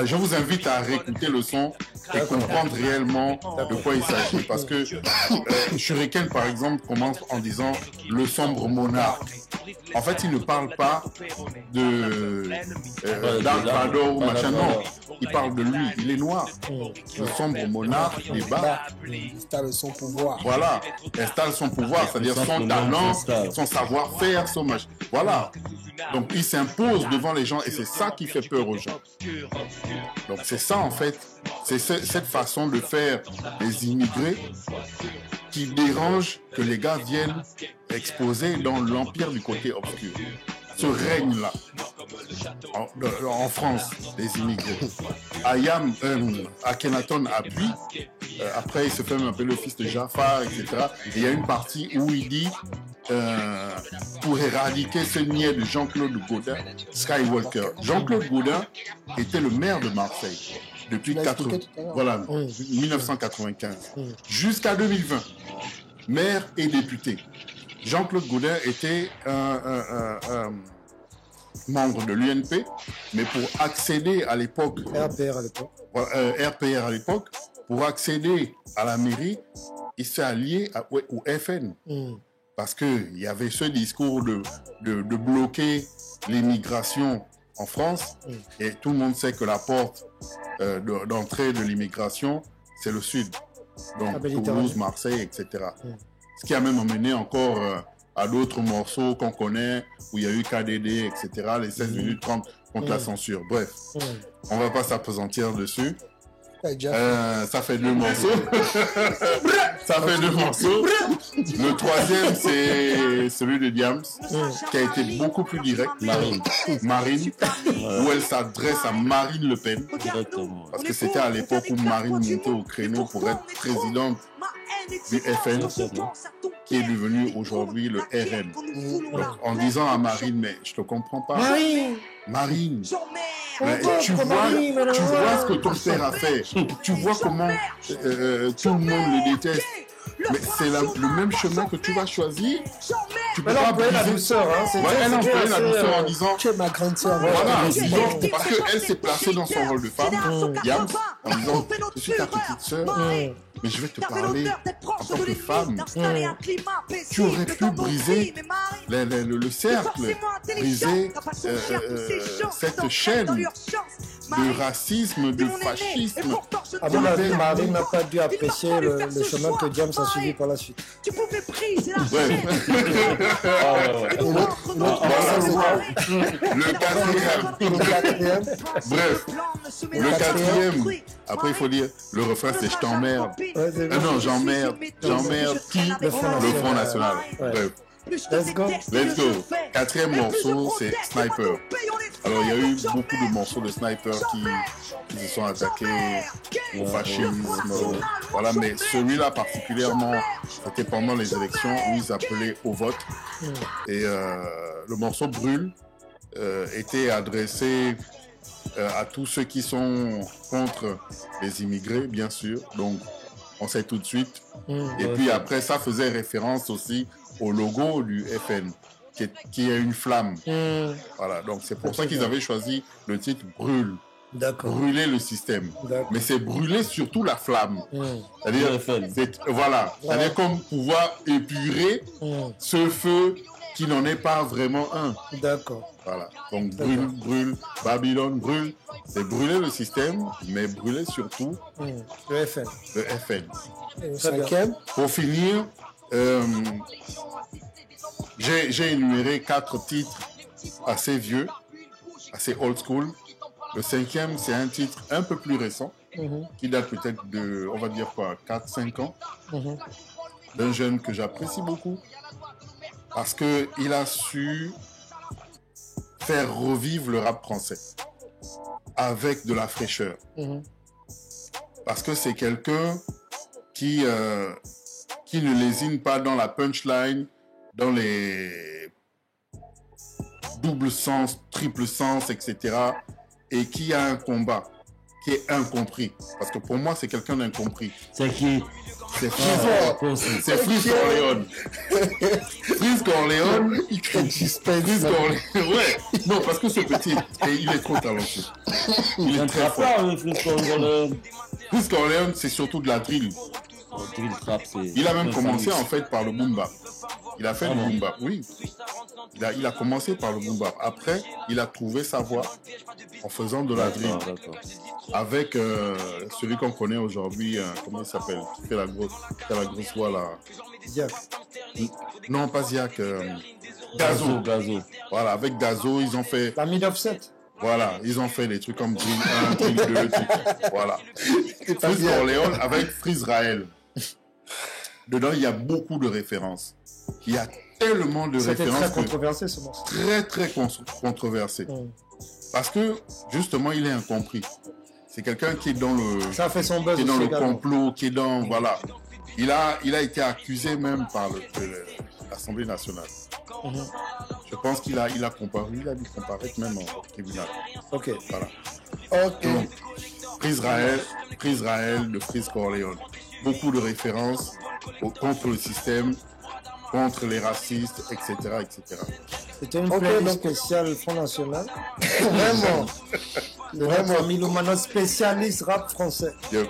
je vous invite à réécouter le son et comprendre réellement de quoi il s'agit, parce que Shuriken, par exemple, commence en disant « le sombre monarque ». En fait, il ne parle pas de Dark Vador ou machin, non. Il parle de lui, il est noir. Le sombre monarque, il est bas. Il installe son pouvoir. Voilà, il installe son pouvoir, c'est-à-dire son talent, son savoir-faire, son machin. Voilà. Donc il s'impose devant les gens et c'est ça qui fait peur aux gens. Donc c'est ça en fait, c'est cette façon de faire des immigrés qui dérange que les gars viennent exposer dans l'empire du côté obscur. Ce règne-là, en France, des immigrés. Ayam, Akhenaton appuie, après il se fait un peu le fils de Jafar, etc. Et il y a une partie où il dit, pour éradiquer ce niais de Jean-Claude Gaudin, Skywalker. Jean-Claude Gaudin était le maire de Marseille depuis 1995 jusqu'à 2020, maire et député. Jean-Claude Gaudin était un membre de l'UNP, mais pour accéder à l'époque, RPR à l'époque. RPR à l'époque, pour accéder à la mairie, il s'est allié au FN. Parce qu'il y avait ce discours de bloquer l'immigration en France. Et tout le monde sait que la porte d'entrée de l'immigration, c'est le sud. Donc Toulouse, Marseille, etc. Ce qui a même amené encore à d'autres morceaux qu'on connaît, où il y a eu KDD, etc. Les 16 minutes 30 contre la censure. Bref, on va pas s'appesantir dessus. Ça fait 2 morceaux. Ça fait 2 morceaux. Le troisième, c'est celui de Diams, qui a été beaucoup plus direct. Marine, où elle s'adresse à Marine Le Pen. Parce que c'était à l'époque où Marine montait au créneau pour être présidente du FN, qui est devenu aujourd'hui le RN. Donc, en disant à Marine, mais je te comprends pas. Marine, mais tu vois ce que ton père a fait. Tu vois comment tout le monde le déteste. Mais c'est le même chemin que tu vas choisir. Tu peux pas briser la douceur. Elle a employé la douceur en disant Tu es ma grande sœur. voilà, parce qu'elle s'est placée dans son rôle de femme, Yams, en disant je suis ta petite sœur, mais je vais te parler en tant que femme. Tu aurais pu briser le cercle, briser cette chaîne de racisme, de fascisme. À mon avis, Marine n'a pas dû apprécier le chemin que Diams a suivi par la suite. Le quatrième. Bref, le quatrième. Après, il faut dire, le refrain, c'est je t'emmerde. Non, j'emmerde qui? Le Front National. Bref. Let's go. Let's go. Quatrième morceau, c'est Sniper. Alors, il y a eu beaucoup de morceaux de Sniper qui se sont attaqués au fascisme. Voilà, mais celui-là particulièrement, c'était pendant les élections où ils appelaient au vote. Et le morceau Brûle était adressé à tous ceux qui sont contre les immigrés, bien sûr. Donc, on sait tout de suite. Et puis après, ça faisait référence aussi au logo du FN, qui est une flamme. Voilà, donc c'est pour ça qu'ils avaient choisi le titre Brûle. Brûler le système. Mais c'est brûler surtout la flamme. C'est-à-dire, c'est-à-dire comme pouvoir épurer ce feu qui n'en est pas vraiment un. D'accord. Voilà. Donc brûle, Babylone brûle. C'est brûler le système, mais brûler surtout le FN. Le FN. Cinquième. Pour finir, j'ai énuméré 4 titres assez vieux, assez old school. Le cinquième, c'est un titre un peu plus récent, qui date peut-être de, on va dire quoi, 4-5 ans, d'un jeune que j'apprécie beaucoup, parce qu'il a su faire revivre le rap français avec de la fraîcheur. Parce que c'est quelqu'un qui ne lésine pas dans la punchline, dans les double sens, triple sens, etc. Et qui a un combat qui est incompris. Parce que pour moi, c'est quelqu'un d'incompris. C'est qui? C'est Freeze Corleone. Freeze Corleone, il crée Freeze Corleone. Ouais. Non, parce que ce petit, il est trop talentueux. Il est très fort. Freeze Corleone, c'est surtout de la drill. Il a même commencé en fait par le boom bap. Il a fait le boom bap, oui. Il a commencé par le boom bap. Après, il a trouvé sa voie en faisant de la drill. Avec celui qu'on connaît aujourd'hui, comment il s'appelle? Qui fait la grosse voix là. Ziak. Non, pas Ziak. Dazo. Voilà, avec Dazo, ils ont fait... La mid-offset. Voilà, ils ont fait des trucs comme Drill 1, Drill 2, voilà. Freeze Corleone avec Freeze Raël. Dedans, il y a beaucoup de références. Il y a tellement de références. C'était très controversé ce morceau. Très controversé. Parce que, justement, il est incompris. C'est quelqu'un qui est dans le... Ça fait son buzz qui est dans aussi, le complot, qui est dans... Voilà. Il a été accusé même par l'Assemblée nationale. Je pense qu'il a comparu, il a dû comparaître même au tribunal. Ok. Voilà. Ok. Donc, Freeze Raël de Freeze Corleone. Beaucoup de références contre le système, contre les racistes, etc. C'était une playlist spéciale Front National. Vraiment. Notre ami Lomano, spécialiste rap français. Yo.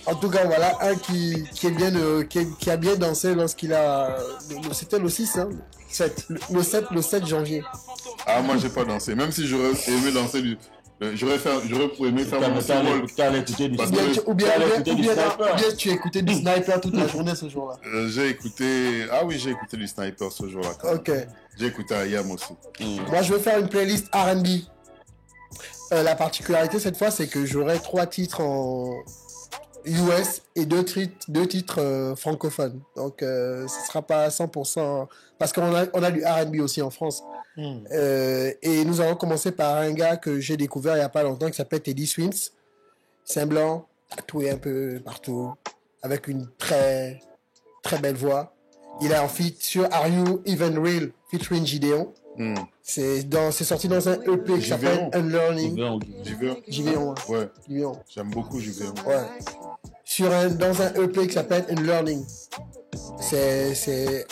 En tout cas, voilà, un qui a bien dansé lorsqu'il a... C'était le 6, hein 7. Le 7 janvier. Ah, moi, j'ai pas dansé. Même si j'aurais aimé danser du... J'aurais aimé faire mon symbole. T'as écouté du Parce Ou bien, que- ou bien, t'as ou bien, écouté ou du bien, Sniper. ou bien tu écoutais du Sniper toute la journée ce jour-là. J'ai écouté... Ah oui, j'ai écouté du Sniper ce jour-là. quand même. Ok. J'ai écouté Ayam aussi. Moi, je vais faire une playlist R&B. La particularité cette fois, c'est que j'aurai 3 titres en US et 2 titres francophones. Donc, ce sera pas 100%... Parce qu'on a du R&B aussi en France. Et nous allons commencer par un gars que j'ai découvert il n'y a pas longtemps qui s'appelle Teddy Swims. C'est un blanc, tatoué un peu partout, avec une très très belle voix. Il est en feat sur Are You Even Real featuring Gideon. C'est sorti dans un EP qui s'appelle Giveon. Unlearning. Giveon. Ouais. Ouais, Giveon. j'aime beaucoup Giveon. Ouais. Dans un EP qui s'appelle Unlearning. C'est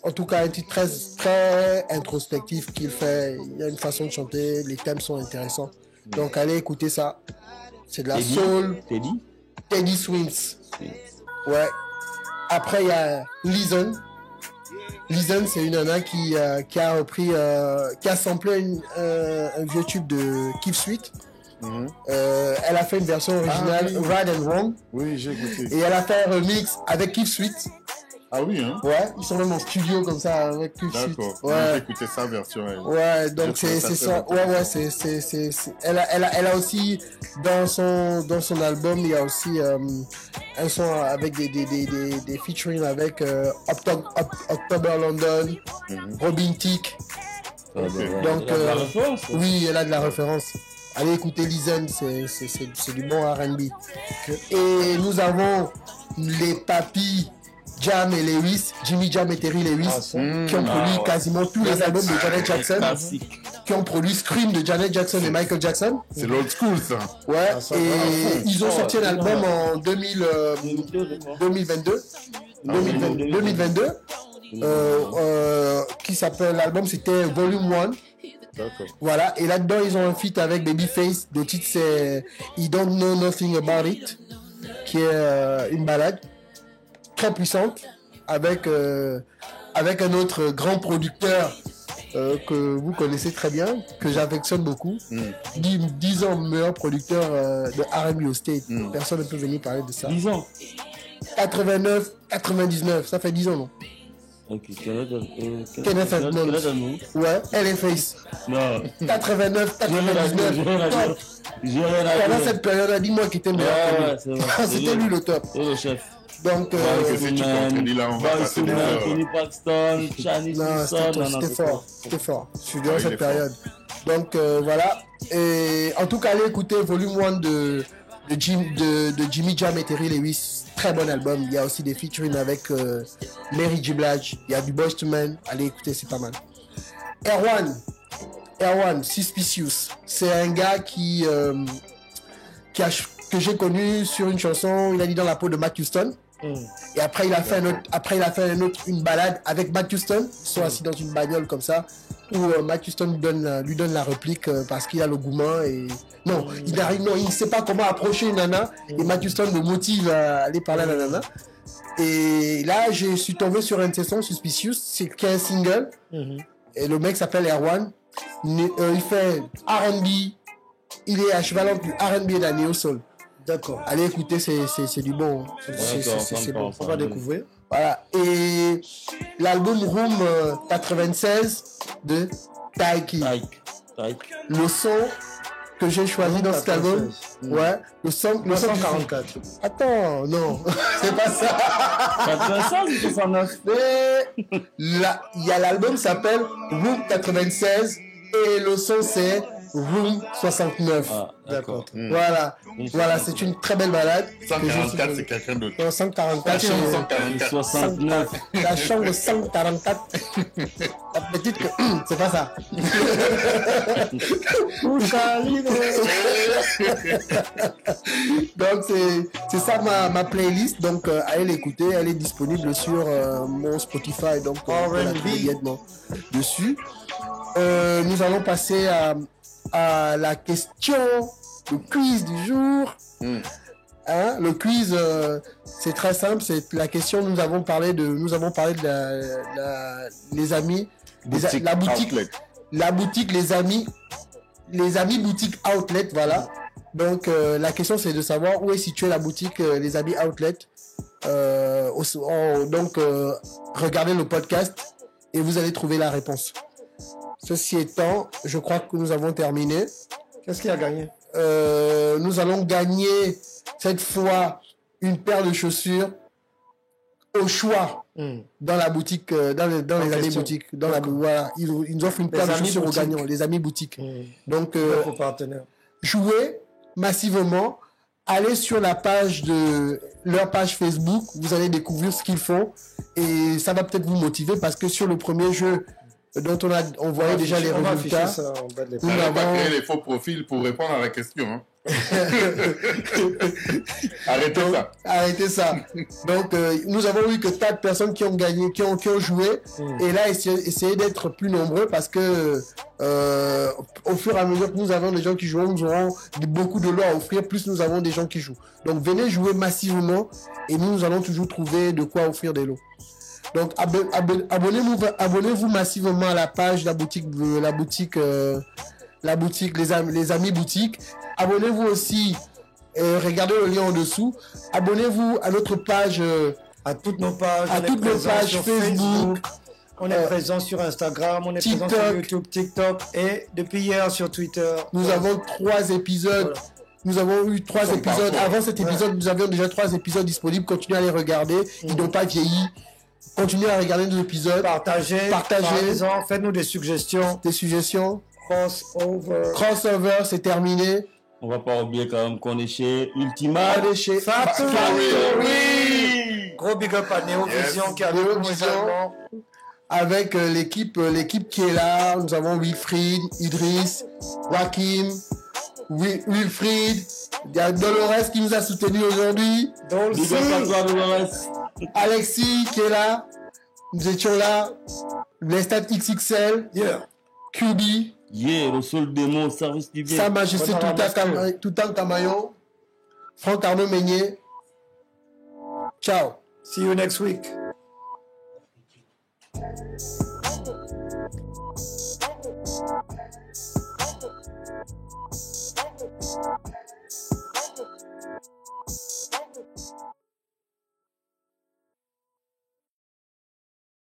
en tout cas un titre très, très introspectif qu'il fait. Il y a une façon de chanter, les thèmes sont intéressants. Donc allez écouter ça. C'est de la soul. Teddy Swims. Ouais. Après il y a Listen. Listen, c'est une nana qui a repris, qui a samplé un vieux tube de Keith Sweet. Elle a fait une version originale, oui. Right and Wrong. Oui, j'ai écouté. Et elle a fait un remix avec Keith Sweet. Ah oui, hein? Ouais, ils sont même en studio comme ça avec Keith Sweet. D'accord. J'ai Ouais. écouté sa version. Elle. Ouais, donc J'ai trouvé c'est ça ça. très Ouais, c'est. Elle a aussi dans son album, il y a aussi un son avec des featuring avec October London, Robin Thicke. Donc oui, elle a de la référence. Allez écouter Listen, c'est du bon R&B. Et nous avons les papis Jam et Lewis, Jimmy Jam et Terry Lewis, qui ont produit quasiment tous les albums de Janet Jackson, qui ont produit Scream de Janet Jackson et Michael Jackson. C'est l'old school, ça. Ouais, ça et va. ils ont sorti un album en 2022. 2022. Qui s'appelle, l'album c'était Volume 1. D'accord. Voilà, et là-dedans ils ont un feat avec Babyface. Le titre c'est You Don't Know Nothing About It, qui est une balade très puissante avec un autre grand producteur que vous connaissez très bien, que j'affectionne beaucoup. 10 ans meilleur producteur de R&B au State. Personne ne peut venir parler de ça. 10 ans. 89, 99, ça fait 10 ans, non? Ok, Kenneth Edmonds. Ouais, LFace. Non. 89, 99. Top. J'ai rien à Pendant dire. cette période, dis-moi qui était meilleur que lui. Ouais, c'est vrai. C'était lui le top. C'est le chef. Donc, que si tu contredis là, on va passer des heures. Tony Paxton, Chanice non, Wilson. c'était fort. C'était fort. Je suis durant Ah, il est cette période. Donc, voilà. Et en tout cas, allez écouter Volume 1 de Jimmy Jam et Terry Lewis. Très bon album. Il y a aussi des featuring avec Mary J. Blige. Il y a du Boyz II Men. Allez écouter, c'est pas mal. Erwan, Suspicious. C'est un gars que j'ai connu sur une chanson. Il a dit dans la peau de Matt Houston. Et après il a fait une balade avec Matt Houston. Ils sont assis dans une bagnole comme ça, où Matt Houston lui donne la réplique parce qu'il a le gourmand et il ne sait pas comment approcher une nana, et Matt Houston le motive à aller parler à la nana. Et là je suis tombé sur un de ses sons, Suspicious, c'est qu'un single, et le mec s'appelle Erwan. Il fait R&B, il est à cheval entre du R&B et de la neo soul. D'accord. Allez écouter, c'est du bon. C'est bon. On va découvrir. Voilà. Et l'album Room 96 de Taiki. Le son que j'ai choisi dans cet album, ouais, le son 944. Attends, non, c'est pas ça. 85 ou 69? Mais là, il y a l'album qui s'appelle Room 96 et le son c'est Room 69. Ah, d'accord. Voilà, c'est une très belle balade. 144, c'est quelqu'un d'autre. Non, 144, c'est 144. 69. la chambre 144. La petite que... c'est pas ça. Donc c'est ça ma playlist. Donc allez l'écouter. Elle est disponible sur mon Spotify. Donc on peut la trouver immédiatement dessus. Nous allons passer à la question le quiz du jour. Hein, le quiz, c'est très simple. C'est la question. Nous avons parlé de les amis, la boutique, outlet. la boutique, les amis boutique outlet. Voilà. Donc la question c'est de savoir où est située la boutique les amis outlet. Donc regardez le podcast et vous allez trouver la réponse. Ceci étant, je crois que nous avons terminé. Qu'est-ce qu'il a gagné? Nous allons gagner cette fois une paire de chaussures au choix dans la boutique, dans les amis boutiques. Voilà, ils nous offrent une paire de chaussures aux gagnants, les amis boutiques. Donc, jouez massivement. Allez sur la page leur page Facebook, vous allez découvrir ce qu'ils font et ça va peut-être vous motiver parce que sur le premier jeu dont on voyait déjà les résultats, On n'a pas créé les faux profils pour répondre à la question. Hein. Arrêtez ça. Donc, nous avons eu que 4 personnes qui ont gagné, qui ont joué. Et là, essayez d'être plus nombreux parce que au fur et à mesure que nous avons des gens qui jouent, nous aurons beaucoup de lots à offrir, plus nous avons des gens qui jouent. Donc, venez jouer massivement et nous allons toujours trouver de quoi offrir des lots. Donc, abonnez-vous massivement à la page de la boutique, les amis boutiques. Abonnez-vous aussi, regardez le lien en dessous. Abonnez-vous à notre page, à toutes nos pages, sur Facebook. On est présent sur Instagram, on est TikTok, présent sur YouTube, TikTok et depuis hier sur Twitter. Nous avons 3 épisodes. Voilà. Nous avons eu 3 épisodes. Avant cet épisode, nous avions déjà 3 épisodes disponibles. Continuez à les regarder. Ils n'ont pas vieilli. Continuez à regarder nos épisodes. Partagez. Faites-nous des suggestions. Crossover, c'est terminé. On va pas oublier quand même qu'on est chez Ultima. On est chez Factory. Gros big up à Néovision qui a également. Avec l'équipe qui est là. Nous avons Wilfried, Idriss, Wakim, Wilfried. Il y a Dolores qui nous a soutenus aujourd'hui. Big up à toi, Dolores. Alexis qui est là. Nous étions là. Lestat XXL. Yeah. QB. Yeah, le seul démon au service du bien. Sa Majesté Toutankamayon. Franck Arnaud Meignet. Ciao. See you next week.